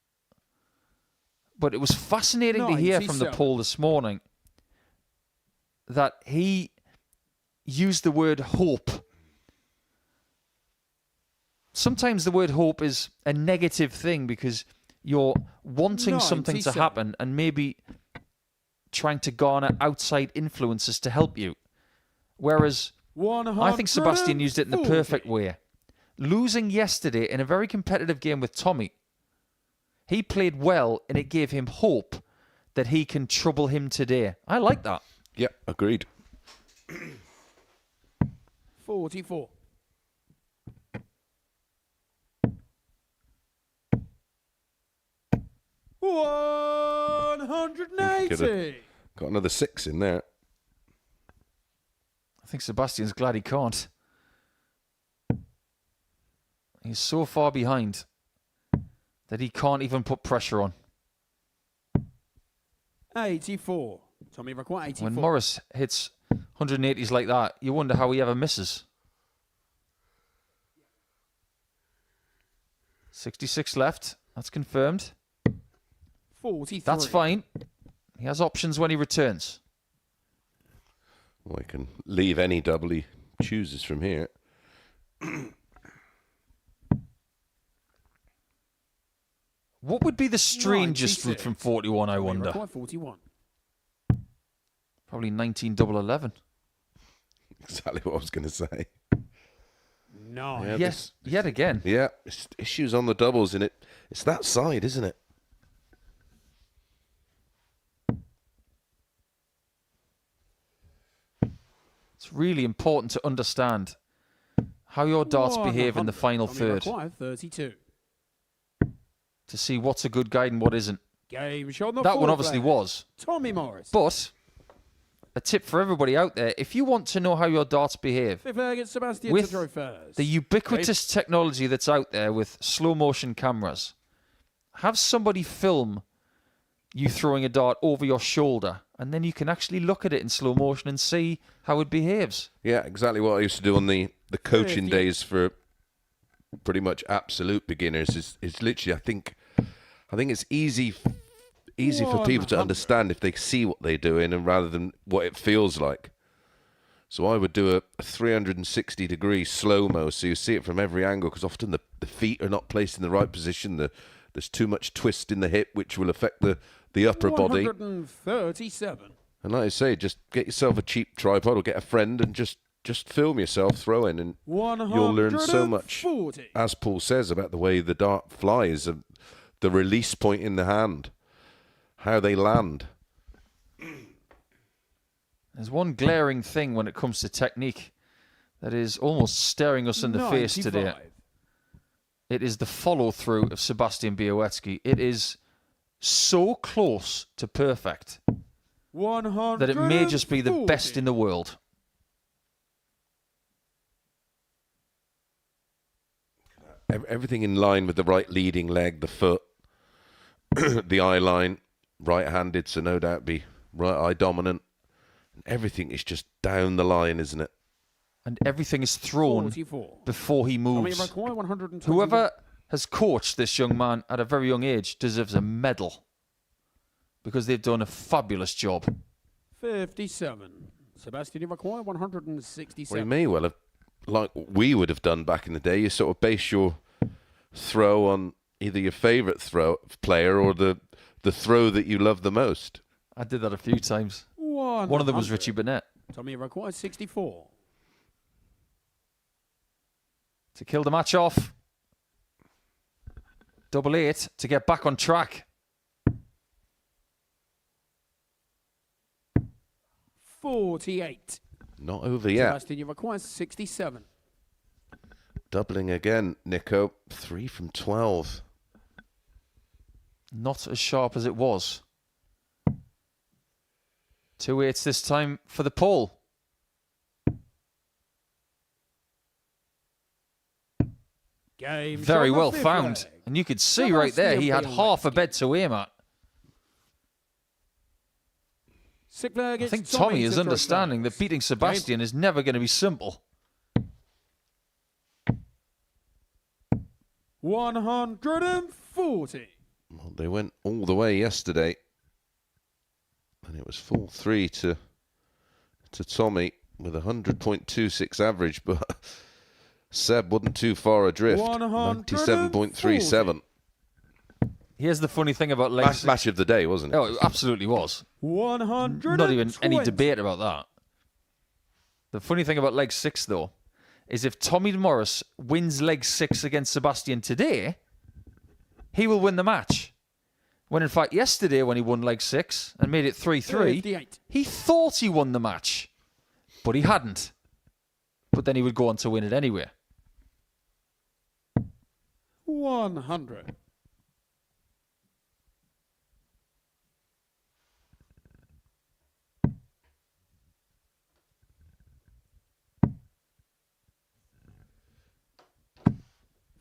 A: But it was fascinating to hear from the
F: 97.
A: poll this morning that he used the word hope. Sometimes the word hope is a negative thing because you're wanting something to
F: 97.
A: happen and maybe trying to garner outside influences to help you. Whereas I think Sebastian used it in the perfect way. Losing yesterday in a very competitive game with Tommy, he played well and it gave him hope that he can trouble him today. I like that.
B: Yep, agreed.
F: 44. $180.
B: Got another 6 in there.
A: I think Sebastian's glad he can't. He's so far behind that he can't even put pressure on.
F: 84. Tommy require 84.
A: When Morris hits 180s like that, you wonder how he ever misses. 66 left. That's confirmed.
F: 43.
A: That's fine. He has options when he returns.
B: Well, he can leave any double he chooses from here.
A: What would be the strangest
F: 96.
A: route from 41, I
F: Tommy
A: wonder?
F: require 41.
A: Probably 19 double 11.
B: Exactly what I was going to say.
F: No.
B: Yeah,
A: Yes, yet again.
B: Yeah, it's issues on the doubles, and it's that side, isn't it?
A: It's really important to understand how your darts behave in the final
F: Tommy
A: third
F: require 32.
A: to see what's a good guide and what isn't.
F: Game shot on the
A: That one
F: fourth
A: obviously
F: leg.
A: was.
F: Tommy Morris.
A: But a tip for everybody out there, if you want to know how your darts behave,
F: Fifth leg, it's Sebastian to
A: with
F: throw first.
A: the ubiquitous technology that's out there with slow motion cameras, have somebody film you throwing a dart over your shoulder, and then you can actually look at it in slow motion and see how it behaves.
B: Yeah, exactly what I used to do on the coaching
F: 50.
B: days for pretty much absolute beginners is literally, I think it's easy for people to
F: 100.
B: understand if they see what they're doing and rather than what it feels like. So I would do a 360 degree slow-mo so you see it from every angle because often the feet are not placed in the right position. There's too much twist in the hip which will affect the upper body.
F: 137.
B: And like I say, just get yourself a cheap tripod or get a friend and just film yourself throwing and you'll learn so much,
F: 140.
B: as Paul says, about the way the dart flies, the release point in the hand, how they land.
A: There's one glaring thing when it comes to technique that is almost staring us in the face today.
F: 95.
A: It is the follow-through of Sebastian Bialecki. It is so close to perfect
F: 140.
A: that it may just be the best in the world.
B: Everything in line with the right leading leg, the foot, the eye line, right-handed, so no doubt be right eye dominant. And everything is just down the line, isn't it?
A: And everything is thrown
F: 44.
A: before he
F: Tommy
A: moves.
F: require 121.
A: Whoever has coached this young man at a very young age deserves a medal because they've done a fabulous job.
F: 57. Sebastian, you require 167.
B: Well, you may well have, like we would have done back in the day, you sort of base your throw on either your favourite player or the throw that you love the most.
A: I did that a few times. One of them was Richie Burnett.
F: Tommy requires 64.
A: To kill the match off. 88 to get back on track.
F: 48.
B: Not over yet.
F: Sebastian, you require 67.
B: Doubling again, Nico. 3 from 12.
A: Not as sharp as it was. 2 8s this time for the pole.
F: Game
A: Very
F: shot
A: well
F: the fifth
A: found.
F: leg.
A: And you could see right there, he had half a bed to aim at. I think Tommy is understanding that beating Sebastian is never going to be simple.
F: 140.
B: Well, they went all the way yesterday. And it was 4-3 to Tommy with a 100.26 average, but Seb wasn't too far adrift. 97.37.
A: Here's the funny thing about leg six.
B: Match of the day, wasn't it?
A: Oh, it absolutely was.
F: 100.
A: Not even any debate about that. The funny thing about leg 6, though, is if Tommy Morris wins leg 6 against Sebastian today, he will win the match. When in fact yesterday, when he won leg 6 and made it 3-3, he thought he won the match, but he hadn't. But then he would go on to win it anyway.
F: 100.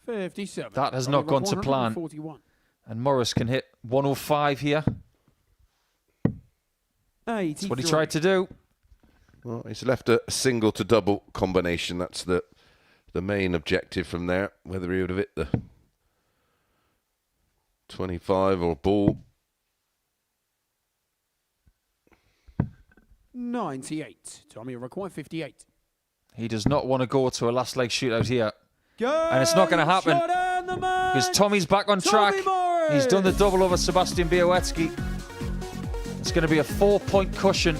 A: That has not gone to plan. And Morris can hit 105 here. That's what he tried to do.
B: Well, he's left a single to double combination. That's the main objective from there. Whether he would have hit the 25 or ball.
F: 98. Tommy required 58.
A: He does not want to go to a last leg shootout here. And it's not going to happen because Tommy's back on track. He's done the double over Sebastian Bialecki. It's going to be a 4-point cushion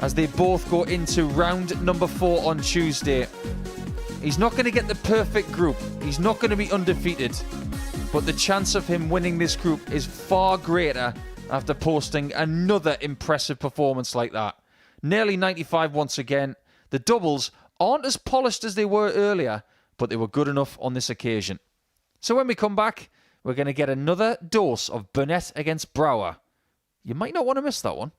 A: as they both go into round number 4 on Tuesday. He's not going to get the perfect group. He's not going to be undefeated. But the chance of him winning this group is far greater after posting another impressive performance like that. Nearly 95 once again. The doubles aren't as polished as they were earlier, but they were good enough on this occasion. So when we come back, we're going to get another dose of Burnett against Brouwer. You might not want to miss that one.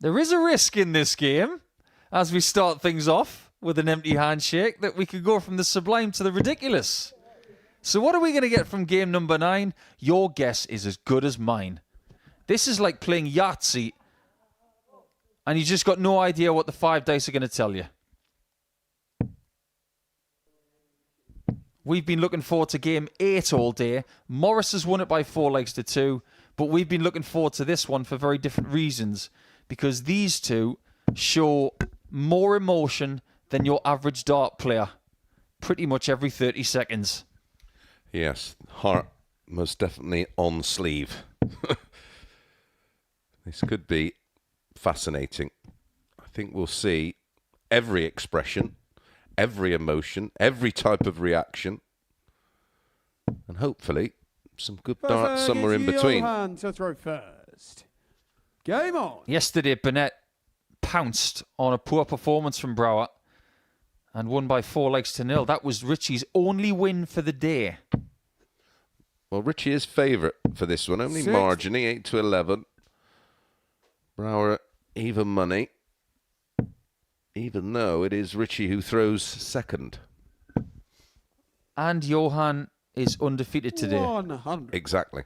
A: There is a risk in this game, as we start things off with an empty handshake, that we could go from the sublime to the ridiculous. So what are we going to get from game number 9? Your guess is as good as mine. This is like playing Yahtzee, and you just got no idea what the 5 dice are going to tell you. We've been looking forward to game 8 all day. Morris has won it by 4-2, but we've been looking forward to this one for very different reasons, because these two show more emotion than your average dart player pretty much every 30 seconds.
B: Yes, heart most definitely on sleeve. This could be fascinating. I think we'll see every expression, every emotion, every type of reaction, and hopefully some good darts somewhere in between.
F: Johan to throw first. Game on.
A: Yesterday, Burnett pounced on a poor performance from Brouwer and won by 4-0. That was Richie's only win for the day.
B: Well, Richie is favourite for this one, only
F: 6.
B: margining, 8-11. Brouwer even money, even though it is Richie who throws second.
A: And Johan is undefeated today.
F: 100.
B: Exactly.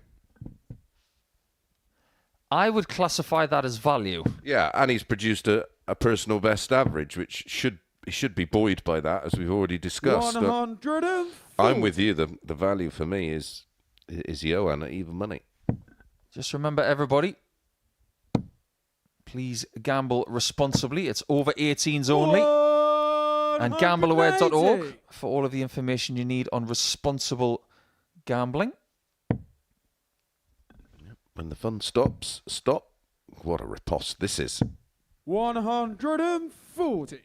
A: I would classify that as value.
B: Yeah, and he's produced a personal best average, which he should be buoyed by that, as we've already discussed.
F: 104.
B: I'm with you. The value for me is Johan at even money.
A: Just remember, everybody, please gamble responsibly. It's over 18s only. And gambleaware.org for all of the information you need on responsible gambling.
B: When the fun stops, stop. What a riposte this is.
F: 140.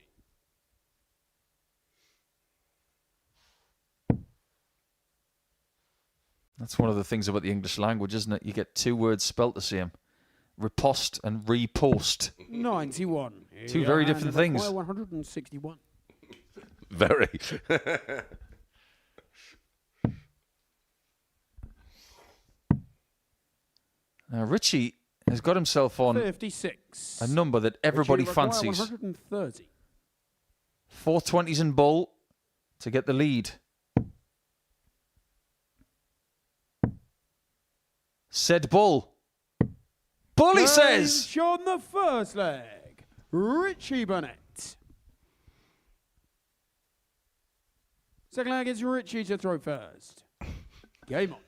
A: That's one of the things about the English language, isn't it? You get 2 words spelt the same. Riposte and repost.
F: 91.
A: 2 very different things.
F: 161.
B: Very.
A: Now, Richie has got himself on
F: 56.
A: a number that everybody
F: Richie require
A: fancies.
F: 130.
A: 420s in bull to get the lead. Said bull. Bull, he says!
F: On the first leg, Richie Burnett. Second leg is Richie to throw first. Game on.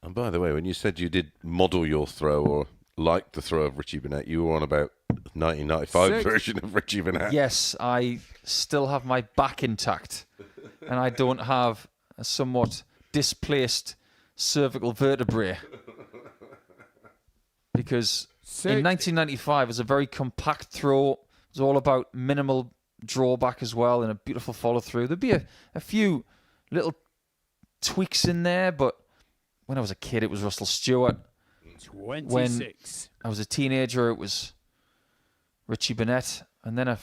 B: And by the way, when you said you did model your throw or like the throw of Richie Burnett, you were on about 1995 version of Richie Burnett.
A: Yes, I still have my back intact. And I don't have a somewhat displaced cervical vertebrae. Because in 1995, it was a very compact throw. It was all about minimal drawback as well and a beautiful follow-through. There'd be a few little tweaks in there, but when I was a kid, it was Russell Stewart.
F: 26.
A: When I was a teenager, it was Richie Burnett. And then I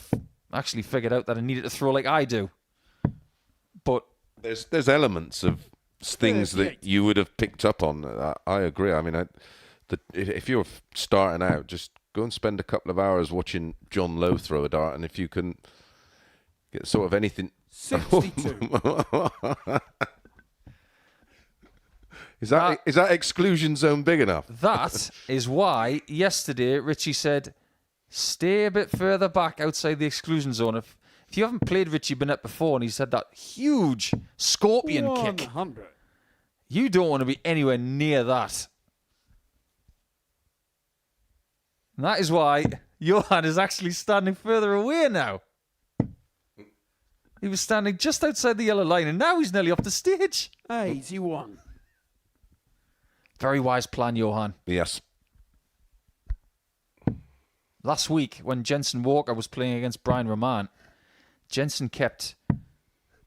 A: actually figured out that I needed to throw like I do. But
B: there's elements of things that you would have picked up on. I agree. I mean, if you're starting out, just go and spend a couple of hours watching John Lowe throw a dart, and if you can get sort of anything...
F: 62.
B: Is that exclusion zone big enough?
A: that is why yesterday Richie said, stay a bit further back outside the exclusion zone. If you haven't played Richie Burnett before and he's had that huge scorpion
F: 100.
A: kick, you don't want to be anywhere near that. And that is why Johan is actually standing further away now. He was standing just outside the yellow line and now he's nearly off the stage.
F: 81.
A: Very wise plan, Johan.
B: Yes.
A: Last week, when Jensen Walker was playing against Brian Roman, Jensen kept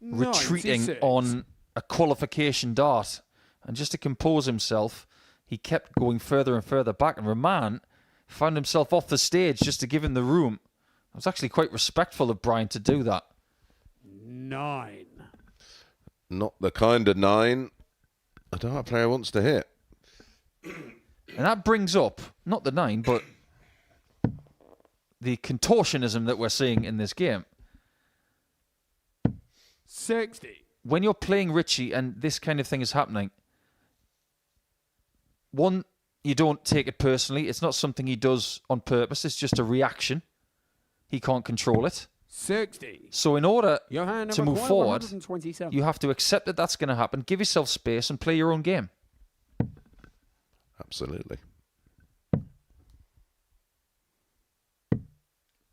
A: retreating
F: 96.
A: on a qualification dart. And just to compose himself, he kept going further and further back. And Roman found himself off the stage just to give him the room. I was actually quite respectful of Brian to do that.
F: 9.
B: Not the kind of 9 a dart player wants to hit.
A: And that brings up, not the 9, but the contortionism that we're seeing in this game.
F: 60.
A: When you're playing Richie and this kind of thing is happening, one, you don't take it personally. It's not something he does on purpose. It's just a reaction. He can't control it.
F: 60.
A: So in order
F: Johan
A: to move
F: require
A: forward,
F: 127.
A: you have to accept that that's going to happen, give yourself space and play your own game.
B: Absolutely.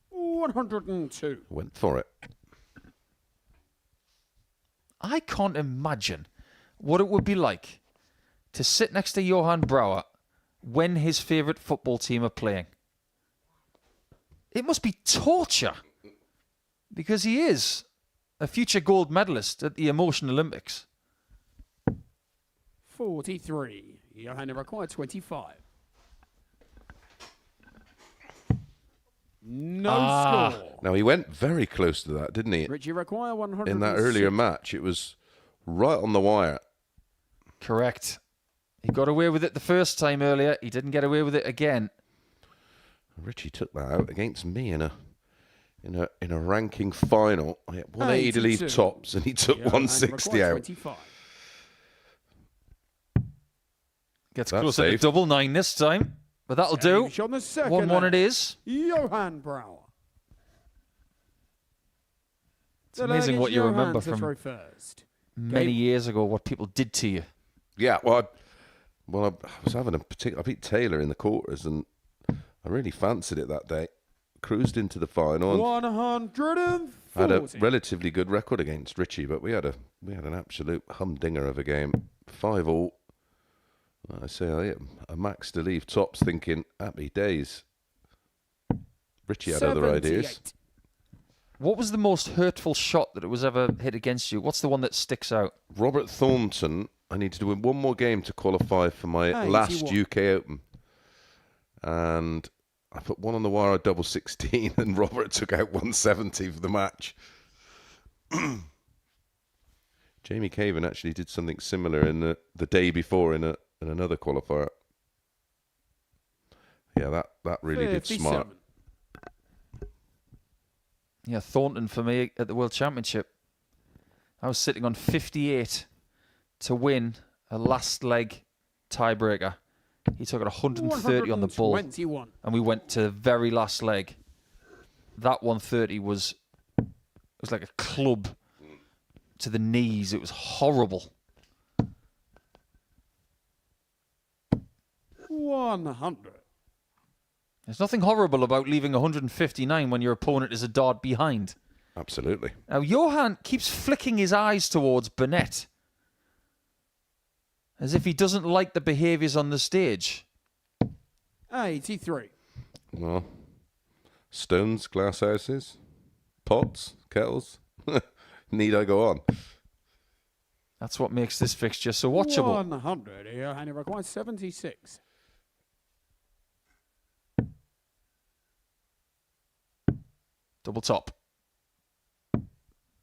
F: 102.
B: Went for it.
A: I can't imagine what it would be like to sit next to Johan Brouwer when his favourite football team are playing. It must be torture, because he is a future gold medalist at the Emotion Olympics.
F: 43. Johan required 25. No score.
B: Now, he went very close to that, didn't he?
F: Richie require 100.
B: In that earlier match, it was right on the wire.
A: Correct. He got away with it the first time earlier. He didn't get away with it again.
B: Richie took that out against me in a ranking final. I had 180 to leave tops, and he took 160 out.
F: 25.
A: Gets
B: That's
A: closer
B: safe.
A: to double 9 this time, but that'll do. 1-1 it is.
F: Johan Brouwer.
A: It's amazing what you remember from
F: first.
A: many years ago, what people did to you.
B: Yeah, well, I was having I beat Taylor in the quarters, and I really fancied it that day. Cruised into the final. And
F: 140.
B: I had a relatively good record against Richie, but we had an absolute humdinger of a game. 5-all. I say I hit a max to leave tops, thinking happy days. Richie had other ideas.
A: What was the most hurtful shot that it was ever hit against you? What's the one that sticks out?
B: Robert Thornton. I needed to win one more game to qualify for my last UK Open, and I put one on the wire at double 16, and Robert took out 170 for the match. Jamie Caven actually did something similar in the day before in another qualifier. Yeah, that really did smart.
A: Yeah, Thornton for me at the World Championship. I was sitting on 58 to win a last leg tiebreaker. He took it 130 on the ball, and we went to the very last leg. That 130 was like a club to the knees. It was horrible.
F: 100.
A: There's nothing horrible about leaving 159 when your opponent is a dart behind.
B: Absolutely.
A: Now, Johan keeps flicking his eyes towards Burnett, as if he doesn't like the behaviours on the stage.
F: 83.
B: Well, stones, glass houses, pots, kettles. Need I go on?
A: That's what makes this fixture so watchable.
F: 100. Johan requires 76.
A: Double top.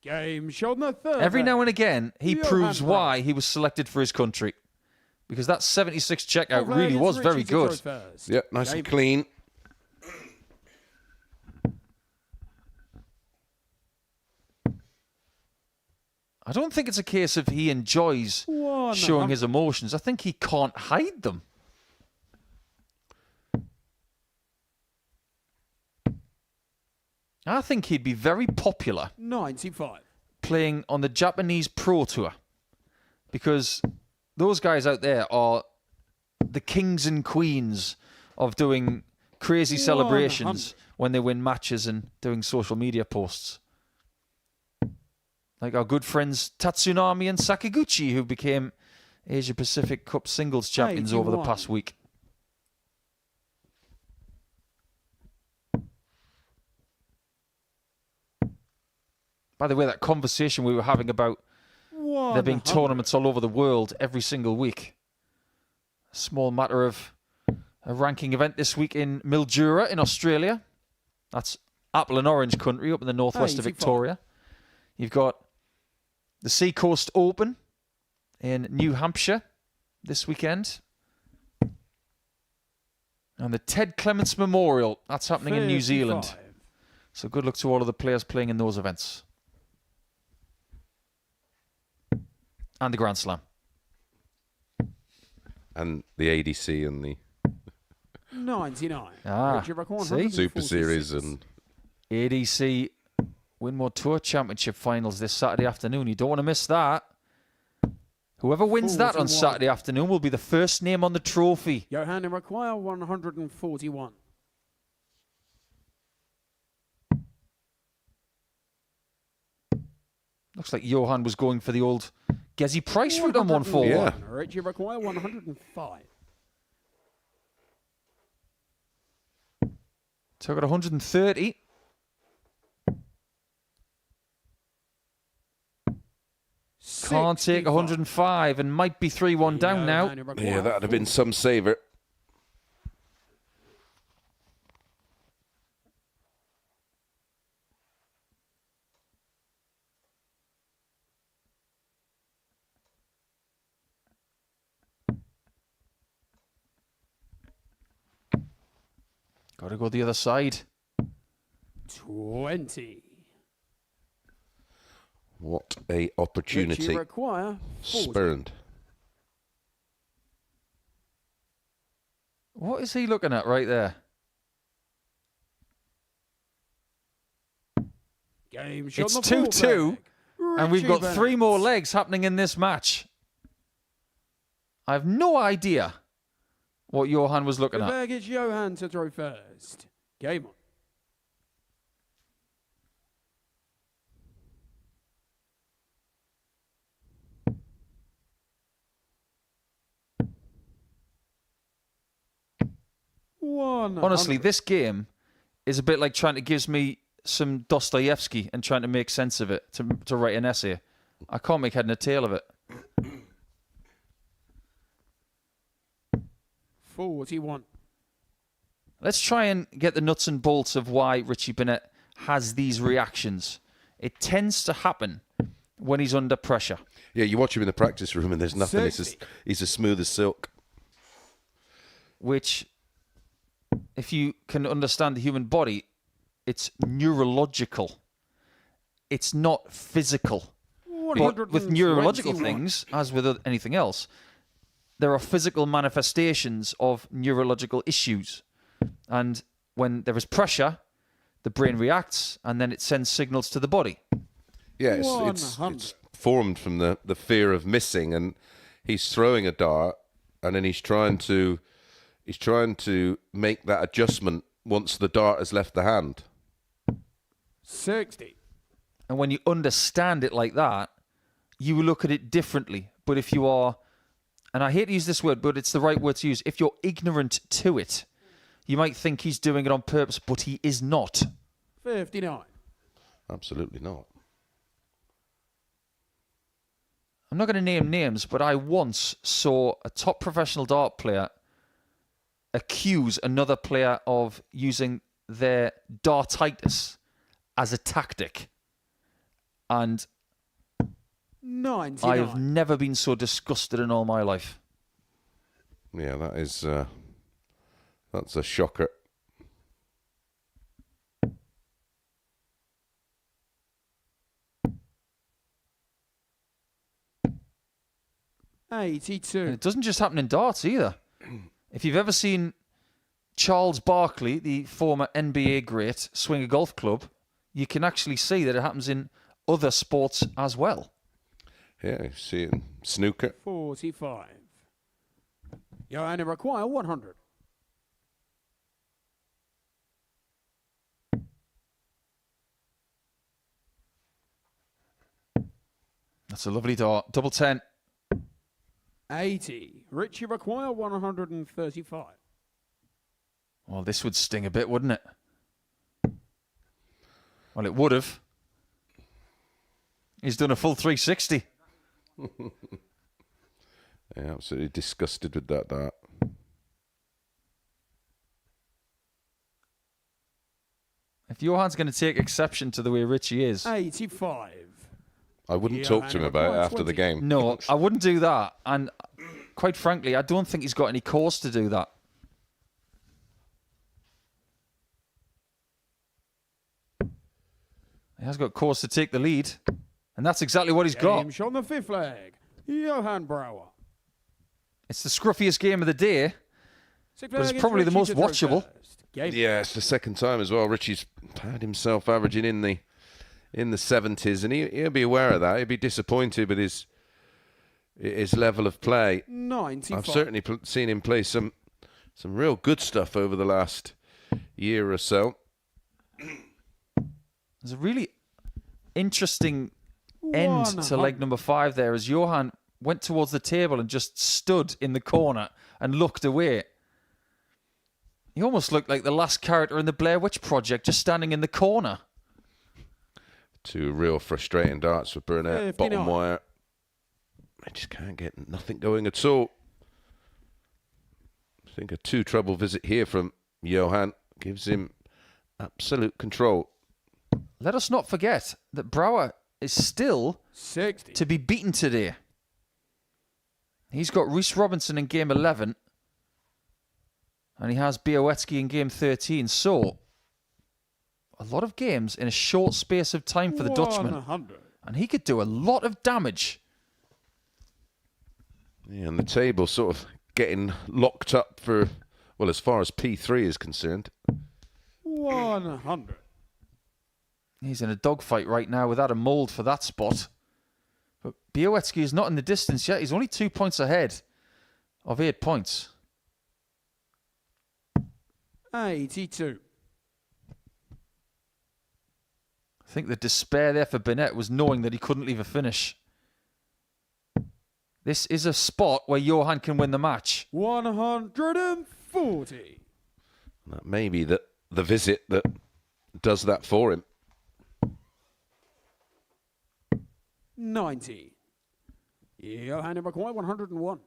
F: Game shot in the third.
A: Every now and again, he
F: Johan
A: proves
F: Brouwer.
A: why he was selected for his country. Because that 76 checkout
F: Well,
A: really
F: it's
A: was very
F: Richie to
A: good.
F: throw first.
B: Yeah, nice and
F: Game.
B: clean.
A: I don't think it's a case of he enjoys showing his emotions. I think he can't hide them. I think he'd be very popular
F: 95.
A: playing on the Japanese Pro Tour, because those guys out there are the kings and queens of doing crazy celebrations when they win matches and doing social media posts. Like our good friends Tatsunami and Sakaguchi, who became Asia Pacific Cup singles champions over the
F: 81.
A: past week. By the way, that conversation we were having about there being
F: 100.
A: tournaments all over the world every single week. A small matter of a ranking event this week in Mildura in Australia. That's apple and orange country up in the northwest of
F: 85.
A: Victoria. You've got the Seacoast Open in New Hampshire this weekend. And the Ted Clements Memorial, that's happening in New Zealand.
F: 55.
A: So good luck to all of the players playing in those events. And the Grand Slam.
B: And the ADC and the
F: 99. Richie Burnett,
A: see?
F: 146.
B: Super Series and
A: ADC Winmore Tour Championship finals this Saturday afternoon. You don't want to miss that. Whoever wins that on
F: 41.
A: Saturday afternoon will be the first name on the trophy.
F: Johan require 141.
A: Looks like Johan was going for the old Gezi Price route on 141.
B: Yeah.
F: Richie require 105.
A: Took it 130. Can't take 105 and might be 3-1 down now.
B: yeah, that'd have been some saver.
A: Got to go the other side.
F: 20.
B: What a opportunity.
F: Richie require 40.
B: Spurned.
A: What is he looking at right there?
F: Game shot
A: It's
F: on the
A: 2-2,
F: fullback.
A: and we've got
F: Richie
A: 3 more
F: Burnett.
A: legs happening in this match. I have no idea what Johan was looking at.
F: It's Johan to throw first. Game on.
A: Honestly, this game is a bit like trying to give me some Dostoevsky and trying to make sense of it to write an essay. I can't make head and a tail of it.
F: 41.
A: Let's try and get the nuts and bolts of why Richie Burnett has these reactions. It tends to happen when he's under pressure.
B: Yeah, you watch him in the practice room and there's nothing.
F: Sexy.
B: He's as smooth as silk.
A: Which, if you can understand the human body, it's neurological. It's not physical. But with neurological
F: 121.
A: things, as with anything else, there are physical manifestations of neurological issues. And when there is pressure, the brain reacts and then it sends signals to the body.
B: Yeah, it's formed from the fear of missing, and he's throwing a dart, and then he's trying to make that adjustment once the dart has left the hand.
F: 60.
A: And when you understand it like that, you will look at it differently. But if you are, and I hate to use this word, but it's the right word to use, if you're ignorant to it, you might think he's doing it on purpose, but he is not.
F: 59.
B: Absolutely not.
A: I'm not going to name names, but I once saw a top professional dart player accuse another player of using their dartitis as a tactic. And
F: 99.
A: I have never been so disgusted in all my life.
B: Yeah, that is that's a shocker.
A: And
F: 82.
A: it doesn't just happen in darts either. If you've ever seen Charles Barkley, the former NBA great, swing a golf club, you can actually see that it happens in other sports as well.
B: Yeah, you see it in snooker.
F: 45. Johan require 100.
A: That's a lovely dart. Double 10.
F: 80. Richie require 135.
A: Well, this would sting a bit, wouldn't it? Well, it would have. He's done a full 360.
B: Yeah, absolutely disgusted with that dart.
A: If Johan's going to take exception to the way Richie is...
F: 85.
B: I wouldn't talk to him about it after the game.
A: No, I wouldn't do that. And quite frankly, I don't think he's got any cause to do that. He has got course to take the lead. And that's exactly what he's got.
F: Game shot on the 5th leg. Johan Brouwer.
A: It's the scruffiest game of the day, but it's probably the most watchable.
B: Yeah, it's the second time as well. Richie's had himself averaging in the 70s, and he'll be aware of that. He'll be disappointed with his level of play.
F: 95.
B: I've certainly seen him play some real good stuff over the last year or so.
A: There's a really interesting end to leg number 5 there, as Johan went towards the table and just stood in the corner and looked away. He almost looked like the last character in the Blair Witch Project, just standing in the corner.
B: 2 real frustrating darts for Burnett.
F: 59.
B: Bottom wire. I just can't get nothing going at all. I think a 2 treble visit here from Johan gives him absolute control.
A: Let us not forget that Brouwer is still
F: 60
A: to be beaten today. He's got Reece Robinson in game 11. And he has Bialecki in game 13. So, a lot of games in a short space of time for the Dutchman.
F: 100.
A: And he could do a lot of damage.
B: Yeah, and the table sort of getting locked up for, well, as far as P3 is concerned.
F: 100.
A: He's in a dogfight right now without a mould for that spot. But Bialecki is not in the distance yet. He's only 2 points ahead of 8 points.
F: 82.
A: I think the despair there for Burnett was knowing that he couldn't leave a finish. This is a spot where Johan can win the match.
F: 140.
B: That may be the visit that does that for him.
F: 90. Johan required 101.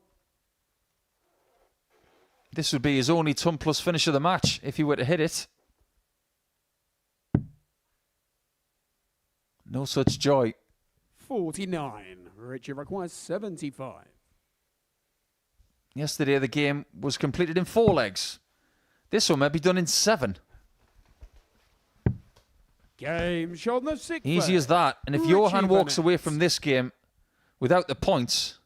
A: This would be his only ton plus finish of the match if he were to hit it. No such joy.
F: 49. Richie requires 75.
A: Yesterday the game was completed in 4 legs. This one might be done in 7.
F: Game shot on the 6th.
A: Easy as that. And if
F: Richie
A: Johan walks
F: Burnett.
A: away from this game without the points,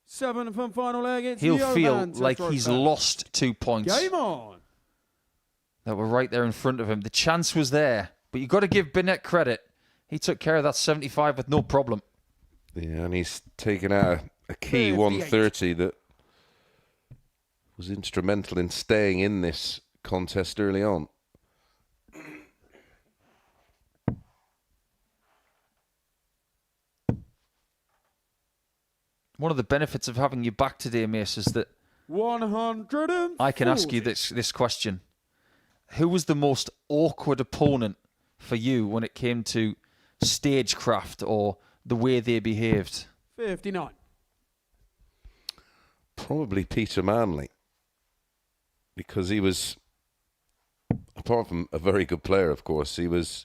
F: 7 from final leg. It's
A: he'll
F: Johan
A: feel
F: to
A: like
F: throw
A: he's
F: first.
A: lost 2 points
F: Game on.
A: that were right there in front of him. The chance was there, but you've got to give Burnett credit. He took care of that 75 with no problem.
B: Yeah, and he's taken out a key 130 that was instrumental in staying in this contest early on.
A: One of the benefits of having you back today, Mace, is that
F: 140.
A: I can ask you this question. Who was the most awkward opponent for you when it came to stagecraft or the way they behaved?
F: 59.
B: Probably Peter Manley, because he was, apart from a very good player, of course, he was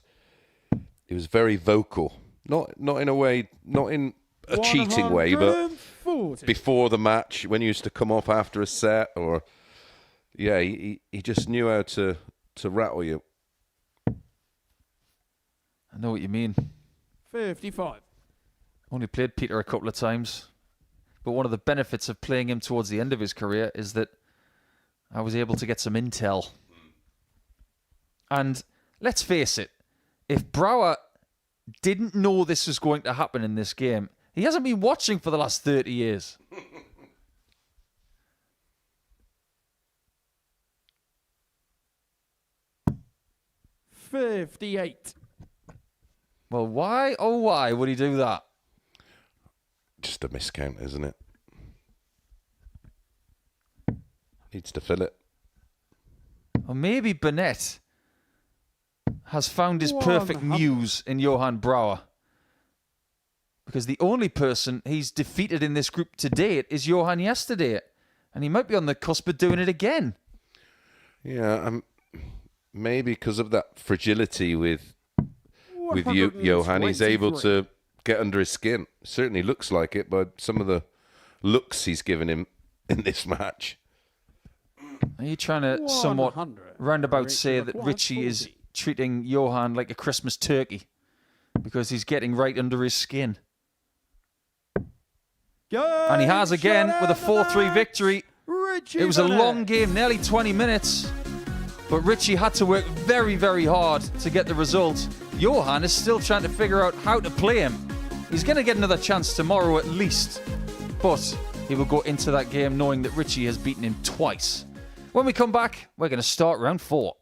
B: very vocal. Not in a way, not in a cheating way, but before the match, when he used to come off after a set, or yeah, he just knew how to rattle you.
A: I know what you mean.
F: 55.
A: Only played Peter a couple of times. But one of the benefits of playing him towards the end of his career is that I was able to get some intel. And let's face it, if Brouwer didn't know this was going to happen in this game, he hasn't been watching for the last 30 years.
F: $58.
A: Well, why, oh why would he do that?
B: Just a miscount, isn't it? Needs to fill it.
A: Or maybe Burnett has found his perfect muse in Johan Brouwer. Because the only person he's defeated in this group to date is Johan yesterday. And he might be on the cusp of doing it again.
B: Yeah, maybe because of that fragility with Johan, he's able to get under his skin. Certainly looks like it by some of the looks he's given him in this match.
A: Are you trying to somewhat roundabout say that Richie is treating Johan like a Christmas turkey because he's getting right under his skin. And he has again with a 4-3 victory. It was a long game, nearly 20 minutes. But Richie had to work very, very hard to get the result. Johan is still trying to figure out how to play him. He's going to get another chance tomorrow at least. But he will go into that game knowing that Richie has beaten him twice. When we come back, we're going to start round 4.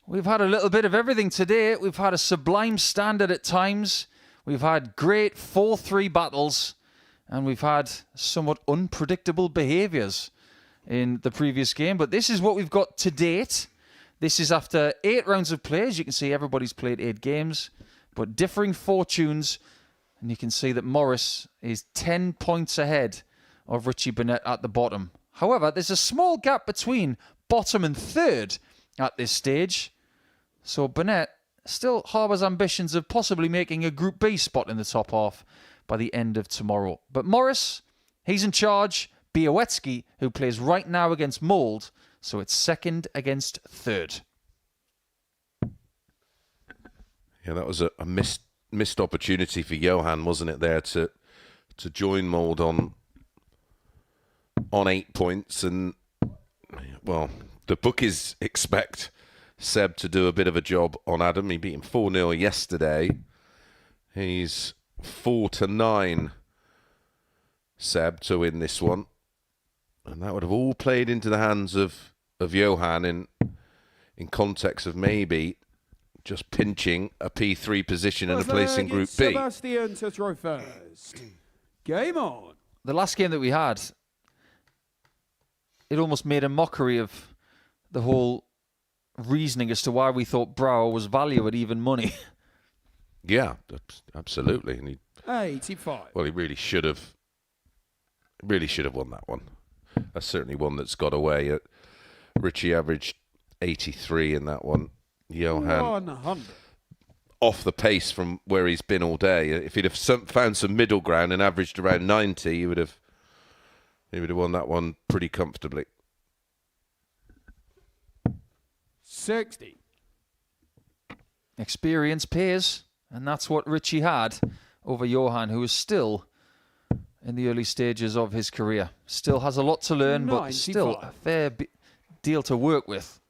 A: We've had a little bit of everything today. We've had a sublime standard at times. We've had great 4-3 battles. And we've had somewhat unpredictable behaviours in the previous game. But this is what we've got to date. This is after 8 rounds of play. As you can see, everybody's played 8 games. But differing fortunes. And you can see that Morris is 10 points ahead of Richie Burnett at the bottom. However, there's a small gap between bottom and third at this stage. So Burnett still harbours ambitions of possibly making a Group B spot in the top half by the end of tomorrow. But Morris, he's in charge. Bialecki, who plays right now against Mould, so it's second against third.
B: Yeah, that was a missed opportunity for Johan, wasn't it, there to join Mould on 8 points. And, well, the bookies expect Seb to do a bit of a job on Adam. He beat him 4-0 yesterday. He's 4-9, Seb, to win this one. And that would have all played into the hands of Johan in context of maybe just pinching a P3 position and a place in Group B.
F: Sebastian to throw first. Game on.
A: The last game that we had, it almost made a mockery of the whole reasoning as to why we thought Brower was value at even money.
B: Yeah, absolutely. And
F: 85.
B: Well, he really should have won that one. That's certainly one that's got away. Richie averaged 83 in that one. Johan
F: 100.
B: off the pace from where he's been all day. If he'd have found some middle ground and averaged around 90, he would have won that one pretty comfortably.
F: 60.
A: Experience pays, and that's what Richie had over Johan, who is still in the early stages of his career. Still has a lot to learn, but still a fair deal to work with.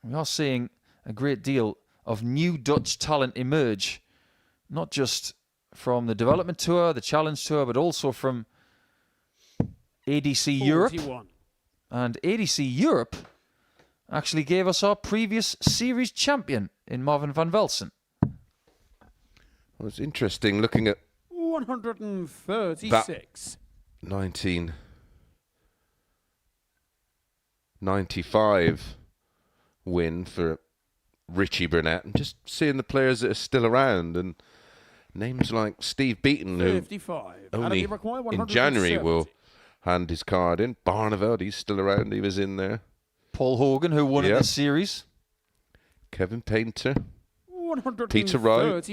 A: We are seeing a great deal of new Dutch talent emerge, not just from the development tour, the challenge tour, but also from ADC Europe. And ADC Europe actually gave us our previous series champion in Marvin van Velsen.
B: Well, it's interesting looking at
F: 136.
B: 1995 win for Richie Burnett, and just seeing the players that are still around, and names like Steve Beaton, who
F: 55.
B: only in January will hand his card in. Barneveld, he's still around, he was in there.
A: Paul Hogan, who won in the series.
B: Kevin Painter.
F: 134.
B: Peter Wright.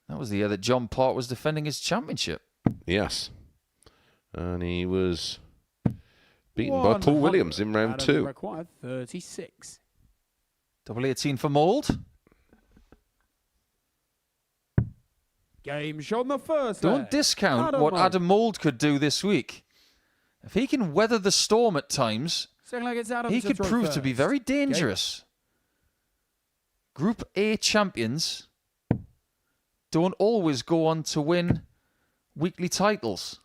A: That was the year that John Part was defending his championship.
B: Yes. And he was beaten by Paul Williams in round 2.
F: Required 36.
A: Double 18 for Mould.
F: Game shot on the first
A: Don't
F: leg.
A: discount what Adam Mould could do this week. If he can weather the storm at times, he could prove to be very dangerous. Group A champions don't always go on to win weekly titles.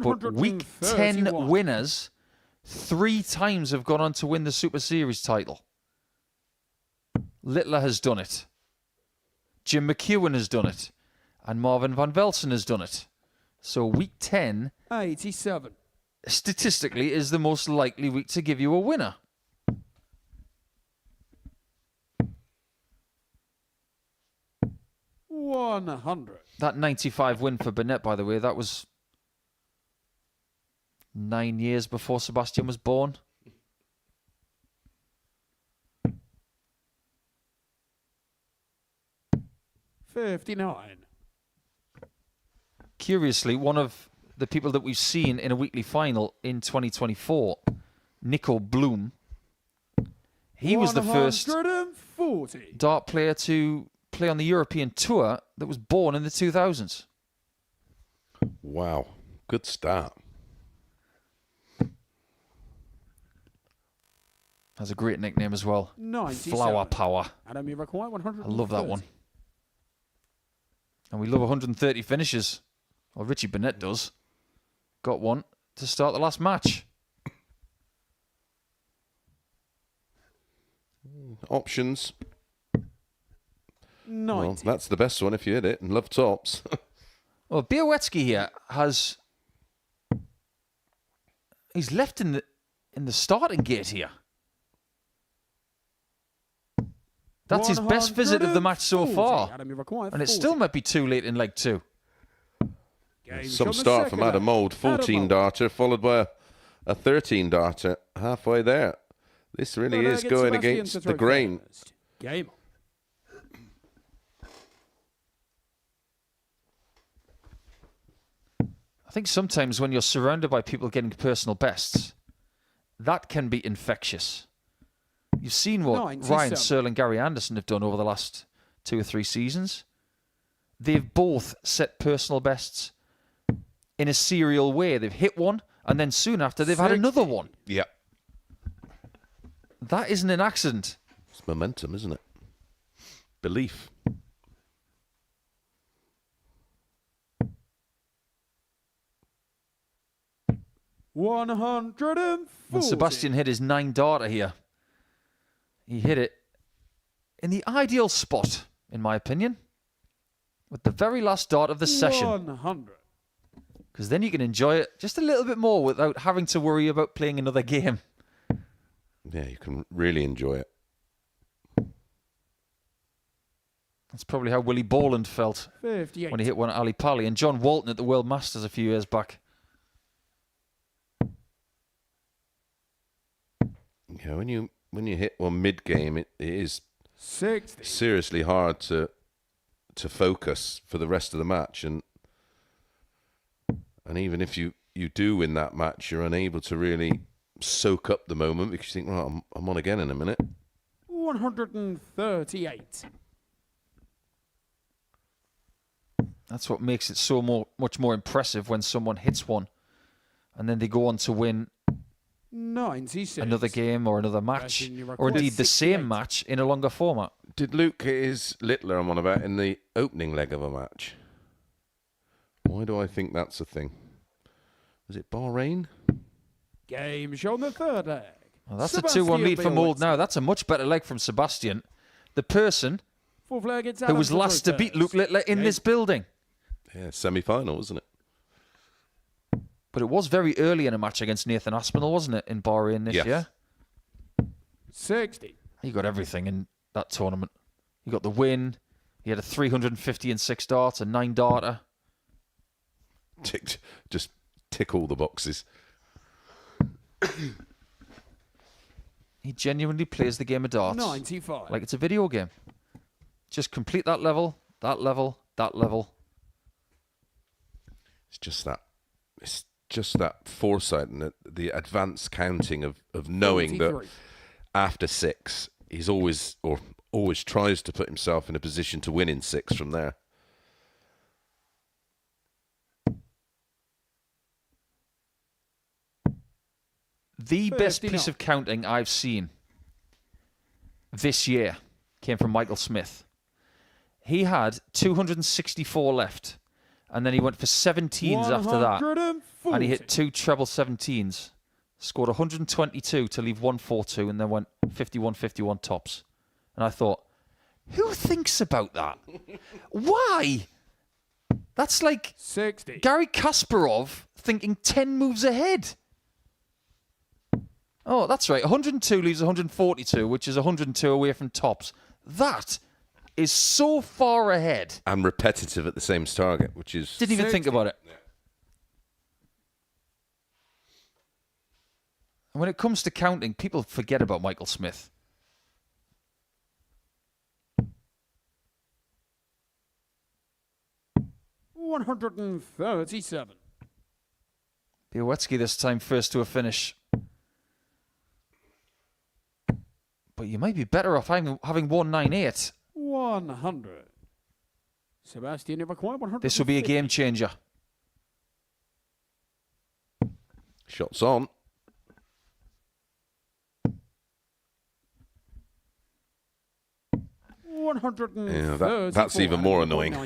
A: But week 10 winners 3 times have gone on to win the Super Series title. Littler has done it. Jim McEwen has done it. And Marvin van Velsen has done it. So week 10
F: 87.
A: statistically is the most likely week to give you a winner. That 95 win for Burnett, by the way, that was 9 years before Sebastian was born.
F: $59.
A: Curiously, one of the people that we've seen in a weekly final in 2024, Nico Bloom, he was the first dart player to play on the European Tour that was born in the 2000s.
B: Wow. Good start.
A: Has a great nickname as well.
F: 97.
A: Flower Power.
F: Adam, you require 130.
A: I love that one. And we love 130 finishes. Well, Richie Burnett does. Got one to start the last match.
B: Options.
F: 90.
B: Well, that's the best one if you hit it, and love tops.
A: Well, Bialecki here has... He's left in the starting gate here. That's his best visit of the match so far. And it still might be too late in leg 2.
B: Some start from Adam Mould, 14 darter, followed by a 13 darter halfway there. This really is going against the grain.
F: Game.
A: I think sometimes when you're surrounded by people getting personal bests, that can be infectious. You've seen what
F: 97.
A: Ryan Searle and Gary Anderson have done over the last 2 or 3 seasons. They've both set personal bests in a serial way. They've hit one, and then soon after they've had another one.
B: Yeah.
A: That isn't an accident.
B: It's momentum, isn't it? Belief.
F: $140.
A: When Sebastian hit his 9 darter here, he hit it in the ideal spot, in my opinion, with the very last dart of the session.
F: 100.
A: Because then you can enjoy it just a little bit more without having to worry about playing another game.
B: Yeah, you can really enjoy it.
A: That's probably how Willie Borland felt
F: 58.
A: when he hit one at Ali Pali, and John Walton at the World Masters a few years back.
B: Yeah, when you hit one mid game, it is
F: 60.
B: seriously hard to focus for the rest of the match, and even if you do win that match, you're unable to really soak up the moment because you think, well, I'm on again in a minute.
F: 138.
A: That's what makes it so much more impressive when someone hits one and then they go on to win
F: 96.
A: another game or another match, or indeed the same match in a longer format.
B: Did Luke hit his Littler I'm on about in the opening leg of a match? Why do I think that's a thing? Was it Bahrain?
F: Game shown the third leg.
A: Well, that's a 2-1 lead for Mould now. That's a much better leg from Sebastian. The person
F: Fourth leg, it's
A: who was last to beat Luke Littler in this building.
B: Yeah, semi-final, wasn't it?
A: But it was very early in a match against Nathan Aspinall, wasn't it, in Bahrain this year?
F: 60.
A: He got everything in that tournament. He got the win. He had a 350 and 6 darts, a 9 darter.
B: Just tick all the boxes.
A: He genuinely plays the game of darts
F: 95.
A: like it's a video game. Just complete that level, that level, that level.
B: It's just that foresight and the advanced counting of knowing
F: 43.
B: that after 6, he's always tries to put himself in a position to win in 6 from there.
A: The best piece of counting I've seen this year came from Michael Smith. He had 264 left, and then he went for 17s after that, and he hit 2 treble 17s, scored 122 to leave 142, and then went 51-51 tops. And I thought, who thinks about that? Why? That's like
F: 60.
A: Gary Kasparov thinking 10 moves ahead. Oh, that's right. 102 leaves 142, which is 102 away from tops. That is so far ahead.
B: And repetitive at the same target, which is...
A: Didn't even think about it.
B: Yeah.
A: And when it comes to counting, people forget about Michael Smith.
F: $137.
A: Bialecki this time first to a finish. But you might be better off having 198.
F: 100. Sebastian Bialecki, 100.
A: This will be a game changer.
B: Shots on.
F: Yeah,
B: that's even more annoying.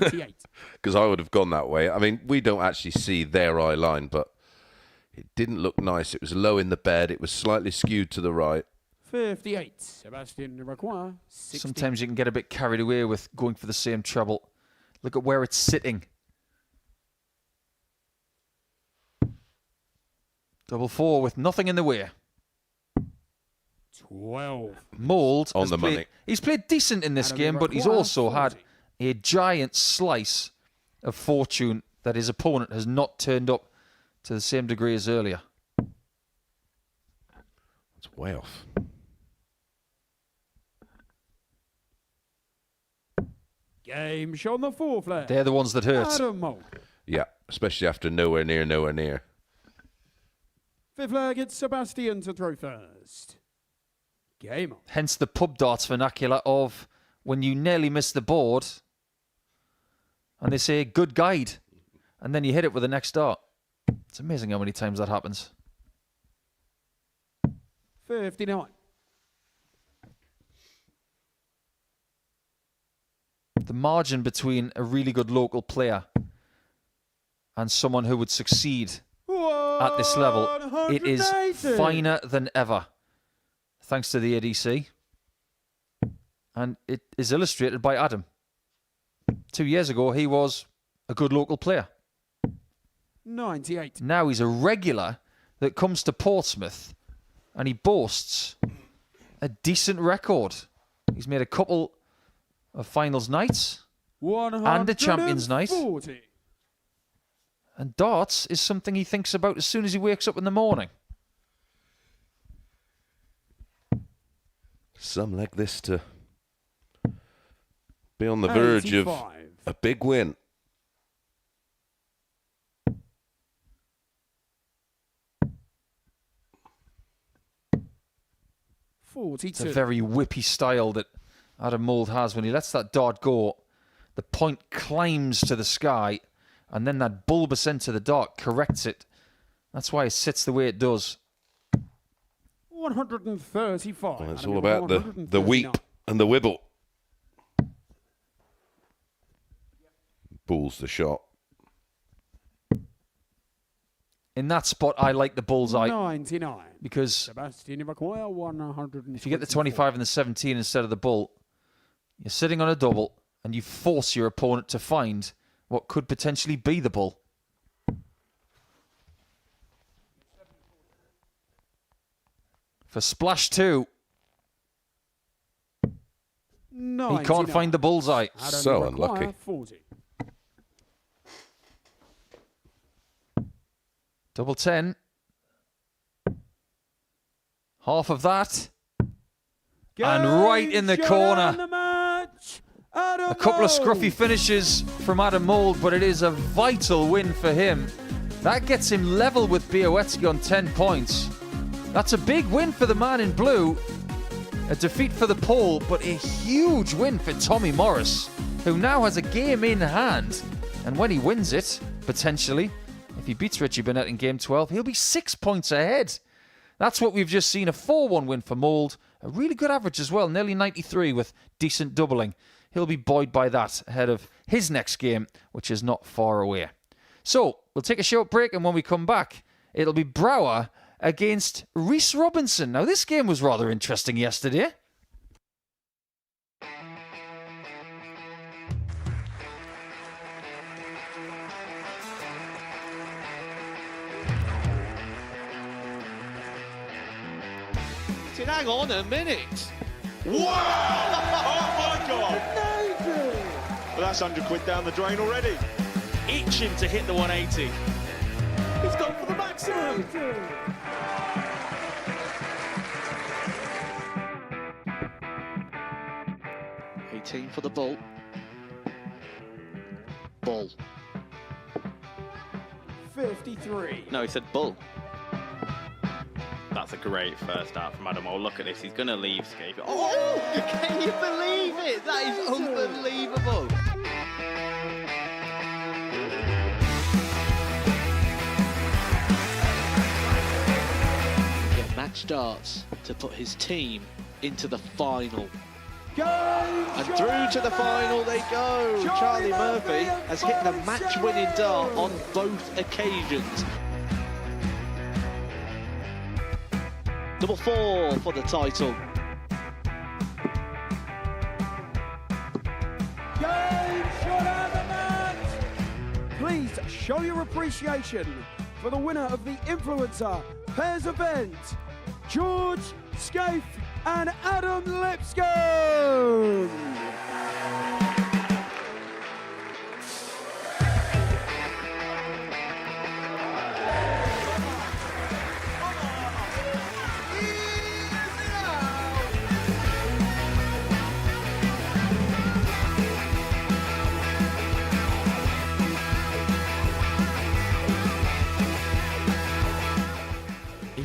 B: Because I would have gone that way. I mean, we don't actually see their eye line, but it didn't look nice. It was low in the bed. It was slightly skewed to the right.
F: 58. Sebastian Bialecki, 60.
A: Sometimes you can get a bit carried away with going for the same treble. Look at where it's sitting. Double 4 with nothing in the way.
F: 12.
A: Mould
B: on the money.
A: He's played decent in this game, but he's also had a giant slice of fortune that his opponent has not turned up to the same degree as earlier.
B: It's way off.
F: Game shown the fourth leg.
A: They're the ones that hurt.
F: Adam Mould.
B: Yeah, especially after nowhere near, nowhere near.
F: Fifth leg, it's Sebastian to throw first. Game on.
A: Hence the pub darts vernacular of when you nearly miss the board and they say, good guide, and then you hit it with the next dart. It's amazing how many times that happens.
F: 59.
A: The margin between a really good local player and someone who would succeed at this level, it is finer than ever, thanks to the ADC. And it is illustrated by Adam. 2 years ago, he was a good local player.
F: 98.
A: Now he's a regular that comes to Portsmouth and he boasts a decent record. He's made a couple of finals nights and a champions night. And darts is something he thinks about as soon as he wakes up in the morning.
B: some like this to be on the verge of a big win.
A: It's a very whippy style that Adam Mould has. When he lets that dart go, the point climbs to the sky, and then that bulbous end to the dart corrects it. That's why it sits the way it does.
F: 135.
B: Well, it's all about the weep and the wibble. Bulls the shot.
A: In that spot, I like the bullseye.
F: 99.
A: Because
F: Sebastian Bialecki, 100.
A: if you get the 25 and the 17 instead of the bull, you're sitting on a double, and you force your opponent to find what could potentially be the bull. For splash 2, he can't find the bullseye.
B: So unlucky.
F: 40.
A: Double 10. Half of that. And right in the corner. A couple of scruffy finishes from Adam Mould, but it is a vital win for him. That gets him level with Bialecki on 10 points. That's a big win for the man in blue. A defeat for the pole, but a huge win for Tommy Morris, who now has a game in hand. And when he wins it, potentially, if he beats Richie Burnett in Game 12, he'll be 6 points ahead. That's what we've just seen, a 4-1 win for Mould. A really good average as well, nearly 93 with decent doubling. He'll be buoyed by that ahead of his next game, which is not far away. So, we'll take a short break, and when we come back, it'll be Brouwer against Reece Robinson. Now, this game was rather interesting yesterday.
C: Hang on a minute.
N: Wow! Oh my God! Well, that's 100 quid down the drain already.
C: Itching to hit the 180.
N: He's gone for the maximum.
C: 18 for the bull. Bull.
F: 53.
K: No, he said bull. That's a great first out from Adam. Oh, look at this. He's going to leave Scape. Oh, can you believe it? That is unbelievable.
C: Get match darts to put his team into the final. And through to the final they go. Charlie Murphy has hit the match-winning dart on both occasions. Number 4 for the title.
F: Please show your appreciation for the winner of the Influencer Pairs event, George Scaife and Adam Lipscomb.
C: He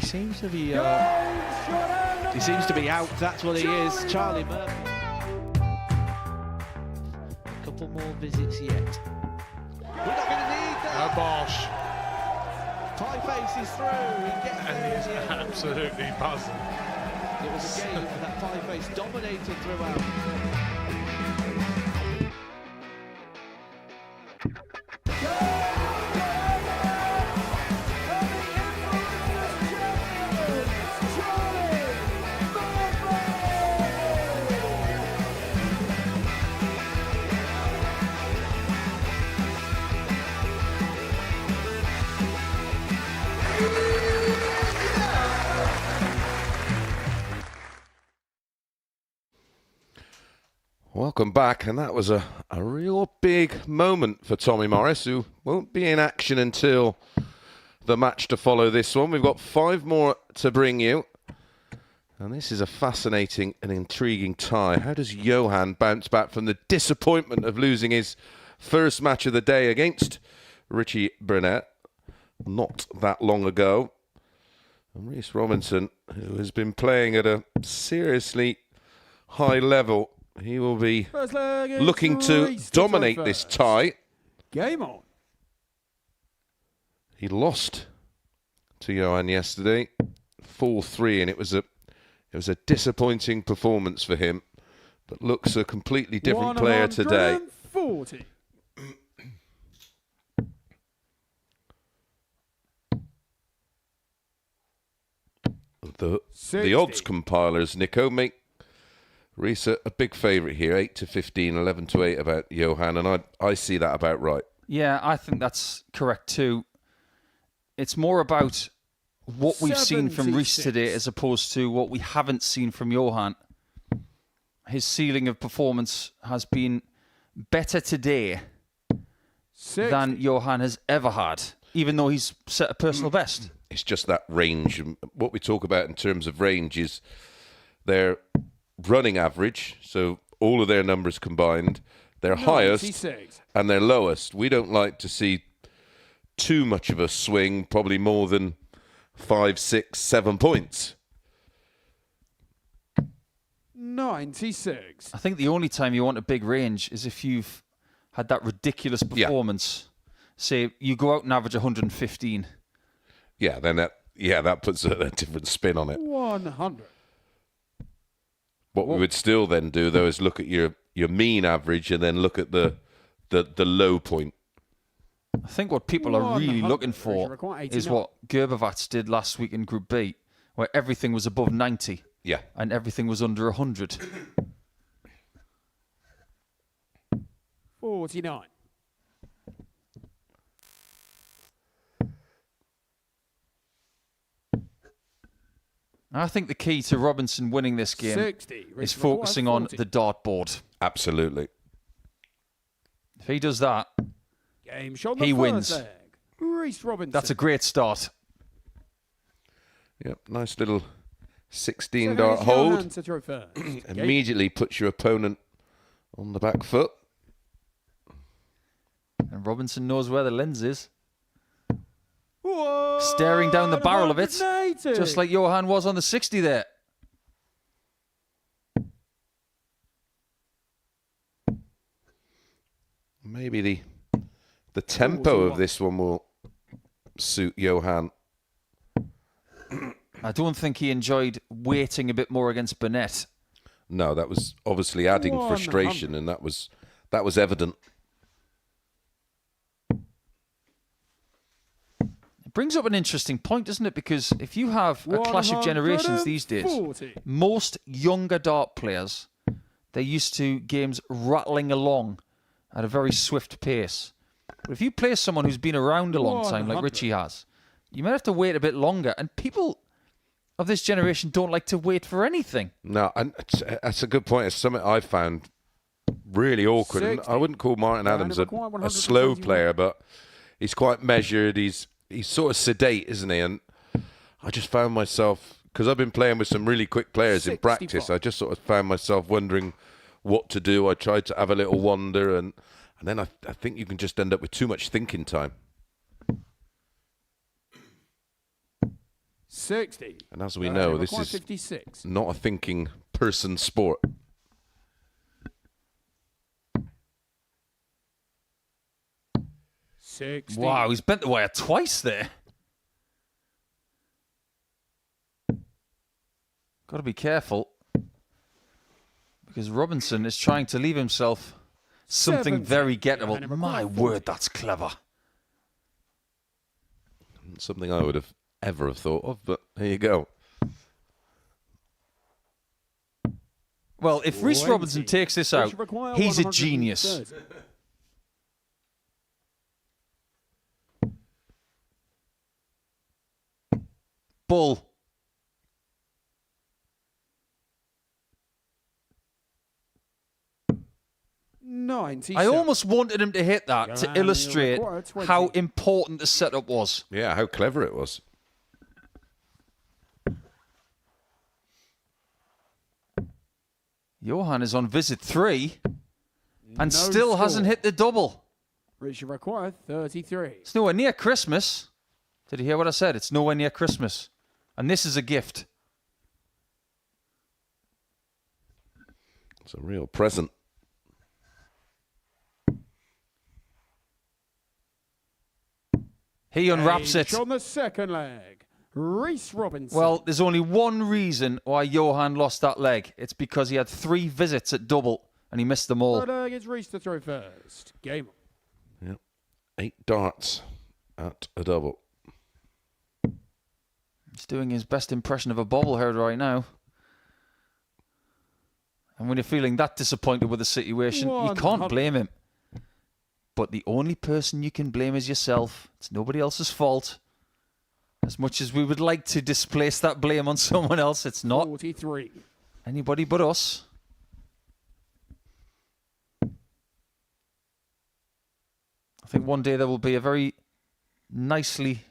C: seems to be out. That's what he is. Charlie Murphy. A couple more visits yet. We're not going to need that.
O: Oh, Bosch.
C: Pie Face is through. He gets
O: And he's absolutely buzzing.
C: It was a game that Pie Face dominated throughout.
B: Welcome back, and that was a real big moment for Tommy Morris, who won't be in action until the match to follow this one. We've got 5 more to bring you, And this is a fascinating and intriguing tie. How does Johan bounce back from the disappointment of losing his first match of the day against Richie Burnett not that long ago? And Reece Robinson, who has been playing at a seriously high level, he will be looking to dominate this tie.
F: Game on.
B: He lost to Johan yesterday, 4-3, and it was a disappointing performance for him, but looks a completely different player today.
F: 140.
B: The odds compilers, Nico, make Reece a big favourite here, 8-15, 11-8 about Johan, and I see that about right.
A: Yeah, I think that's correct too. It's more about what we've seen from Reece today as opposed to what we haven't seen from Johan. His ceiling of performance has been better today than Johan has ever had, even though he's set a personal best.
B: It's just that range. What we talk about in terms of range is their running average, so all of their numbers combined, their highest and their lowest. We don't like to see too much of a swing, probably more than 5, 6, 7 points.
F: 96.
A: I think the only time you want a big range is if you've had that ridiculous performance. Say you go out and average 115.
B: Yeah, then that puts a different spin on it.
F: 100.
B: What we would still then do, though, is look at your mean average and then look at the low point.
A: I think what people are really looking for is what Gerbevats did last week in Group B, where everything was above 90.
B: Yeah.
A: And everything was under 100.
F: 49.
A: I think the key to Robinson winning this game
F: 60.
A: is focusing on the dartboard.
B: Absolutely.
A: If he does that,
F: Game shot
A: he wins.
F: Reece Robinson.
A: That's a great start.
B: Yep, nice little 16-dart hold. Immediately puts your opponent on the back foot.
A: And Robinson knows where the lens is. Staring down the barrel of it, just like Johan was on the 60 there.
B: Maybe the tempo of this one will suit Johan.
A: I don't think he enjoyed waiting a bit more against Burnett.
B: No, that was obviously adding frustration, and that was evident.
A: It brings up an interesting point, doesn't it? Because if you have a clash of generations these days, most younger dart players, they're used to games rattling along at a very swift pace. But if you play someone who's been around a long time, like Richie has, you might have to wait a bit longer. And people of this generation don't like to wait for anything.
B: No, and that's a good point. It's something I found really awkward. And I wouldn't call Martin Adams a slow player, but he's quite measured. He's sort of sedate, isn't he? And I just found myself, because I've been playing with some really quick players in practice, I just sort of found myself wondering what to do. I tried to have a little wander, and then I think you can just end up with too much thinking time.
F: 60.
B: And as we know, this is
F: 56.
B: not a thinking person sport.
A: Wow, he's bent the wire twice there. Got to be careful, because Robinson is trying to leave himself something very gettable. My word, that's clever.
B: Something I would have ever have thought of, but there you go.
A: Well, if Reece Robinson takes this out, he's a genius. Bull. I almost wanted him to hit that to illustrate how important the setup was.
B: Yeah, how clever it was.
A: Johan is on visit 3 and
F: No
A: still
F: score.
A: hasn't hit the double.
F: Richie require 33.
A: It's nowhere near Christmas. Did you hear what I said? It's nowhere near Christmas. And this is a gift.
B: It's a real present.
A: He unwraps it.
F: On the second leg, Reece Robinson.
A: Well, there's only one reason why Johan lost that leg. It's because he had 3 visits at double and he missed them all.
F: Third leg, it's Reece to throw first. Game on.
B: Yep. 8 darts at a double.
A: He's doing his best impression of a bobblehead right now. And when you're feeling that disappointed with the situation, you can't blame him. But the only person you can blame is yourself. It's nobody else's fault. As much as we would like to displace that blame on someone else, it's not
F: 43.
A: Anybody but us. I think one day there will be a very nicely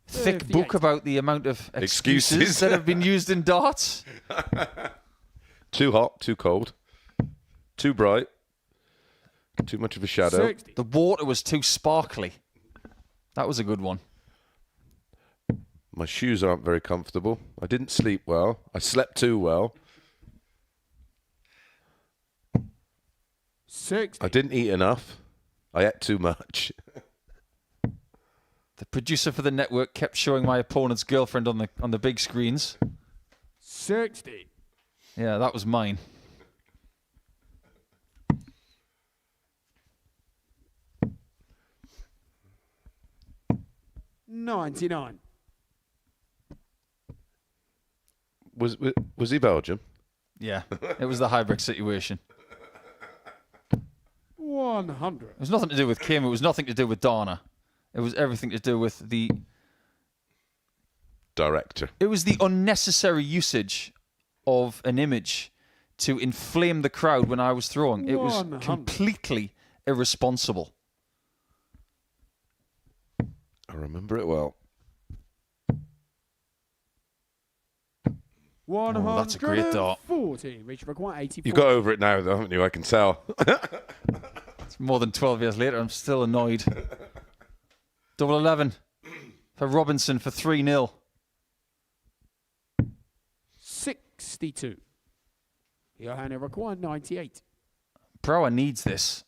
A: thick book about the amount of excuses that have been used in darts.
B: Too hot, too cold, too bright, too much of a shadow.
F: 60.
A: The water was too sparkly. That was a good one.
B: My shoes aren't very comfortable. I didn't sleep well. I slept too well.
F: 60.
B: I didn't eat enough. I ate too much.
A: The producer for the network kept showing my opponent's girlfriend on the big screens.
F: 60.
A: Yeah, that was mine.
F: $99.
B: Was he Belgium?
A: Yeah, it was the hybrid situation.
F: 100.
A: It was nothing to do with Kim. It was nothing to do with Dana. It was everything to do with the
B: director.
A: It was the unnecessary usage of an image to inflame the crowd when I was throwing. It was
F: 100.
A: completely irresponsible.
B: I remember it well.
A: Oh, that's a great dart.
F: 140. Reach for quite 84.
B: You got over it now, though, haven't you? I can tell.
A: It's more than 12 years later. I'm still annoyed. Double 11 for Robinson for 3-0.
F: 62. Johan required 98.
A: Brower needs this.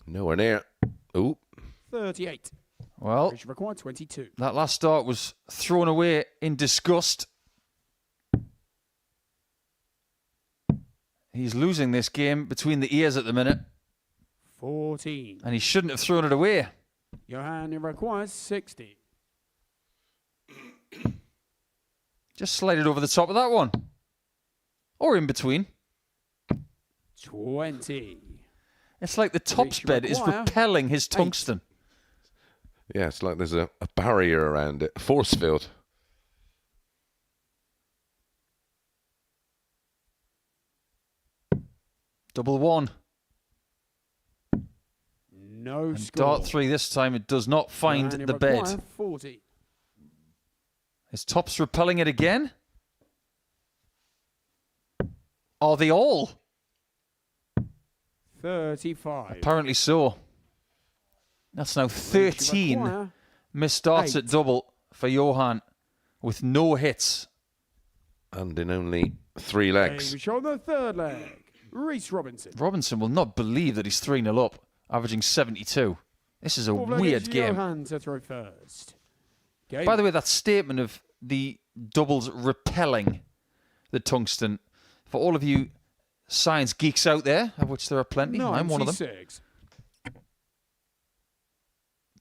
B: Nowhere near. Ooh.
F: 38.
A: Well,
F: Reach required 22.
A: that last start was thrown away in disgust. He's losing this game between the ears at the minute.
F: 14.
A: And he shouldn't have thrown it away.
F: Johan requires 60.
A: Just slide it over the top of that one. Or in between.
F: 20.
A: It's like the tops bed is repelling his tungsten.
B: Yeah, it's like there's a barrier around it. A force field.
A: Double 1.
F: No
A: And
F: score.
A: dart 3 this time. It does not find
F: Johan
A: the bed.
F: require 40.
A: Is tops repelling it again? Are they all?
F: 35.
A: Apparently so. That's now 13 missed darts at double for Johan with no hits.
B: And in only 3 legs.
F: Amish on the third leg. Reece Robinson.
A: Robinson will not believe that he's 3-0 up, averaging 72. This is a
F: Fourth leg
A: weird
F: is
A: game.
F: Johan to throw first. Game.
A: By the way, that statement of the doubles repelling the tungsten, for all of you science geeks out there, of which there are plenty, I'm one of them.
F: 96.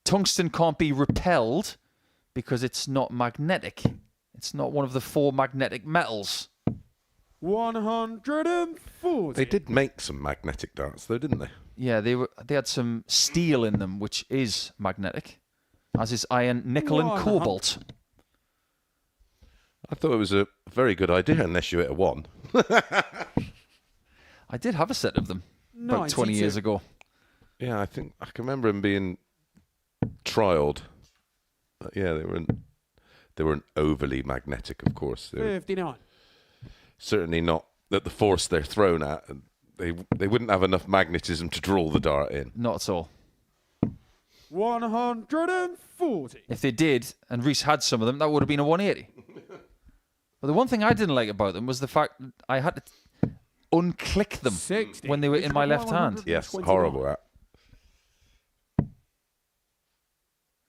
A: Tungsten can't be repelled because it's not magnetic. It's not one of the 4 magnetic metals.
F: 140.
B: They did make some magnetic darts, though, didn't they?
A: Yeah, they had some steel in them, which is magnetic, as is iron, nickel, and
F: 100.
A: cobalt.
B: I thought it was a very good idea, unless you hit a 1.
A: I did have a set of them about 20 years ago.
B: Yeah, I think I can remember them being trialed. Yeah, they weren't overly magnetic, of course. They were
F: 59.
B: certainly not at the force they're thrown at. They wouldn't have enough magnetism to draw the dart in.
A: Not at all.
F: 140.
A: If they did, and Reece had some of them, that would have been a 180. But the one thing I didn't like about them was the fact that I had to unclick them
F: 60.
A: when they were in my left hand.
B: Yes, horrible that.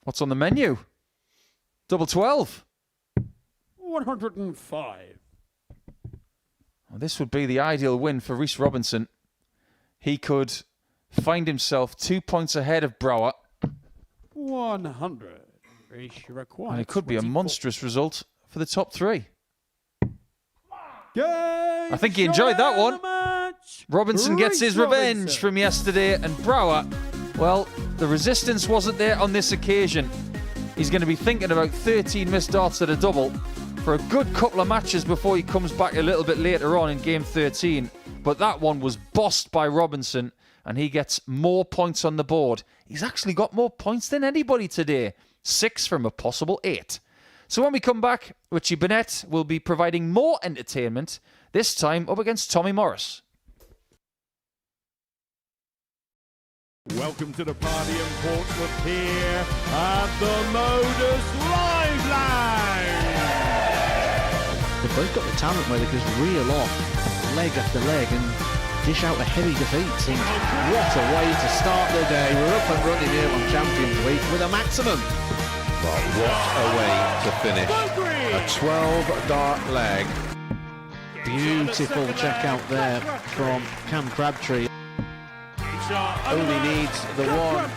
A: What's on the menu? Double 12.
F: 105.
A: Well, this would be the ideal win for Reece Robinson. He could find himself 2 points ahead of Brouwer.
F: 100.
A: And it could be a monstrous result for the top three. I think he enjoyed that one. Robinson gets his revenge from yesterday, and Brouwer, well, the resistance wasn't there on this occasion. He's going to be thinking about 13 missed darts at a double for a good couple of matches before he comes back a little bit later on in game 13. But that one was bossed by Robinson, and he gets more points on the board. He's actually got more points than anybody today. 6 from a possible 8. So when we come back, Richie Burnett will be providing more entertainment, this time up against Tommy Morris.
D: Welcome to the party in Portsmouth here at the Modus Live Line.
C: They've both got the talent where they can just reel off leg after leg and dish out a heavy defeat. What a way to start the day. We're up and running here on Champions Week with a maximum.
B: But what a way to finish. A 12-dart leg.
C: Beautiful check out there from Cam Crabtree. Only needs the one.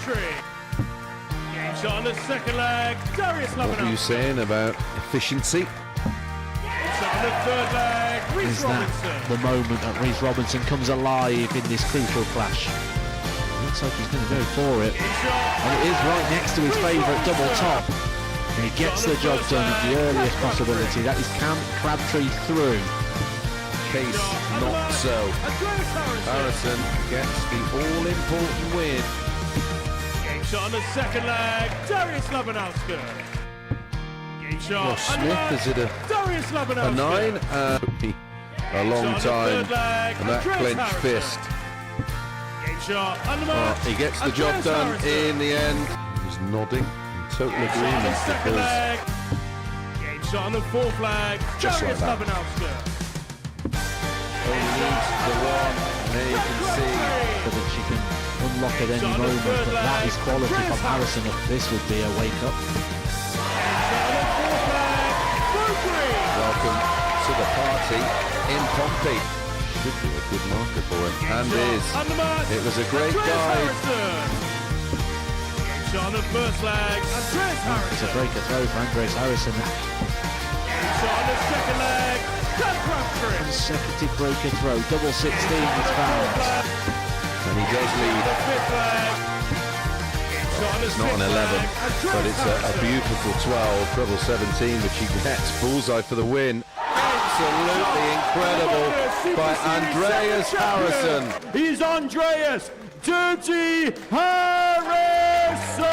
D: Game shot on the second leg. Darius
B: What were you saying about efficiency?
D: On the third leg.
C: Is that the moment that Reece Robinson comes alive in this crucial clash? Looks like he's going to go for it. And it is right next to his favourite double top. And he gets the job done at the earliest possibility. That is Cam Crabtree through.
B: Case not so. Harrison gets the all-important win.
D: Game shot on the second leg. Darius Labanowski. Game shot.
B: Well, Smith, is it
D: Darius
B: a
D: Labanowski.
B: 9? A long time. And that clenched fist.
D: Game shot on the
B: Oh, he gets the job done in the end. He's nodding in total agreement because
D: game shot on the fourth leg.
B: Just like
D: Darius
B: that.
D: Labanowski.
B: only needs the one. And there you can see
C: that she can unlock at any moment, but that is quality from Harrison. This would be a wake-up.
B: welcome to the party in Pompey. Should be a good marker for him. And is. It was a great guide.
D: Shot on the first leg. Andreas Harrison.
C: It's a breaker throw for Andreas Harrison.
D: Shot on the second leg.
C: Consecutive breaker throw. Double 16 is found.
B: And he does lead. It's not an 11, but it's a beautiful 12, treble 17, which he gets. Bullseye for the win. Absolutely incredible by Andreas Harrison.
D: He's Andreas Dirty Harrison!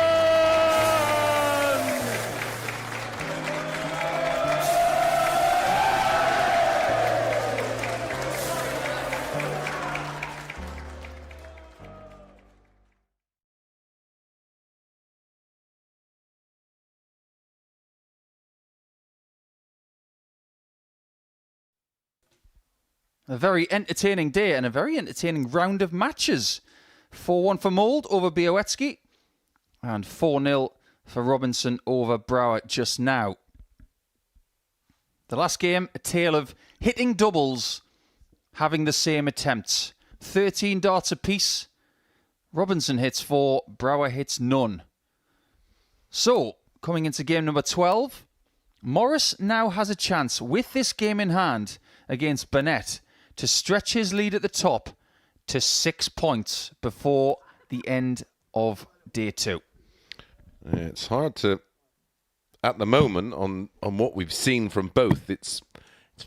A: A very entertaining day and a very entertaining round of matches. 4-1 for Mould over Bialecki and 4-0 for Robinson over Brouwer just now. The last game, a tale of hitting doubles, having the same attempts. 13 darts apiece. Robinson hits 4, Brouwer hits none. So, coming into game number 12, Morris now has a chance with this game in hand against Burnett to stretch his lead at the top to 6 points before the end of day 2.
B: It's hard to, at the moment, on what we've seen from both, it's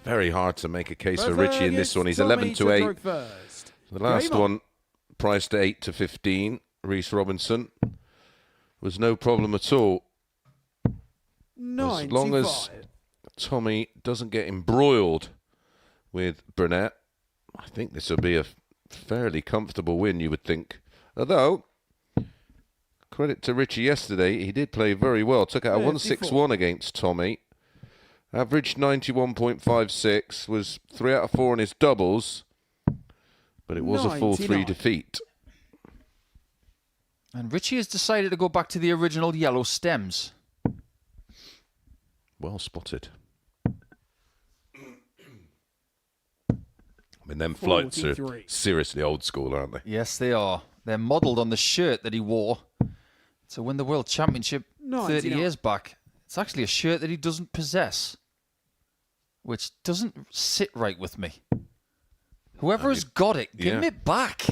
B: very hard to make a case for Richie in this one. He's 11 to 8. The last one, priced at 8 to 15, Reece Robinson, was no problem at all. As long as Tommy doesn't get embroiled with Burnett. I think this will be a fairly comfortable win, you would think. Although, credit to Richie yesterday, he did play very well. Took out a 161 against Tommy. Averaged 91.56, was 3 out of 4 on his doubles, but it was a full 3 defeat.
A: And Richie has decided to go back to the original yellow stems.
B: Well spotted. I mean, them floats are seriously old school, aren't they?
A: Yes, they are. They're modelled on the shirt that he wore to win the World Championship 30 years back. It's actually a shirt that he doesn't possess, which doesn't sit right with me. Whoever has got it, give him it back.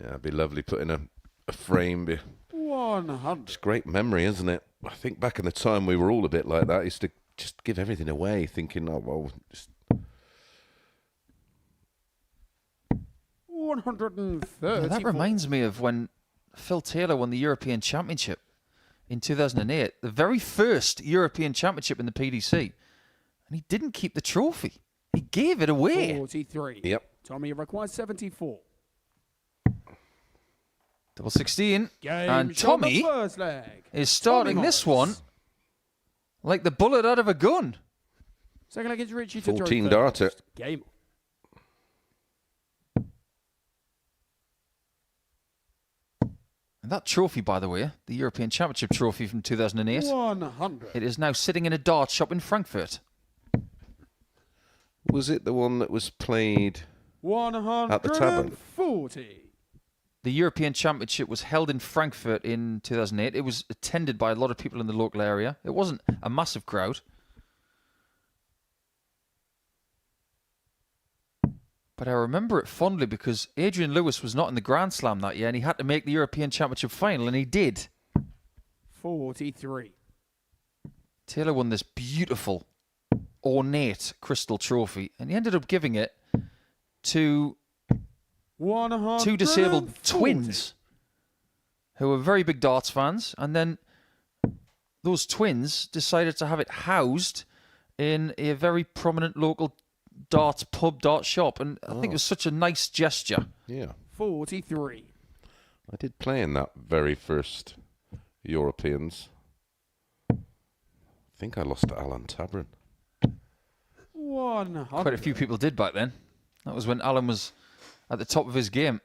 B: Yeah, it'd be lovely putting a frame.
F: 100.
B: It's great memory, isn't it? I think back in the time we were all a bit like that. I used to just give everything away, thinking, oh, well, just...
F: 130.
A: That reminds me of when Phil Taylor won the European Championship in 2008, the very first European Championship in the PDC, and he didn't keep the trophy. He gave it away.
F: 43.
B: Yep.
F: Tommy requires 74.
A: Double 16.
F: Game
A: And Tommy
F: first leg.
A: is starting this one like the bullet out of a gun.
F: Second leg is Richie to
B: 14 darter.
F: Game.
A: And that trophy, by the way, the European Championship trophy from 2008,
F: 100.
A: it is now sitting in a dart shop in Frankfurt.
B: Was it the one that was played
F: 140.
B: at the tavern?
A: The European Championship was held in Frankfurt in 2008. It was attended by a lot of people in the local area. It wasn't a massive crowd. But I remember it fondly because Adrian Lewis was not in the Grand Slam that year and he had to make the European Championship final, and he did.
F: 43.
A: Taylor won this beautiful, ornate crystal trophy, and he ended up giving it to 2 disabled twins who were very big darts fans, and then those twins decided to have it housed in a very prominent local darts pub, dart shop, and I think it was such a nice gesture.
B: Yeah.
F: 43.
B: I did play in that very first Europeans. I think I lost to Alan Tabron.
F: 100.
A: Quite a few people did back then. That was when Alan was at the top of his game.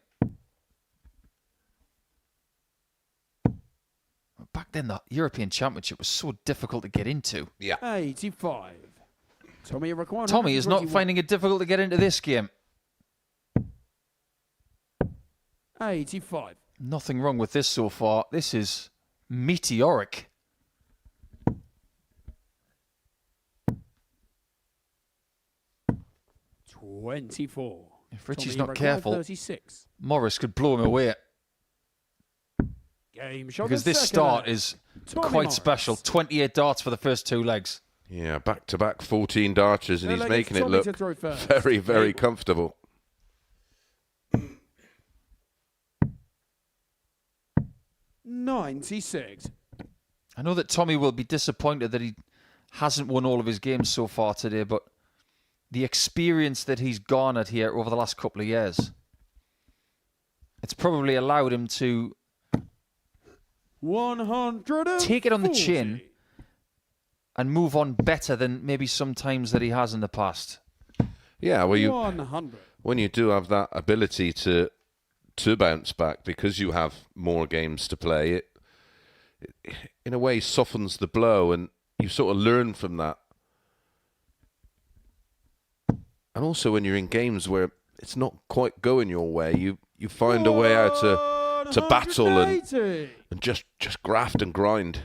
A: Back then, the European Championship was so difficult to get into.
B: Yeah.
F: 85. Tommy requires.
A: Tommy is not finding it difficult to get into this game.
F: 85.
A: Nothing wrong with this so far. This is meteoric.
F: $24.
A: If Richie's
F: Tommy
A: not
F: requires
A: careful,
F: 36.
A: Morris could blow him away.
F: Game shot.
A: Because this start is quite special. 28 darts for the first 2 legs.
B: Yeah, back-to-back 14 darters, and he's making it look very, very comfortable.
F: 96.
A: I know that Tommy will be disappointed that he hasn't won all of his games so far today, but the experience that he's garnered here over the last couple of years, it's probably allowed him to
F: 100.
A: take it on the chin and move on better than maybe sometimes that he has in the past.
B: Yeah, well,
F: 100.
B: when you do have that ability to bounce back because you have more games to play, it in a way softens the blow, and you sort of learn from that. And also when you're in games where it's not quite going your way, you find a way out to battle and just graft and grind.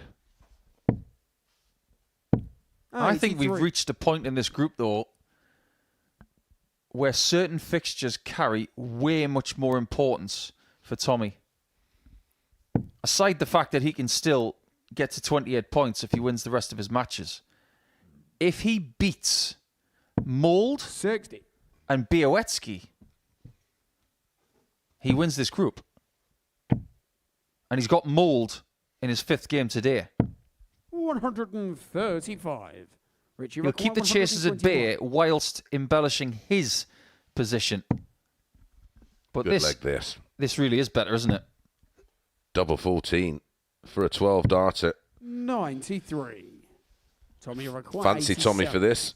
A: I think we've reached a point in this group, though, where certain fixtures carry way much more importance for Tommy. Aside the fact that he can still get to 28 points if he wins the rest of his matches. If he beats Mould
F: 60
A: and Bialecki, he wins this group. And he's got Mould in his 5th game today.
F: 135. Richie
A: He'll keep the chasers at bay whilst embellishing his position. But
B: Good leg
A: this really is better, isn't it?
B: Double 14 for a 12 darter.
F: 93. Tommy requires
B: Fancy
F: 87.
B: Tommy for this.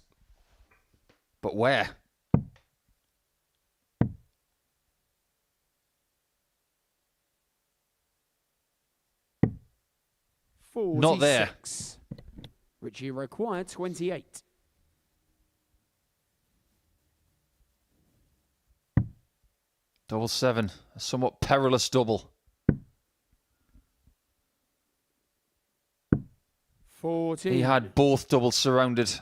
A: But where? Not there.
F: Richie required 28.
A: Double 7. A somewhat perilous double.
F: 14.
A: He had both doubles surrounded.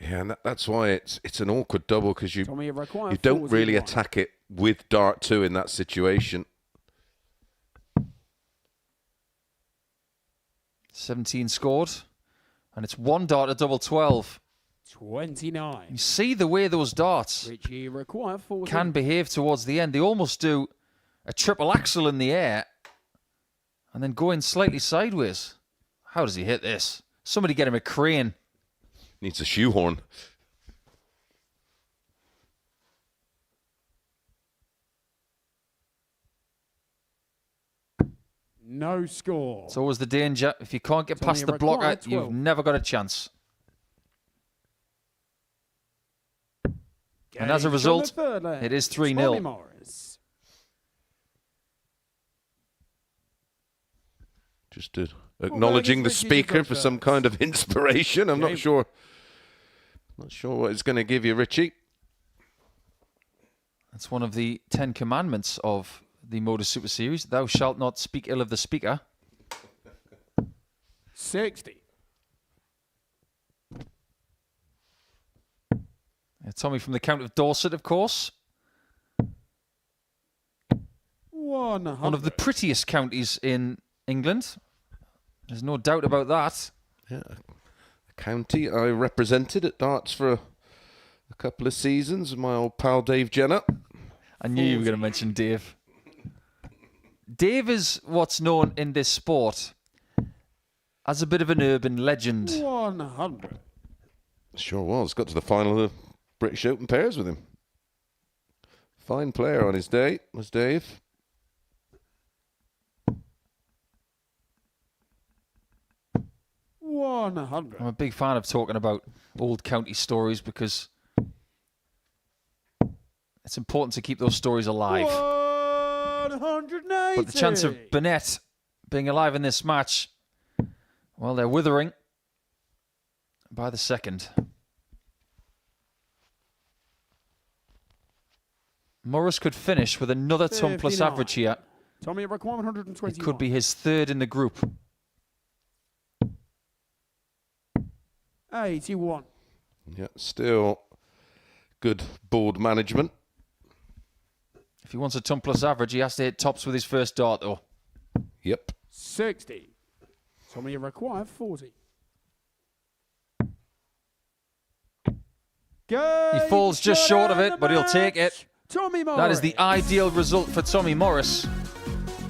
B: Yeah, and that's why it's an awkward double, because you
F: Tommy required
B: you don't really
F: 41.
B: attack it with dart 2 in that situation.
A: 17 scored. And it's 1 dart at double 12.
F: 29.
A: You see the way those darts
F: Richie required 40.
A: can behave towards the end. They almost do a triple axel in the air and then go in slightly sideways. How does he hit this? Somebody get him a crane.
B: Needs a shoehorn.
F: No score.
A: It's always the danger. If you can't get
F: Tommy
A: past the
F: required
A: blocker,
F: 12.
A: you've never got a chance. And as a result, it is 3-0.
F: Morris.
B: Just acknowledging the speaker for some kind of inspiration. I'm not sure. Not sure what it's going to give you, Richie.
A: That's one of the 10 commandments of the Modus Super Series. Thou shalt not speak ill of the speaker.
F: 60.
A: Tommy from the Count of Dorset, of course.
F: 100.
A: One of the prettiest counties in England. There's no doubt about that.
B: Yeah, a county I represented at darts for a couple of seasons with my old pal Dave Jenner.
A: I knew you were going to mention Dave. Dave is what's known in this sport as a bit of an urban legend.
F: 100.
B: Sure was. Got to the final of the British Open pairs with him. Fine player on his day was Dave.
A: I'm a big fan of talking about old county stories because it's important to keep those stories alive.
F: 180.
A: But the chance of Burnett being alive in this match, well, they're withering by the second. Morris could finish with another ton plus
F: 59.
A: average here.
F: Tommy required 121.
A: It could be his third in the group.
F: 81.
B: Yeah, still good board management.
A: If he wants a ton plus average, he has to hit tops with his first dart, though.
B: Yep.
F: 60. Tommy required 40.
A: He falls just short of it, but he'll take it.
F: Tommy Morris.
A: That is the ideal result for Tommy Morris.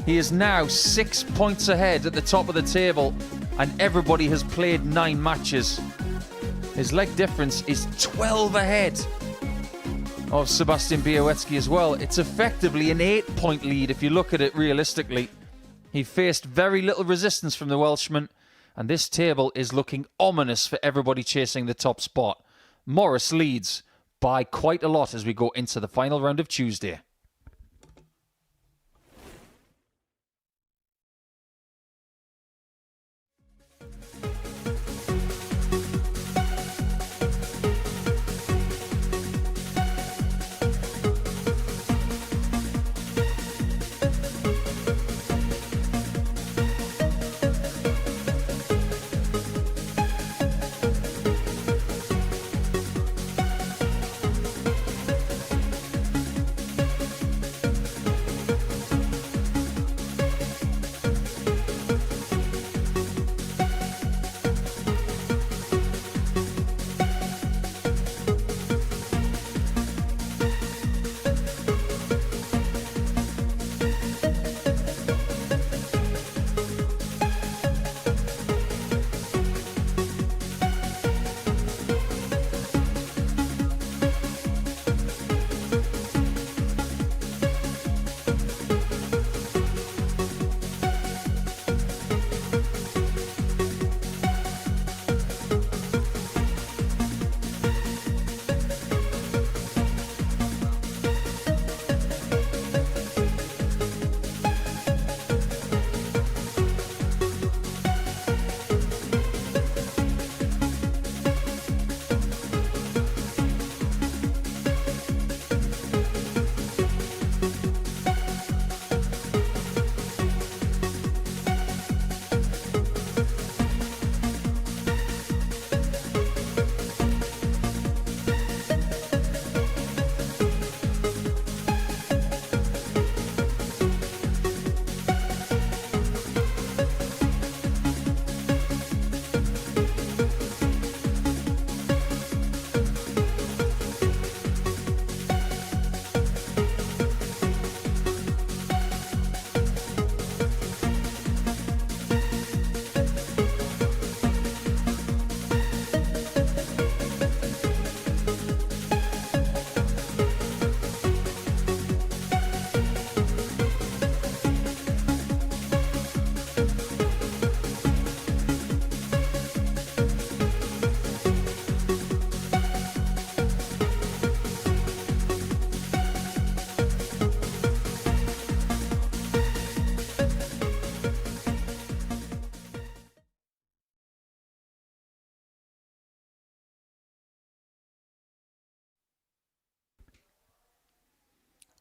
A: He is now 6 points ahead at the top of the table, and everybody has played 9 matches. His leg difference is 12 ahead of Sebastian Bialecki as well. It's effectively an 8-point lead if you look at it realistically. He faced very little resistance from the Welshman, and this table is looking ominous for everybody chasing the top spot. Morris leads by quite a lot as we go into the final round of Tuesday.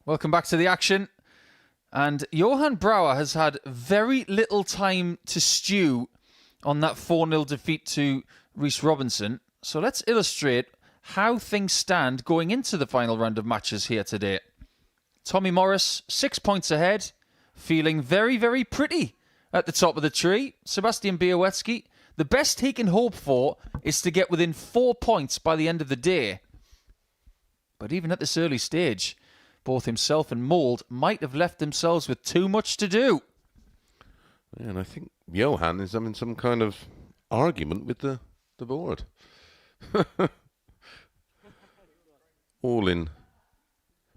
A: Welcome back to the action. And Johan Brouwer has had very little time to stew on that 4-0 defeat to Reece Robinson. So let's illustrate how things stand going into the final round of matches here today. Tommy Morris, 6 points ahead, feeling very, very pretty at the top of the tree. Sebastian Bialecki, the best he can hope for is to get within 4 points by the end of the day. But even at this early stage, both himself and Mould might have left themselves with too much to do.
B: Yeah, and I think Johan is having some kind of argument with the board. All in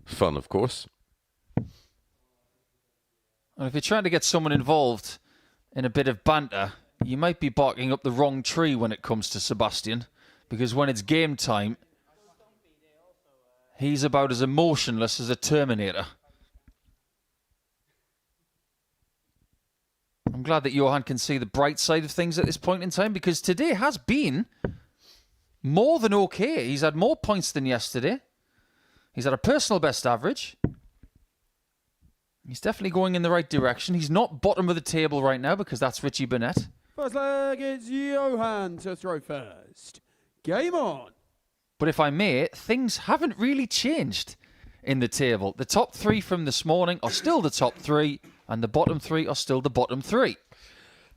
B: fun, of course.
A: And if you're trying to get someone involved in a bit of banter, you might be barking up the wrong tree when it comes to Sebastian, because when it's game time, he's about as emotionless as a Terminator. I'm glad that Johan can see the bright side of things at this point in time, because today has been more than okay. He's had more points than yesterday. He's had a personal best average. He's definitely going in the right direction. He's not bottom of the table right now because that's Richie Burnett.
F: First leg, it's Johan to throw first. Game on.
A: But if I may, things haven't really changed in the table. The top three from this morning are still the top three, and the bottom three are still the bottom three.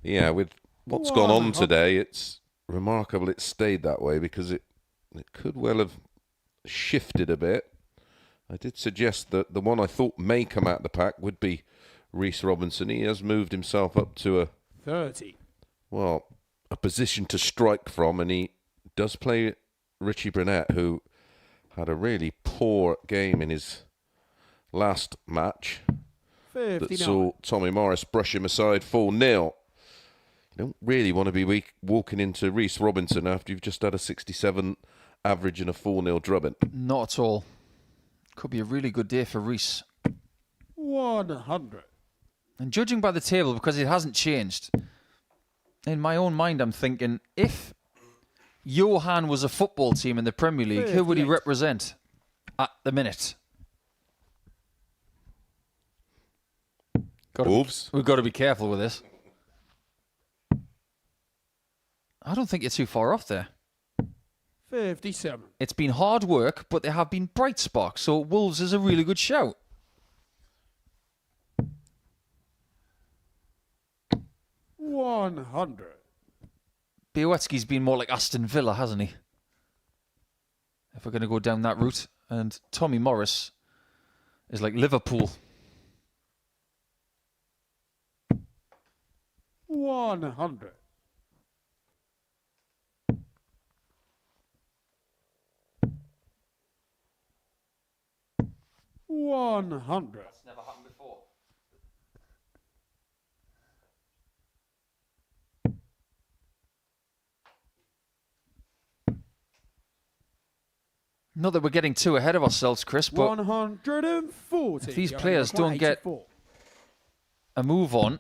B: Yeah, with what's gone on today, it's remarkable it stayed that way, because it could well have shifted a bit. I did suggest that the one I thought may come out the pack would be Reece Robinson. He has moved himself up to a
F: 30.
B: Well, a position to strike from, and he does play Richie Burnett, who had a really poor game in his last match.
F: 59.
B: That saw Tommy Morris brush him aside 4-0. You don't really want to be walking into Reece Robinson after you've just had a 67 average and a 4-0 drubbing.
A: Not at all. Could be a really good day for Reece.
F: 100.
A: And judging by the table, because it hasn't changed, in my own mind I'm thinking, if Johan was a football team in the Premier League, who would he represent at the minute?
B: Wolves.
A: We've got to be careful with this. I don't think you're too far off there.
F: 57.
A: It's been hard work, but there have been bright sparks, so Wolves is a really good shout.
F: $100.
A: Bialecki's been more like Aston Villa, hasn't he? If we're going to go down that route. And Tommy Morris is like Liverpool.
F: 100. 100.
A: That's never happened before. Not that we're getting too ahead of ourselves, Chris, but
F: 140.
A: if these players don't get a move on,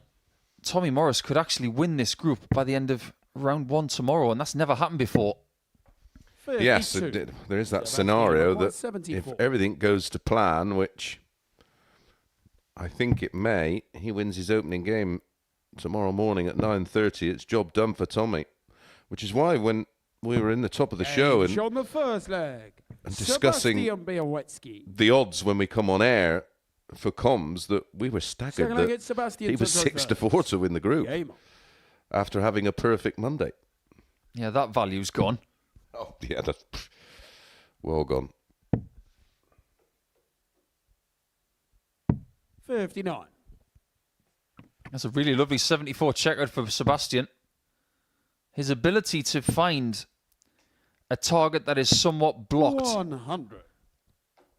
A: Tommy Morris could actually win this group by the end of round one tomorrow, and that's never happened before.
F: 52.
B: Yes, there is that scenario that if everything goes to plan, which I think it may, he wins his opening game tomorrow morning at 9:30. It's job done for Tommy, which is why when we were in the top of the show and
F: on the first leg,
B: and discussing the odds when we come on air for comms, that we were staggered that he was 6-4 to win the group after having a perfect Monday.
A: Yeah, that value's gone.
B: Oh, yeah, that's well gone.
F: 59.
A: That's a really lovely 74 checkered for Sebastian. His ability to find a target that is somewhat blocked
F: 100.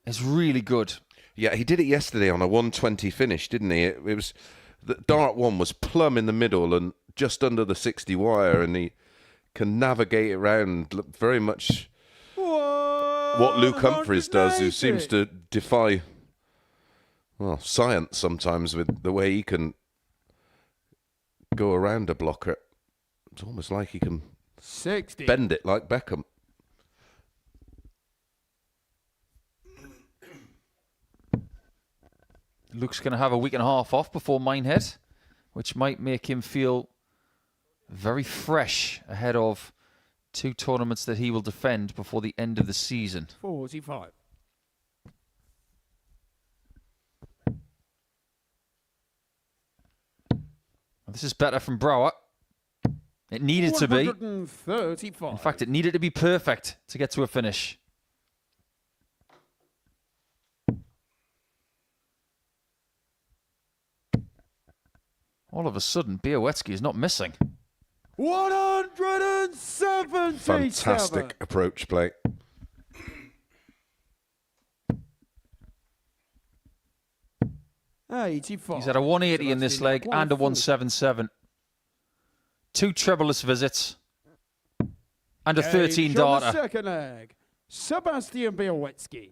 A: is really good.
B: Yeah, he did it yesterday on a 120 finish, didn't he? It was the dart one was plumb in the middle and just under the 60 wire, and he can navigate it around very much what Luke Humphries does, who seems to defy, well, science sometimes with the way he can go around a blocker. It's almost like he can
F: 60.
B: bend it like Beckham.
A: Luke's going to have a week and a half off before Minehead, which might make him feel very fresh ahead of 2 tournaments that he will defend before the end of the season.
F: 45.
A: This is better from Brower. It needed to be.
F: 135.
A: In fact, it needed to be perfect to get to a finish. All of a sudden, Bialecki is not missing.
F: 177.
B: Fantastic approach play.
F: He's
A: had a 180 in this leg and a 177. 2 trebleless visits and a 13 darter.
F: Second leg, Sebastian Bialecki.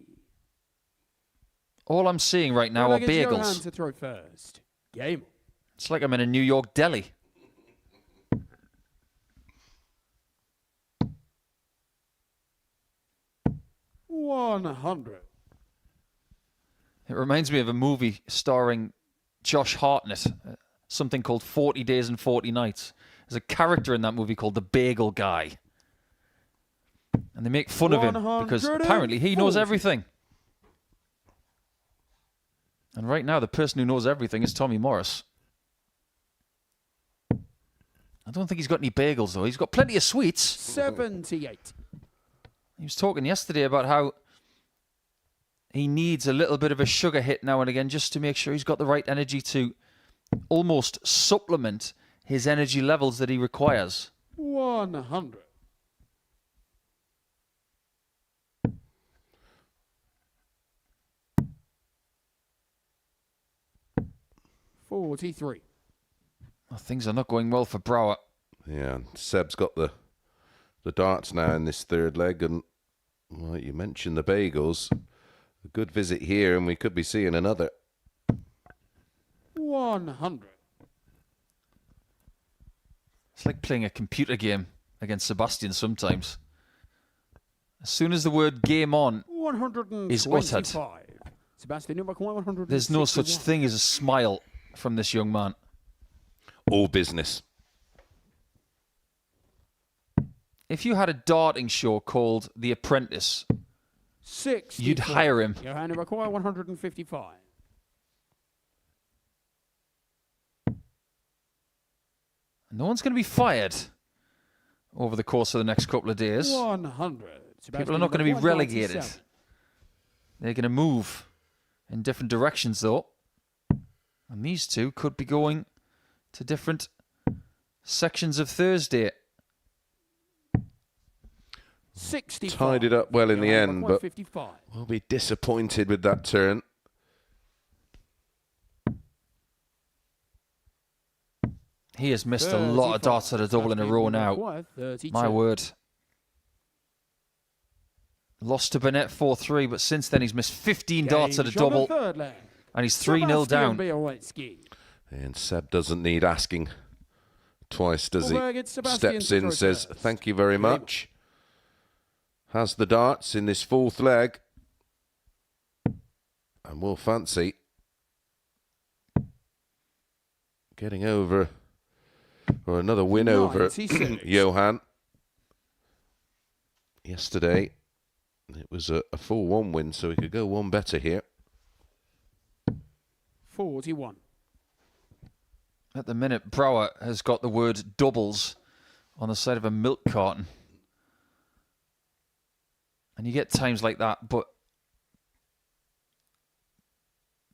A: All I'm seeing right now are
F: Johan
A: bagels.
F: to throw first. Game.
A: It's like I'm in a New York deli.
F: $100.
A: It reminds me of a movie starring Josh Hartnett, something called 40 Days and 40 Nights. There's a character in that movie called the Bagel Guy. And they make fun of him because apparently he knows everything. And right now, the person who knows everything is Tommy Morris. I don't think he's got any bagels, though. He's got plenty of sweets.
F: 78.
A: He was talking yesterday about how he needs a little bit of a sugar hit now and again just to make sure he's got the right energy to almost supplement his energy levels that he requires.
F: 100. 43.
A: Well, things are not going well for Brower.
B: Yeah, Seb's got the darts now in this third leg, and well, you mentioned the bagels. A good visit here, and we could be seeing another.
F: 100.
A: It's like playing a computer game against Sebastian sometimes. As soon as the word game on is uttered,
F: Sebastian, number 161.
A: there's no such thing as a smile from this young man.
B: All business.
A: If you had a darting show called The Apprentice,
F: 6.
A: you'd hire him.
F: Johan number 155.
A: No one's going to be fired over the course of the next couple of days.
F: 100.
A: People are not going to be relegated. They're going to move in different directions, though. And these two could be going to different sections of Thursday.
F: 65.
B: Tied it up well in the end, but
F: 155.
B: we'll be disappointed with that turn.
A: He has missed a lot of darts at a double in a row now. My word. Lost to Burnett 4-3, but since then he's missed 15 darts at a double. And he's 3-0 down.
B: And Seb doesn't need asking twice, does he? Steps in, says, thank you very much. Has the darts in this fourth leg. And will fancy getting over, or another win over Johan. Yesterday, it was a 4-1 win, so he could go one better here.
F: 41.
A: At the minute, Brower has got the word doubles on the side of a milk carton. And you get times like that, but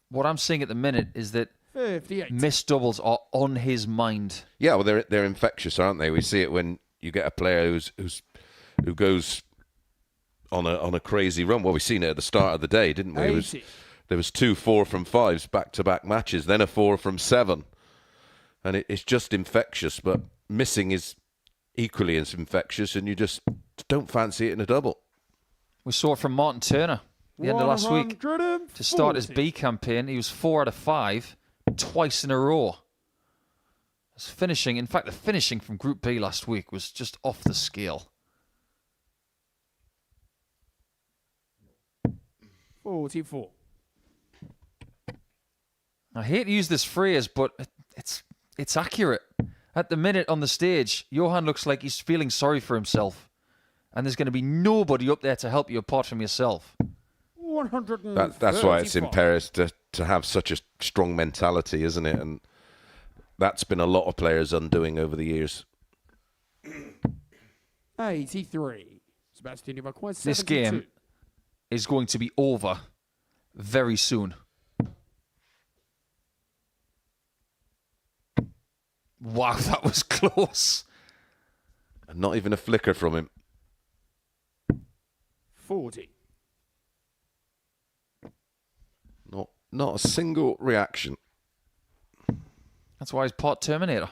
A: what I'm seeing at the minute is that
F: 58.
A: missed doubles are on his mind.
B: Yeah, well, they're infectious, aren't they? We see it when you get a player who goes on a crazy run. Well, we've seen it at the start of the day, didn't we? There was 2 4 from 5s back-to-back matches, then a 4 from 7. And it's just infectious, but missing is equally as infectious, and you just don't fancy it in a double.
A: We saw it from Martin Turner the end of last week. To start his B campaign, he was 4 out of 5, twice in a row. His finishing, in fact, the finishing from Group B last week was just off the scale.
F: 44.
A: I hate to use this phrase, but it's accurate. At the minute on the stage, Johan looks like he's feeling sorry for himself. And there's going to be nobody up there to help you apart from yourself.
B: That's why it's imperative to have such a strong mentality, isn't it? And that's been a lot of players undoing over the years.
F: 83. Sebastian, you've acquired 72.
A: This game is going to be over very soon. Wow, that was close.
B: And not even a flicker from him.
F: 40.
B: Not a single reaction.
A: That's why he's part Terminator.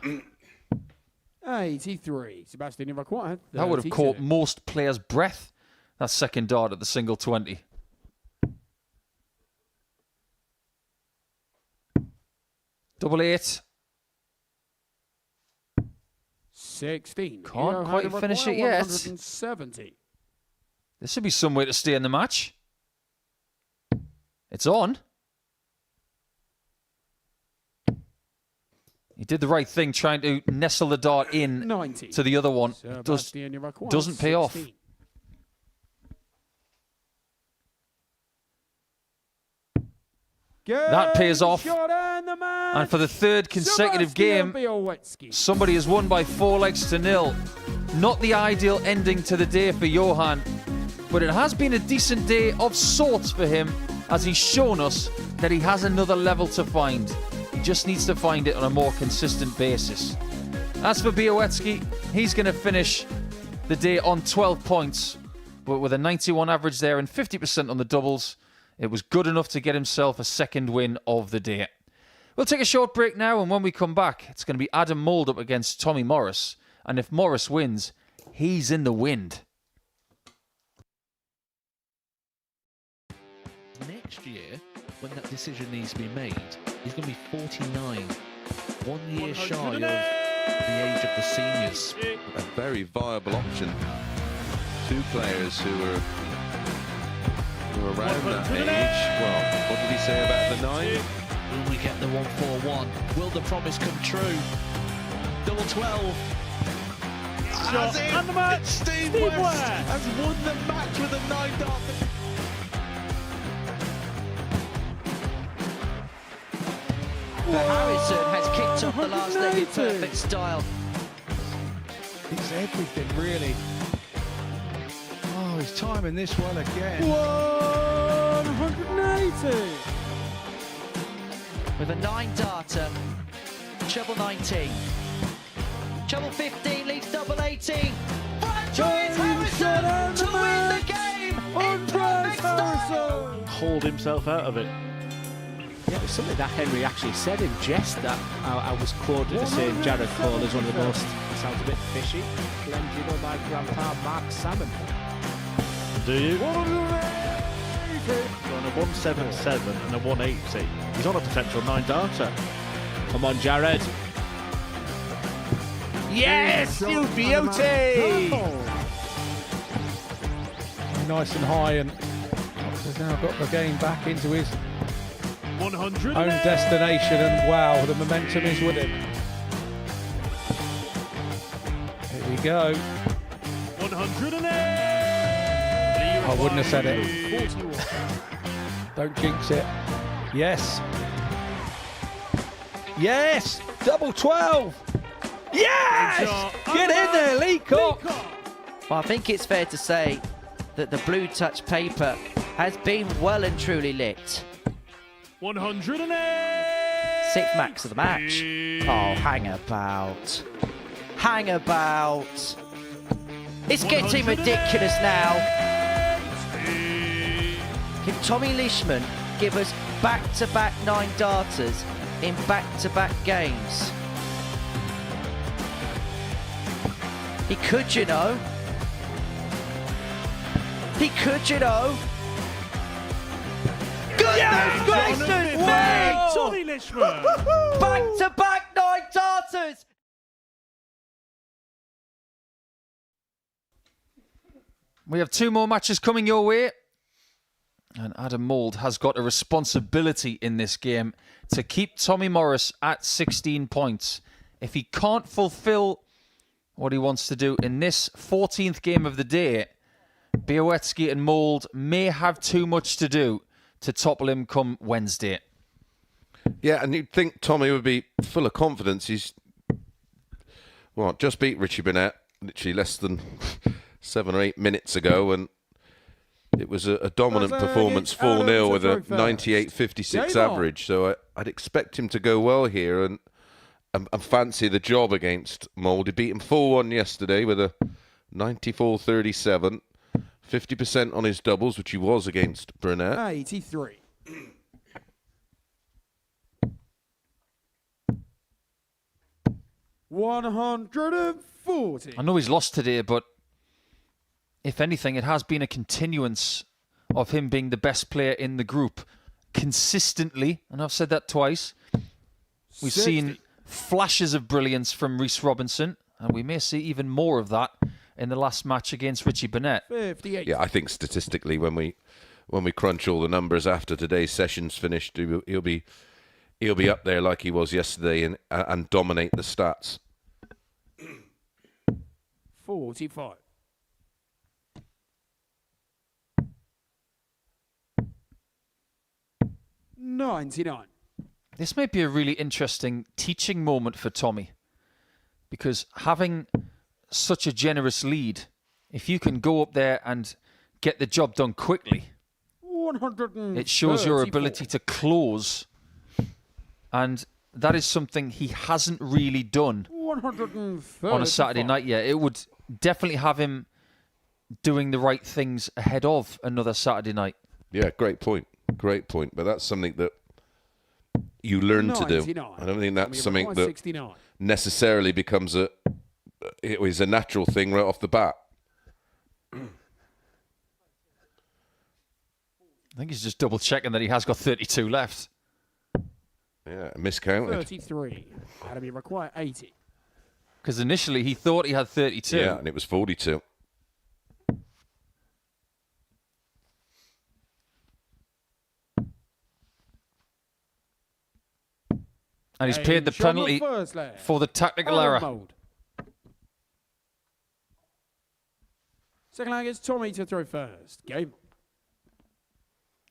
F: 83. Sebastian, you've acquired 32.
A: That would have caught most players' breath, that second dart at the single 20. Double 8.
F: 16.
A: Can't quite finish it yet.
F: 170.
A: This should be some way to stay in the match. It's on. He did the right thing, trying to nestle the dart in
F: 90.
A: to the other one. It doesn't pay off.
F: 16.
A: That pays off.
F: And
A: And for the third consecutive game, somebody has won by 4-0. Not the ideal ending to the day for Johan, but it has been a decent day of sorts for him, as he's shown us that he has another level to find. He just needs to find it on a more consistent basis. As for Bialecki, he's going to finish the day on 12 points, but with a 91 average there and 50% on the doubles, it was good enough to get himself a second win of the day. We'll take a short break now, and when we come back, it's going to be Adam Mould up against Tommy Morris, and if Morris wins, he's in the wind.
C: Next year, when that decision needs to be made, he's going to be 49. 1 year shy of the age of the seniors.
B: A very viable option. Two players who are around that age. Well, what did he say about the 9?
C: Will we get the 141? Will the promise come true? Double 12.
J: Shot and the match.
C: Steve West has won the match with a 9-dart.
P: Harrison has kicked off the last leg in perfect style.
I: It's everything, really. Oh, he's timing this well again.
F: 180.
P: With a 9-darter, treble 19. Treble 15 leads double 18. Franchise Harrison to win the game in perfect style.
J: Hauled himself out of it.
C: Yeah, it was something that Henry actually said in jest that I was quoted as saying Jared Cole is one of the most, sounds a bit fishy, blended on my grandpa Mark Salmon.
J: Do you? On a 177 and a 180. He's on a potential 9-darter.
C: Come on, Jared. Yes, you beauty!
I: Nice and high, and has now got the game back into his
J: 100
I: own destination, and wow, the momentum is with him. Here we go.
J: 108.
I: I wouldn't have said it. Don't jinx it. Yes. Yes! Double 12! Yes! Get in there, Leacock!
P: Well, I think it's fair to say that the blue touch paper has been well and truly lit.
J: 108.
P: 6th max of the match. Oh, hang about. Hang about. It's getting ridiculous now. Can Tommy Leishman give us back-to-back 9-darters in back-to-back games? He could, you know. He could, you know. Goodness gracious me!
J: Tommy Leishman!
P: Back-to-back 9-darters!
A: We have 2 more matches coming your way. And Adam Mould has got a responsibility in this game to keep Tommy Morris at 16 points. If he can't fulfill what he wants to do in this 14th game of the day, Bialecki and Mould may have too much to do to topple him come Wednesday.
B: Yeah, and you'd think Tommy would be full of confidence. He's just beat Richie Burnett literally less than 7 or 8 minutes ago, and it was a dominant performance, 4-0 with a 98.56 average. So I'd expect him to go well here and fancy the job against Mould. He beat him 4-1 yesterday with a 94.37, 50% on his doubles, which he was against Burnett.
F: 83. $140.
A: I know he's lost today, but if anything, it has been a continuance of him being the best player in the group consistently, and I've said that twice. We've
F: 60.
A: seen flashes of brilliance from Reece Robinson, and we may see even more of that in the last match against Richie Burnett.
F: 58.
B: Yeah, I think statistically, when we crunch all the numbers after today's session's finished, he'll be up there like he was yesterday and dominate the stats.
F: 45. $99.
A: This may be a really interesting teaching moment for Tommy, because having such a generous lead, if you can go up there and get the job done quickly, it shows your ability to close, and that is something he hasn't really done on a Saturday night yet. It would definitely have him doing the right things ahead of another Saturday night.
B: Yeah, great point. Great point. But that's something that you learn to do. I don't think that's something that
F: 69.
B: necessarily becomes it is a natural thing right off the bat.
A: I think he's just double checking that he has got 32 left.
B: Yeah, miscounted.
F: 33. That'll be required 80.
A: Because initially he thought he had 32.
B: Yeah, and it was 42.
A: And he's paid the penalty for the tactical error.
F: Second leg is Tommy to throw first. Game.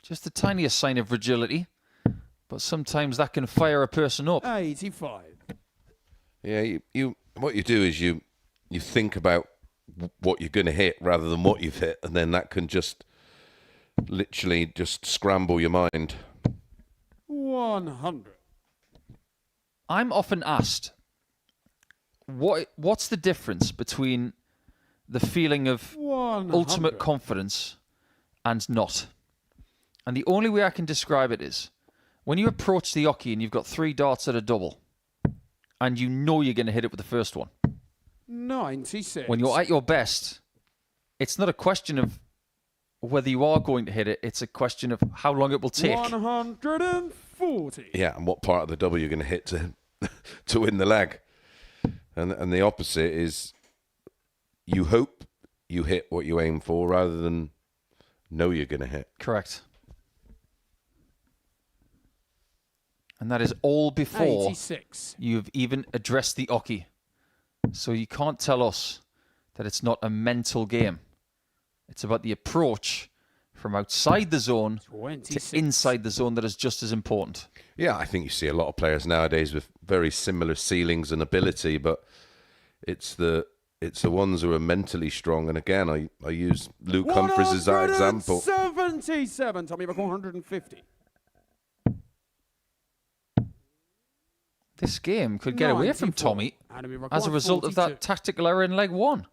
B: Just the tiniest sign of fragility, but sometimes that can fire a person up.
F: 85.
B: Yeah, you what you do is you think about what you're going to hit rather than what you've hit, and then that can just literally just scramble your mind.
F: 100.
A: I'm often asked, what's the difference between the feeling of
F: 100.
A: ultimate confidence and not? And the only way I can describe it is when you approach the oche and you've got 3 darts at a double and you know you're going to hit it with the first one.
F: 96.
A: When you're at your best, it's not a question of whether you are going to hit it, it's a question of how long it will take.
F: 140.
B: Yeah, and what part of the double you're going to hit to win the leg. And the opposite is you hope you hit what you aim for rather than know you're going to hit.
A: Correct. And that is all before
F: 86.
A: you've even addressed the oche. So you can't tell us that it's not a mental game. It's about the approach from outside the zone
F: 26.
A: to inside the zone that is just as important.
B: Yeah, I think you see a lot of players nowadays with very similar ceilings and ability, but it's the ones who are mentally strong. And again, I use Luke Humphries as that example.
F: 177. Tommy Buck 150.
A: This game could get away from
F: 94.
A: Tommy as a result of
F: 42.
A: that tactical error in leg 1.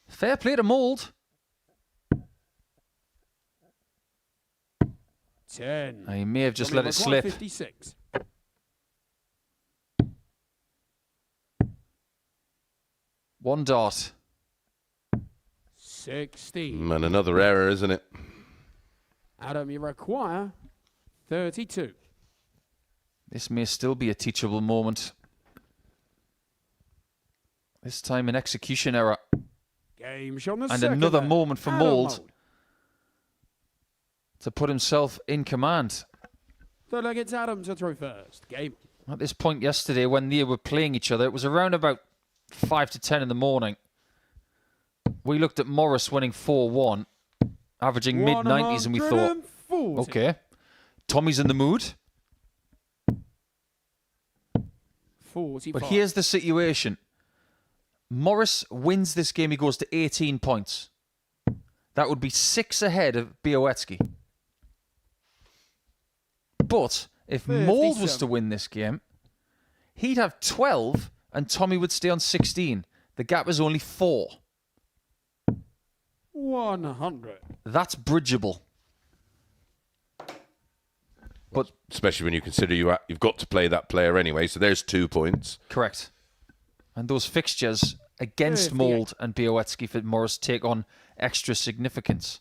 A: Fair play to Mould.
F: 10.
A: He may have just
F: Tommy
A: let it
F: Buck
A: slip.
F: 156.
A: One dart.
F: 16.
B: And another error, isn't it?
F: Adam, you require 32.
A: This may still be a teachable moment. This time an execution error.
F: Game shown the
A: And
F: second
A: another
F: leg.
A: moment for
F: Adam
A: Mould. to put himself in command.
F: Third leg, it's Adam to throw first. Game.
A: At this point yesterday, when they were playing each other, it was around about 5 to 10 in the morning. We looked at Morris winning 4-1, averaging mid-90s, and we thought, okay, Tommy's in the mood.
F: 45.
A: But here's the situation. Morris wins this game, he goes to 18 points. That would be 6 ahead of Bialecki. But if Mould was to win this game, he'd have 12 and Tommy would stay on 16. The gap is only 4.
F: 100.
A: That's bridgeable. But
B: especially when you consider you've got to play that player anyway, so there's 2 points.
A: Correct. And those fixtures against Mould and Bialecki for Morris take on extra significance.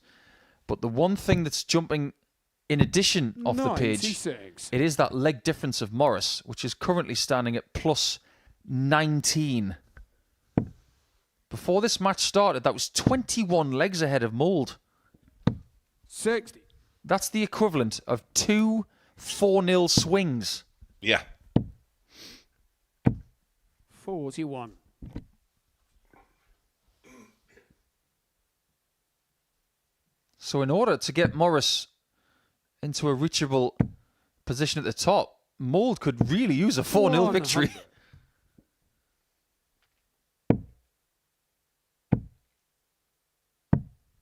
A: But the one thing that's jumping in addition off the page,
F: 96.
A: it is that leg difference of Morris, which is currently standing at plus 19. Before this match started, that was 21 legs ahead of Mould.
F: 60.
A: That's the equivalent of 2 4-0 swings.
B: Yeah.
F: 41.
A: So in order to get Morris into a reachable position at the top, Mould could really use a 4-0 victory.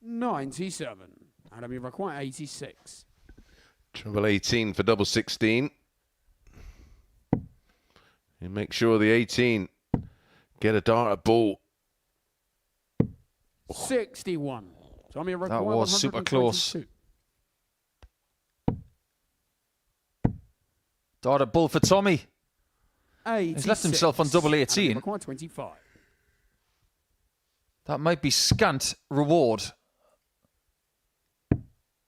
F: 97. Adam, you require 86.
B: Treble 18 for double 16. You make sure the 18 get a dart at ball.
F: 61. Tommy, you require
A: That was super close. Dart at bull for Tommy.
F: 86.
A: He's left himself on double 18.
F: Adam, require 25.
A: That might be scant reward.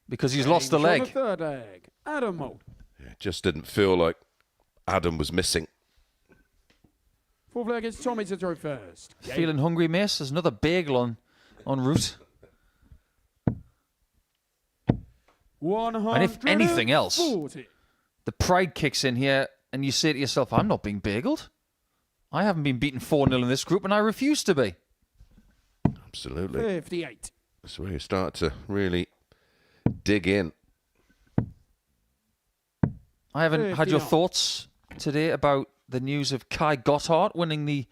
A: Because he's lost a leg.
F: Third leg. Adam Mould.
B: It just didn't feel like Adam was missing.
F: Fourth leg is Tommy to throw first.
A: Feeling hungry, Mace? There's another bagel en route.
F: 140.
A: And if anything else, the pride kicks in here and you say to yourself, I'm not being bageled. I haven't been beaten 4-0 in this group and I refuse to be.
B: Absolutely.
F: 58.
B: That's where you start to really dig in.
A: I haven't had your thoughts today about the news of Kai Gotthard winning the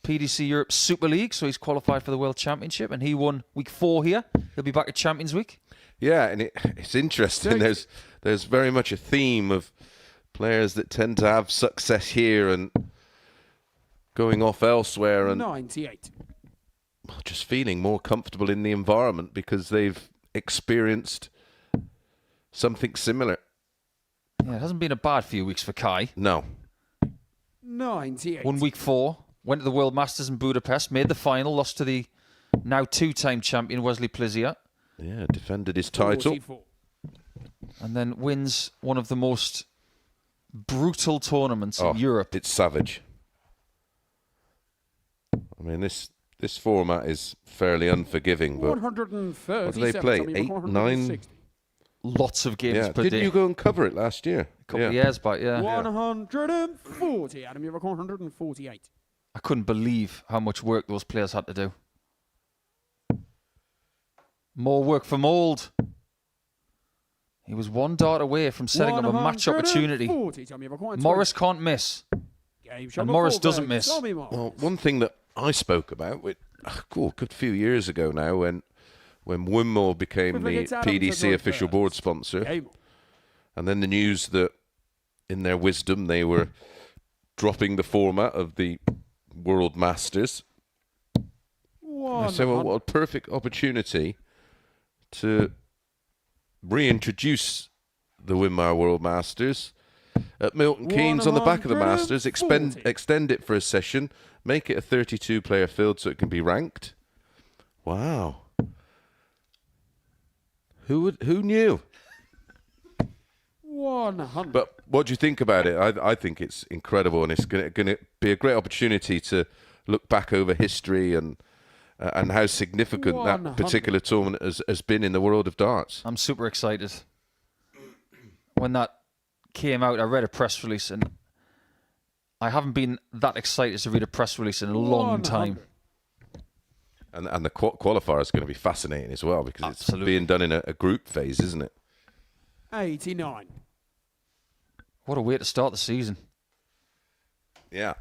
A: PDC Europe Super League, so he's qualified for the World Championship, and he won week 4 here. He'll be back at Champions Week.
B: Yeah, and it's interesting. There's very much a theme of players that tend to have success here and going off elsewhere and
F: 98.
B: just feeling more comfortable in the environment because they've experienced something similar.
A: Yeah, it hasn't been a bad few weeks for Kai.
B: No.
F: 98.
A: Won week 4, went to the World Masters in Budapest, made the final, lost to the now 2-time champion Wesley Plizier.
B: Yeah, defended his title.
F: 44.
A: And then wins one of the most brutal tournaments in Europe.
B: It's savage. I mean, this format is fairly unforgiving, but
F: 137.
B: what do they play? 8, 9?
A: Lots of games per
B: Didn't
A: day.
B: you go and cover it last year?
A: A couple of years back, yeah.
F: 140. Adam, you record 148.
A: I couldn't believe how much work those players had to do. More work for Mould. He was 1 dart away from setting up a match opportunity. Morris can't miss. And Morris doesn't miss.
B: Well, one thing that I spoke about with a good few years ago now when Winmore became the PDC official board sponsor, and then the news that in their wisdom they were dropping the format of the World Masters. I said, well, what a perfect opportunity to reintroduce the Winmar World Masters at Milton Keynes on the back of the Masters, extend it for a session, make it a 32-player field so it can be ranked. Wow. Who knew?
F: 100.
B: But what do you think about it? I think it's incredible, and it's going to be a great opportunity to look back over history and how significant that particular tournament has been in the world of darts.
A: I'm super excited. when that came out, I read a press release, and I haven't been that excited to read a press release in a long time.
B: And the qualifier is going to be fascinating as well, because it's being done in a group phase, isn't it?
F: 89.
A: What a way to start the season.
B: Yeah.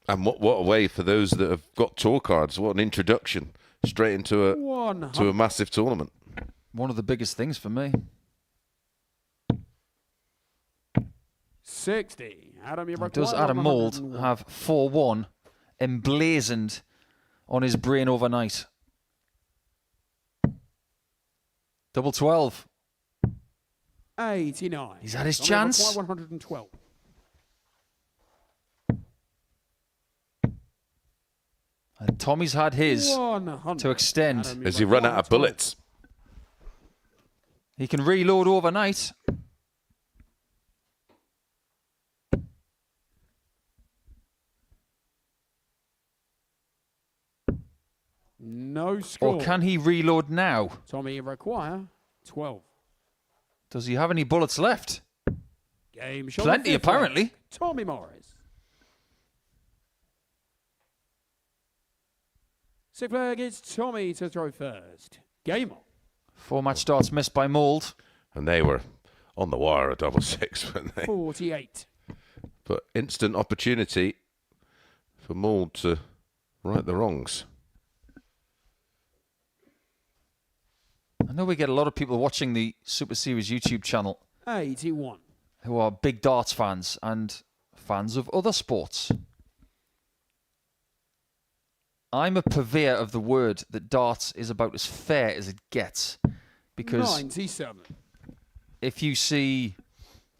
B: And what a way for those that have got tour cards. What an introduction straight into a massive tournament.
A: One of the biggest things for me.
F: 60.
A: Does Adam Mould have 4-1 emblazoned on his brain overnight? Double 12.
F: 89.
A: He's had his chance.
F: 112.
A: And Tommy's had his
F: 100.
A: to extend.
B: Has he run out of bullets?
A: He can reload overnight.
F: No score.
A: Or can he reload now?
F: Tommy require 12.
A: Does he have any bullets left?
F: Game shot.
A: Plenty, apparently.
F: Tommy Morris. Sixth flag, it's Tommy to throw first. Game on.
A: 4-match starts missed by Mould.
B: And they were on the wire at double 6, weren't they?
F: 48.
B: But instant opportunity for Mould to right the wrongs.
A: I know we get a lot of people watching the Super Series YouTube channel
F: 81.
A: who are big darts fans and fans of other sports. I'm a purveyor of the word that darts is about as fair as it gets. Because
F: 97.
A: if you see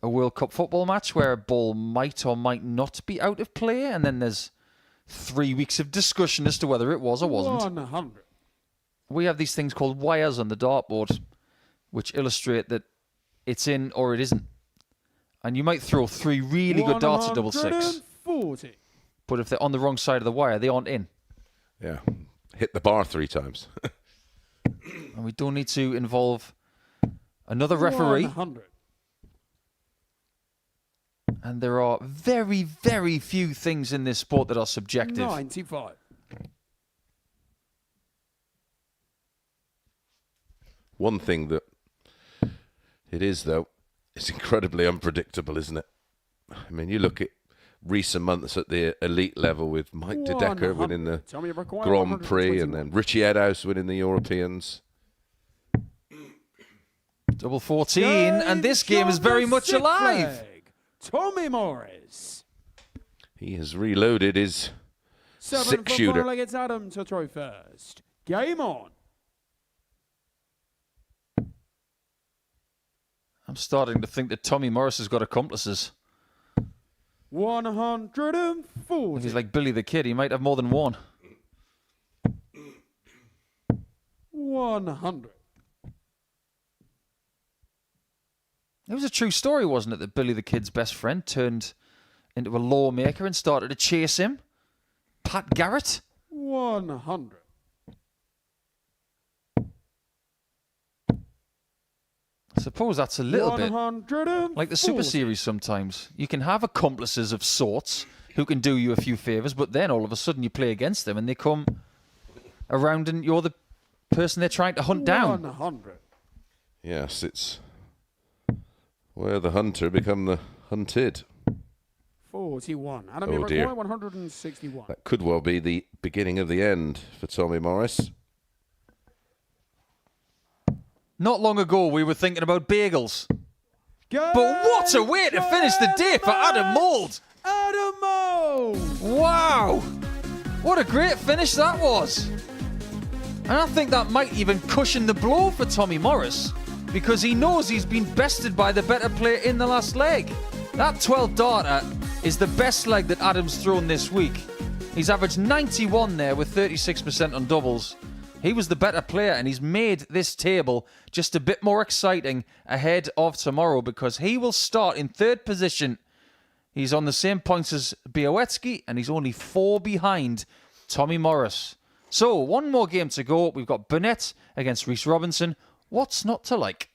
A: a World Cup football match where a ball might or might not be out of play, and then there's 3 weeks of discussion as to whether it was or wasn't.
F: 100.
A: We have these things called wires on the dartboard, which illustrate that it's in or it isn't. And you might throw 3 really good darts at double 6.
F: 140.
A: But if they're on the wrong side of the wire, they aren't in.
B: Yeah. Hit the bar 3 times.
A: And we don't need to involve another referee.
F: 100.
A: And there are very, very few things in this sport that are subjective.
F: 95.
B: One thing that it is, though, it's incredibly unpredictable, isn't it? I mean, you look at recent months at the elite level with Mike De Decker winning the Grand Prix and then Richie Edhouse winning the Europeans.
A: Double 14, and this game is very much alive.
F: Tommy Morris.
B: He has reloaded his
F: 7
B: shooter.
F: Final against Adam to throw first. Game on.
A: I'm starting to think that Tommy Morris has got accomplices.
F: 140.
A: If he's like Billy the Kid, he might have more than one.
F: 100.
A: It was a true story, wasn't it, that Billy the Kid's best friend turned into a lawmaker and started to chase him? Pat Garrett?
F: 100.
A: I suppose that's a little bit
F: 140.
A: like the Super Series sometimes. You can have accomplices of sorts who can do you a few favours, but then all of a sudden you play against them and they come around and you're the person they're trying to hunt down.
F: 100.
B: Yes, it's where the hunter become the hunted.
F: 41. Adam
B: Oh, dear.
F: 161.
B: That could well be the beginning of the end for Tommy Morris.
A: Not long ago, we were thinking about bagels. But what a way to finish the day for Adam Mould!
F: Adam Mould!
A: Wow! What a great finish that was! And I think that might even cushion the blow for Tommy Morris, because he knows he's been bested by the better player in the last leg. That 12 darter is the best leg that Adam's thrown this week. He's averaged 91 there with 36% on doubles. He was the better player, and he's made this table just a bit more exciting ahead of tomorrow, because he will start in 3rd position. He's on the same points as Bialecki, and he's only 4 behind Tommy Morris. So, one more game to go. We've got Burnett against Reece Robinson. What's not to like?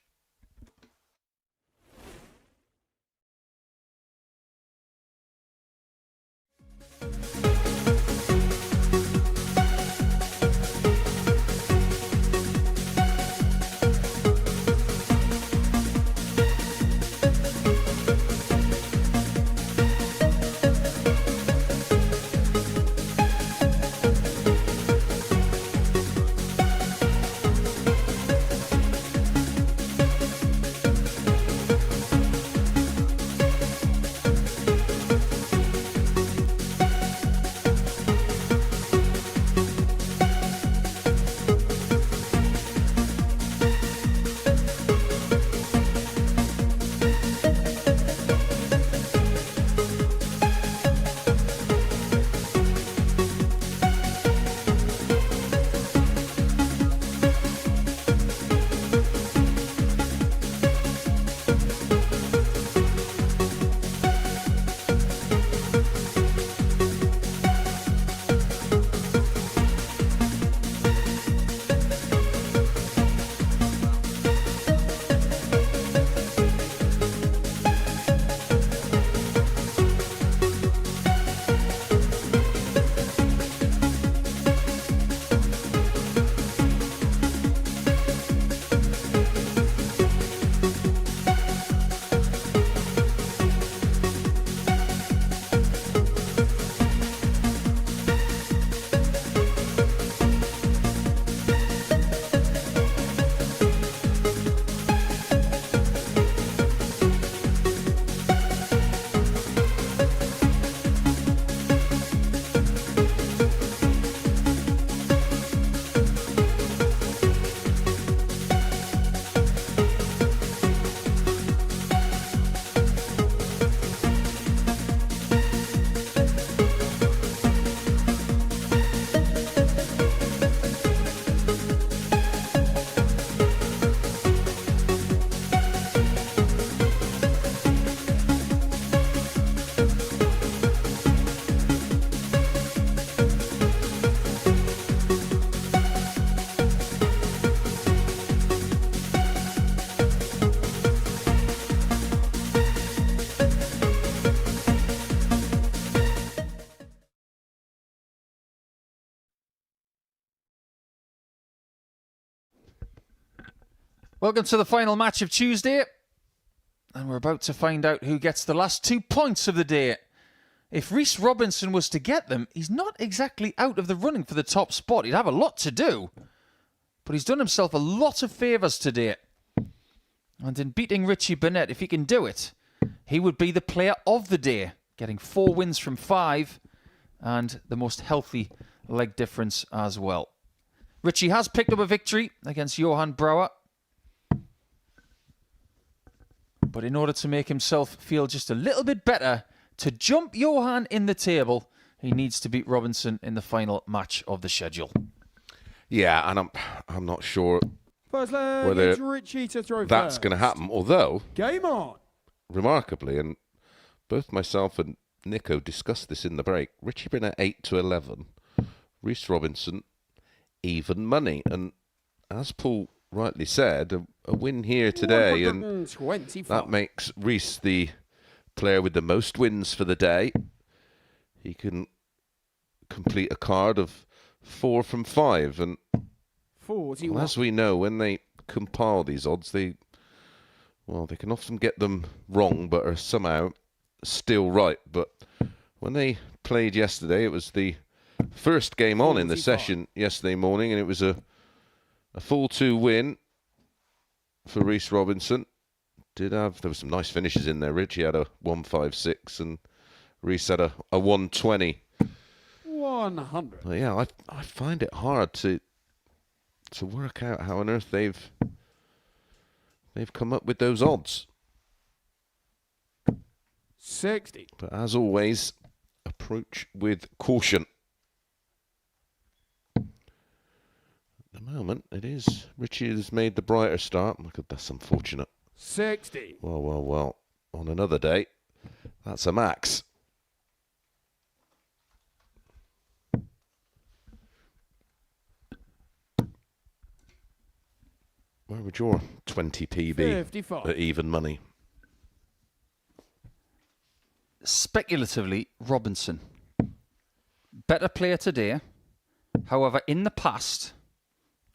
A: Welcome to the final match of Tuesday. And we're about to find out who gets the last 2 points of the day. If Reece Robinson was to get them, he's not exactly out of the running for the top spot. He'd have a lot to do. But he's done himself a lot of favours today. And in beating Richie Burnett, if he can do it, he would be the player of the day, getting 4 wins from 5 and the most healthy leg difference as well. Richie has picked up a victory against Johan Brouwer. But in order to make himself feel just a little bit better, to jump Johan in the table, he needs to beat Robinson in the final match of the schedule.
B: Yeah, and I'm not sure
F: First leg,
B: whether
F: it's Richie to throw
B: that's going to happen. Although,
F: game on.
B: Remarkably, and both myself and Nico discussed this in the break, Richie Burnett 8-11, Reece Robinson even money. And as Paul rightly said, a win here today, and that makes Reece the player with the most wins for the day. He can complete a card of 4 from 5, and well, as we know, when they compile these odds, they can often get them wrong, but are somehow still right. But when they played yesterday, it was the first game on in the session yesterday morning, and it was a full 2 win for Reece Robinson. There were some nice finishes in there. Richie had a 156 and Reece had a 120.
F: 100.
B: But yeah, I find it hard to work out how on earth they've come up with those odds.
F: 60.
B: But as always, approach with caution. At the moment, it is. Richie has made the brighter start. Look at that's unfortunate.
F: 60.
B: Well. On another day, that's a max. Where would your 20p be
F: 55.
B: at even money?
A: Speculatively, Robinson. Better player today. However, in the past,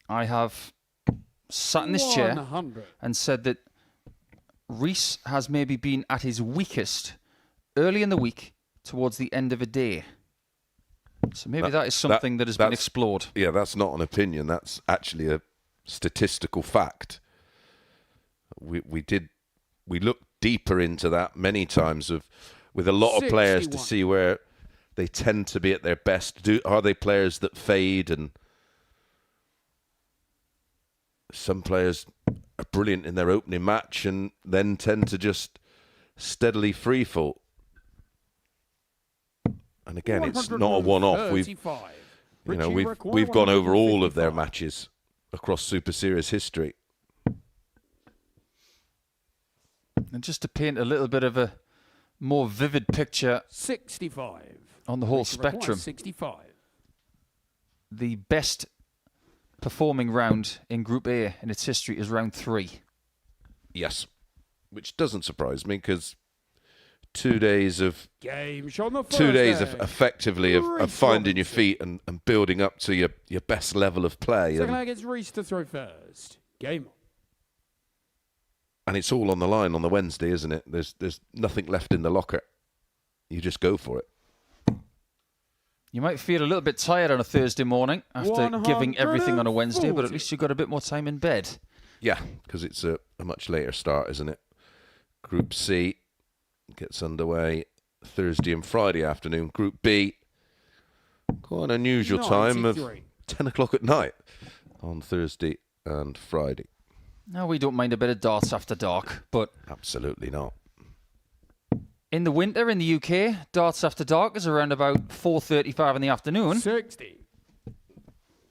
A: I have sat in this chair
F: 100.
A: and said that Reece has maybe been at his weakest early in the week towards the end of a day. So maybe that is something that has been explored.
B: Yeah, that's not an opinion. That's actually a statistical fact. We looked deeper into that many times with a lot of players to see where they tend to be at their best. Are they players that fade? And some players are brilliant in their opening match and then tend to just steadily free fall. And again, it's not a one-off. We've gone over all of their matches across Super Series history.
A: And just to paint a little bit of a more vivid picture
F: 65
A: on the whole spectrum,
F: 65.
A: The best performing round in Group A in its history is round 3.
B: Yes, which doesn't surprise me because 2 days of effectively of finding your feet and building up to your best level of play.
F: Second leg, it's Reece to throw first. Game on.
B: And it's all on the line on the Wednesday, isn't it? There's nothing left in the locker. You just go for it.
A: You might feel a little bit tired on a Thursday morning after giving everything on a Wednesday, but at least you've got a bit more time in bed.
B: Yeah, because it's a much later start, isn't it? Group C gets underway Thursday and Friday afternoon. Group B, quite an unusual time of 10 o'clock at night on Thursday and Friday.
A: No, we don't mind a bit of darts after dark, but
B: absolutely not.
A: In the winter in the UK, darts after dark is around about 4:35 in the afternoon.
F: 60.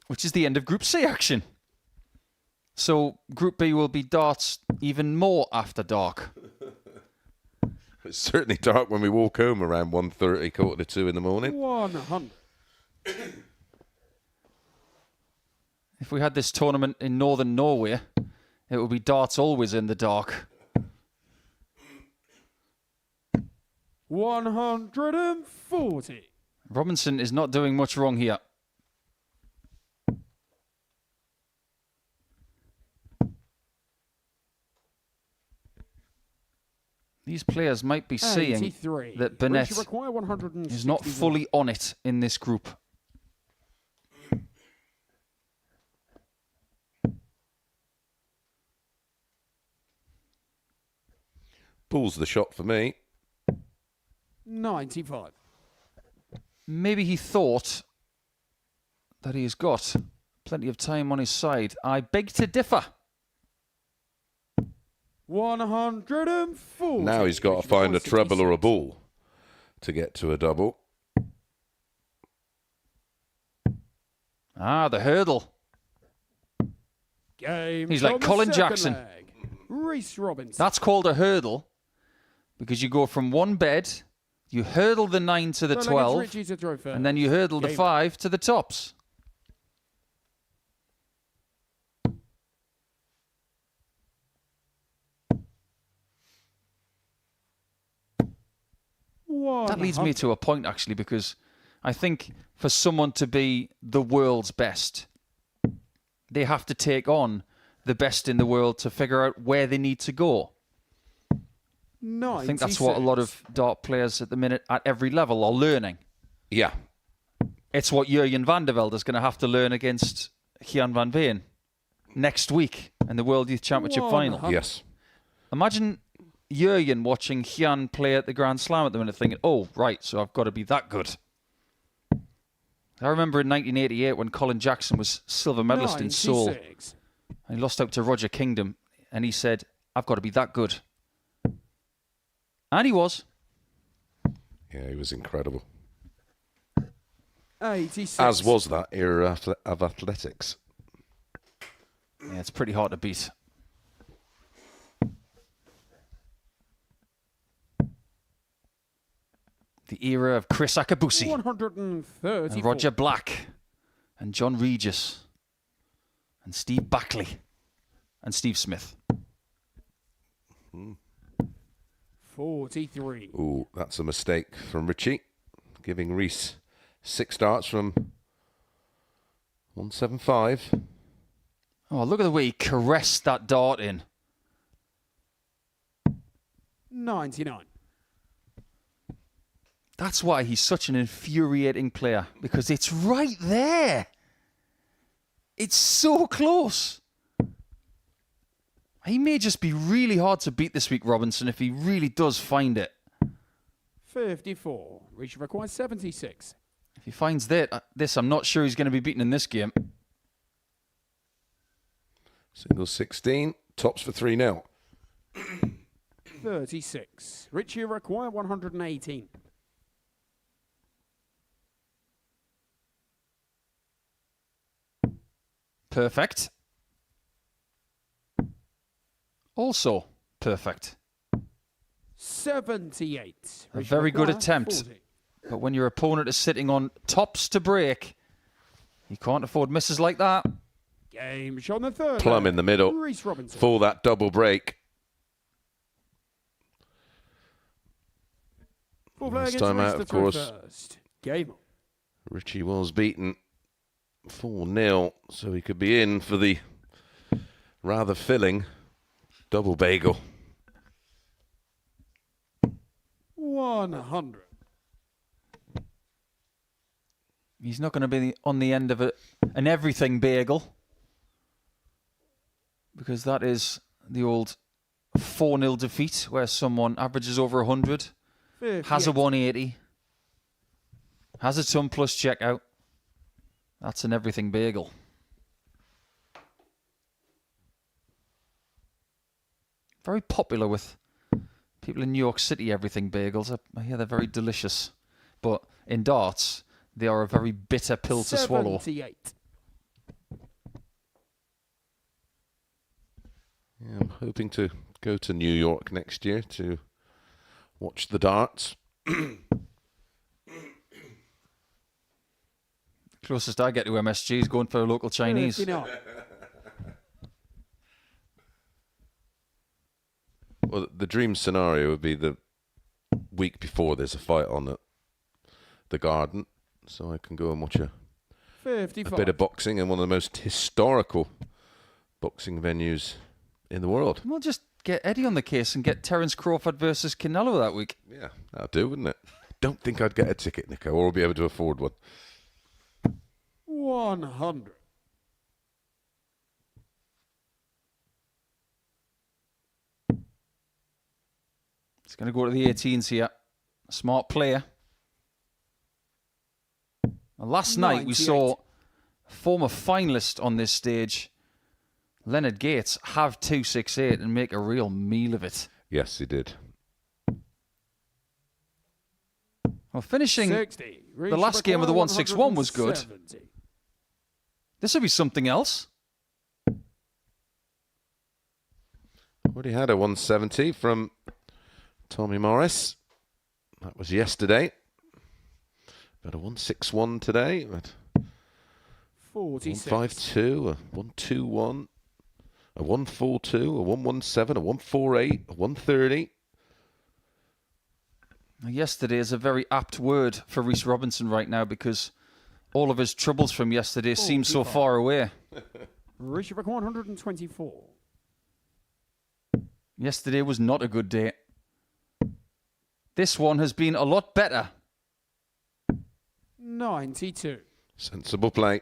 A: Which is the end of Group C action. So Group B will be darts even more after dark.
B: It's certainly dark when we walk home around 1:30, 1:45 in the morning.
F: 100.
A: If we had this tournament in northern Norway, it would be darts always in the dark.
F: 140.
A: Robinson is not doing much wrong here. These players might be seeing
F: 83.
A: that Burnett
F: Require 161.
A: is not fully on it in this group.
B: Pulls the shot for me.
F: 95.
A: Maybe he thought that he's got plenty of time on his side. I beg to differ.
F: 104.
B: Now he's got to find a treble or a ball to get to a double.
A: Ah, the hurdle.
F: Game
A: He's like
F: from the
A: Colin
F: second
A: Jackson.
F: leg. Reece Robinson.
A: That's called a hurdle because you go from one bed, you hurdle the 9 to the
F: So
A: 12,
F: Richie to throw first.
A: and then you hurdle the
F: Game
A: 5 to the tops. That leads me to a point, actually, because I think for someone to be the world's best, they have to take on the best in the world to figure out where they need to go. I think that's what a lot of dart players at the minute at every level are learning.
B: Yeah.
A: It's what Jurgen van der Velde is going to have to learn against Gian van Veen next week in the World Youth Championship final.
B: Yes.
A: Imagine Jurgen watching Gian play at the Grand Slam at the minute thinking, oh, right, so I've got to be that good. I remember in 1988 when Colin Jackson was silver medalist in Seoul.
F: 96.
A: And he lost out to Roger Kingdom. And he said, I've got to be that good. And he was.
B: Yeah, he was incredible.
F: 86.
B: As was that era of athletics.
A: Yeah, it's pretty hard to beat. The era of Chris Akabusi
F: 130.
A: and Roger Black and John Regis and Steve Backley and Steve Smith.
F: 43.
B: Ooh, that's a mistake from Richie. Giving Reece 6 darts from 175.
A: Oh, look at the way he caressed that dart in.
F: 99.
A: That's why he's such an infuriating player, because it's right there. It's so close. He may just be really hard to beat this week, Robinson, if he really does find it.
F: 54. Reach requires 76.
A: If he finds this, I'm not sure he's going to be beaten in this game.
B: Single 16. Tops for 3-0.
F: 36. Richie require 118.
A: Perfect. Also perfect.
F: 78.
A: A very good attempt.
F: 40.
A: But when your opponent is sitting on tops to break, you can't afford misses like that.
F: Game shot on the third.
B: Plum in the middle.
F: Reece Robinson.
B: For that double break.
F: Full flag
B: Last
F: against
B: time
F: Reece
B: out,
F: to
B: of
F: throw
B: course.
F: First. Game on.
B: Richie was beaten 4-0, so he could be in for the rather filling double bagel.
F: 100.
A: He's not going to be on the end of an everything bagel, because that is the old 4-0 defeat where someone averages over 100, has a 180, has a ton plus checkout. That's an everything bagel. Very popular with people in New York City, everything bagels. I hear they're very delicious. But in darts, they are a very bitter pill to swallow.
F: 78.
B: Yeah, I'm hoping to go to New York next year to watch the darts.
A: Closest I get to MSG is going for a local Chinese.
F: 39.
B: Well, the dream scenario would be the week before there's a fight on at the Garden, so I can go and watch a
F: 55.
B: bit of boxing in one of the most historical boxing venues in the world.
A: Well, just get Eddie on the case and get Terence Crawford versus Canelo that week.
B: Yeah, that'll do, wouldn't it? Don't think I'd get a ticket, Nico, or I'll be able to afford one.
F: 100.
A: It's going to go to the 18s here. Smart player. Well, last night we saw a former finalist on this stage, Leonard Gates, have 268 and make a real meal of it.
B: Yes, he did.
A: Well, finishing
F: 60.
A: the last game of the 161 was good.
F: 170.
A: This will be something else.
B: Already had a 170 from Tommy Morris. That was yesterday. Got a 161 today.
F: 46.
B: 152, a 121, a 142, a 117, a 148, a 130.
A: Yesterday is a very apt word for Reece Robinson right now because all of his troubles from yesterday seem so far away.
F: Richie Burnett 124.
A: Yesterday was not a good day. This one has been a lot better.
F: 92.
B: Sensible play.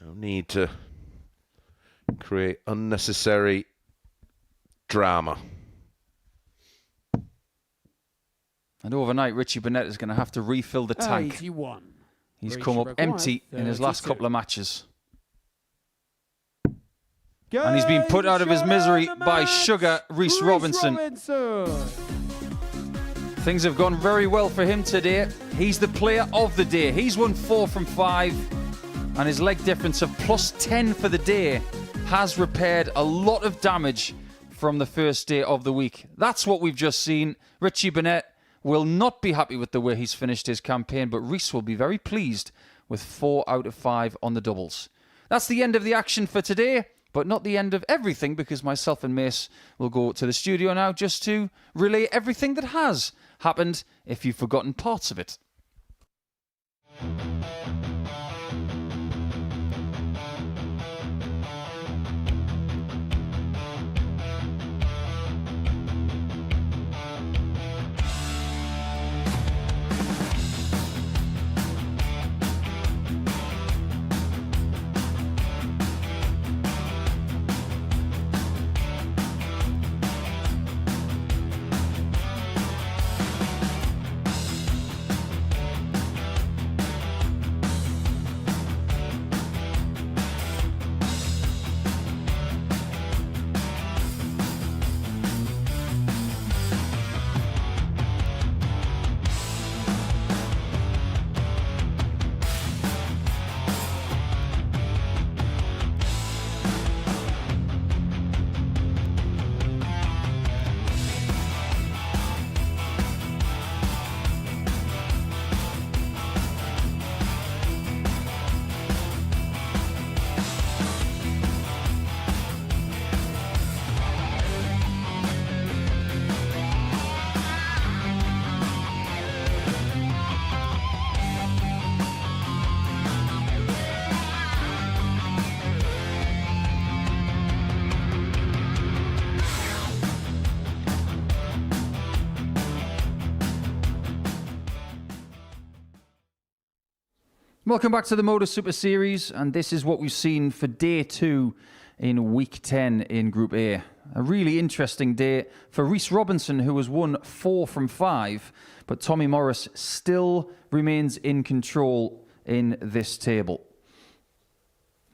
B: No need to create unnecessary drama.
A: And overnight, Richie Burnett is going to have to refill the tank.
F: 81.
A: He's come up empty in his last couple of matches. And he's been put out of his misery by Sugar Reece Robinson. Things have gone very well for him today. He's the player of the day. He's won 4 from 5. And his leg difference of +10 for the day has repaired a lot of damage from the first day of the week. That's what we've just seen. Richie Burnett will not be happy with the way he's finished his campaign, but Reece will be very pleased with 4 out of 5 on the doubles. That's the end of the action for today, but not the end of everything, because myself and Mace will go to the studio now just to relay everything that has happened if you've forgotten parts of it. Welcome back to the Modus Super Series, and this is what we've seen for day 2 in week 10 in Group A. A really interesting day for Reece Robinson, who has won 4 from 5, but Tommy Morris still remains in control in this table.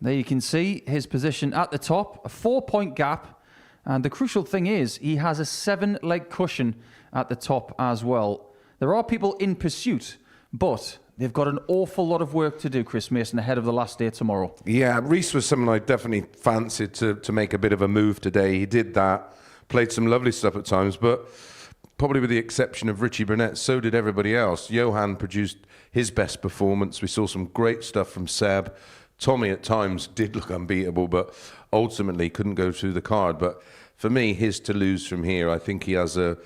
A: There you can see his position at the top, a 4-point gap, and the crucial thing is he has a 7-leg cushion at the top as well. There are people in pursuit, but they've got an awful lot of work to do, Chris Mason, ahead of the last day tomorrow.
B: Yeah, Reece was someone I definitely fancied to make a bit of a move today. He did that, played some lovely stuff at times, but probably with the exception of Richie Burnett, so did everybody else. Johan produced his best performance. We saw some great stuff from Seb. Tommy at times did look unbeatable, but ultimately couldn't go through the card. But for me, his to lose from here, I think he has a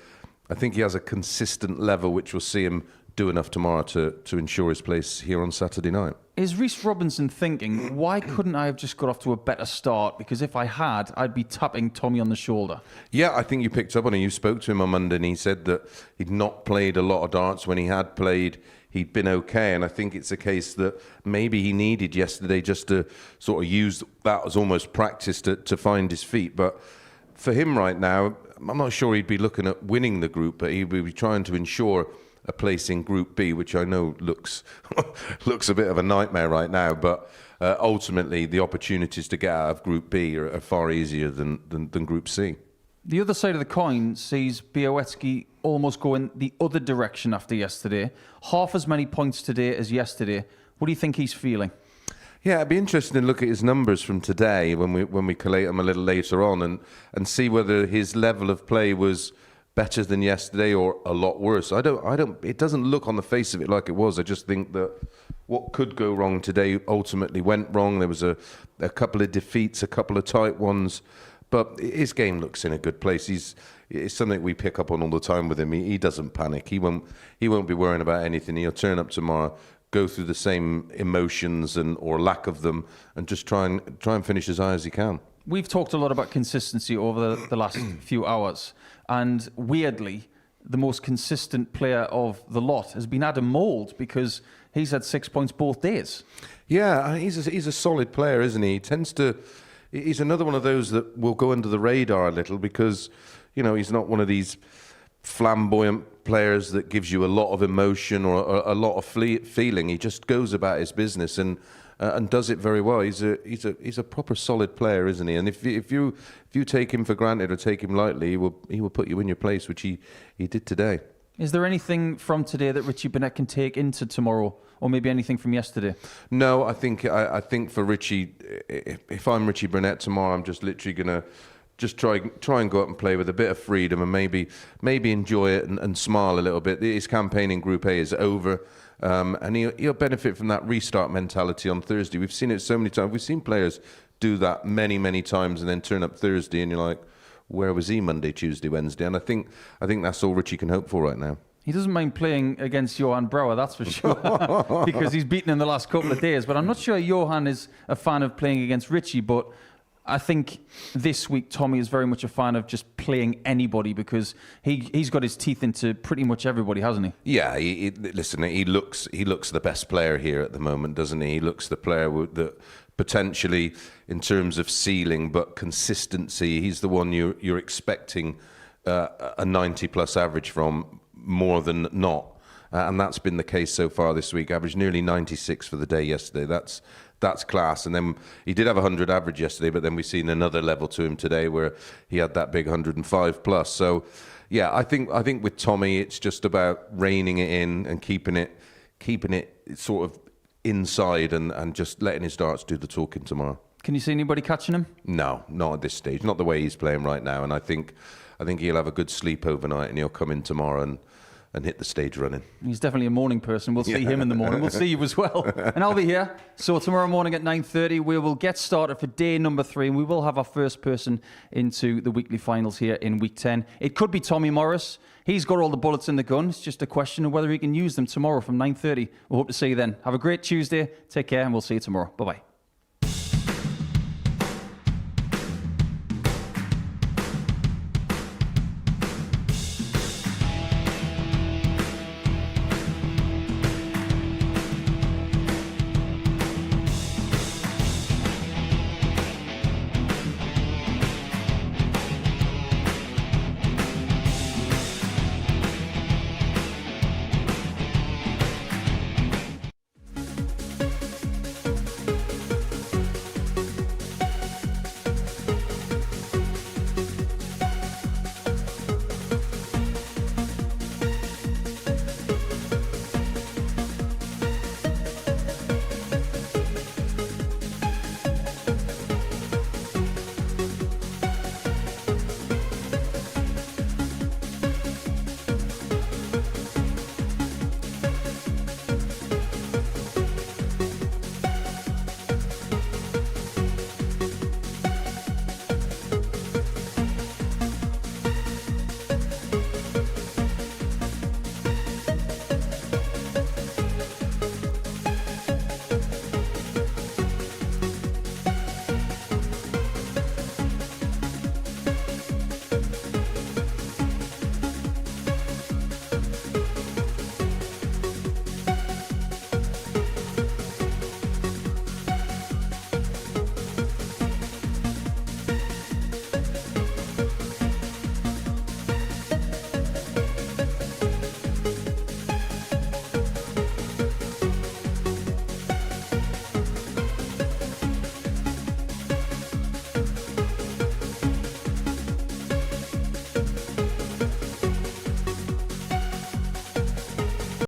B: consistent level which will see him do enough tomorrow to ensure his place here on Saturday night.
A: Is Reece Robinson thinking, why couldn't I have just got off to a better start? Because if I had, I'd be tapping Tommy on the shoulder.
B: Yeah, I think you picked up on it. You spoke to him on Monday and he said that he'd not played a lot of darts. When he had played, he'd been okay. And I think it's a case that maybe he needed yesterday just to sort of use that as almost practice to find his feet. But for him right now, I'm not sure he'd be looking at winning the group, but he'd be trying to ensure a place in Group B, which I know looks a bit of a nightmare right now, but ultimately the opportunities to get out of Group B are far easier than Group C.
A: The other side of the coin sees Bialecki almost going the other direction after yesterday. Half as many points today as yesterday. What do you think he's feeling?
B: Yeah, it'd be interesting to look at his numbers from today when we collate them a little later on and see whether his level of play was better than yesterday or a lot worse. It doesn't look on the face of it like it was. I just think that what could go wrong today ultimately went wrong. There was a couple of defeats, a couple of tight ones, but his game looks in a good place. It's something we pick up on all the time with him. He doesn't panic. He won't be worrying about anything. He'll turn up tomorrow, go through the same emotions or lack of them, and just try and finish as high as he can.
A: We've talked a lot about consistency over the last few hours, and weirdly, the most consistent player of the lot has been Adam Mould, because he's had 6 points both days.
B: Yeah, he's a solid player, isn't he? He's another one of those that will go under the radar a little because, you know, he's not one of these flamboyant players that gives you a lot of emotion or a lot of feeling. He just goes about his business and does it very well. He's a proper solid player, isn't he? And if you take him for granted or take him lightly, he will put you in your place, which he did today.
A: Is there anything from today that Richie Burnett can take into tomorrow, or maybe anything from yesterday?
B: No, I think for Richie, if I'm Richie Burnett tomorrow, I'm just literally gonna just try and go out and play with a bit of freedom and maybe enjoy it and smile a little bit. His campaign in Group A is over. And he'll benefit from that restart mentality on Thursday. We've seen it so many times. We've seen players do that many, many times and then turn up Thursday and you're like, where was he Monday, Tuesday, Wednesday? And I think that's all Richie can hope for right now.
A: He doesn't mind playing against Johan Brouwer, that's for sure, because he's beaten in the last couple of days. But I'm not sure Johan is a fan of playing against Richie, but I think this week Tommy is very much a fan of just playing anybody because he's got his teeth into pretty much everybody, hasn't he?
B: Yeah, listen, he looks the best player here at the moment, doesn't he? He looks the player that potentially, in terms of ceiling, but consistency, he's the one you're expecting a 90-plus average from more than not. And that's been the case so far this week. Averaged nearly 96 for the day yesterday. That's class. And then he did have 100 average yesterday, but then we've seen another level to him today where he had that big 105 plus. So, yeah, I think with Tommy, it's just about reining it in and keeping it sort of inside and just letting his darts do the talking tomorrow.
A: Can you see anybody catching him?
B: No, not at this stage. Not the way he's playing right now. And I think he'll have a good sleep overnight and he'll come in tomorrow and hit the stage running.
A: He's definitely a morning person. We'll see him in the morning. We'll see you as well. And I'll be here. So tomorrow morning at 9:30, we will get started for day number 3, and we will have our first person into the weekly finals here in week 10. It could be Tommy Morris. He's got all the bullets in the gun. It's just a question of whether he can use them tomorrow from 9:30. We'll hope to see you then. Have a great Tuesday. Take care, and we'll see you tomorrow. Bye-bye.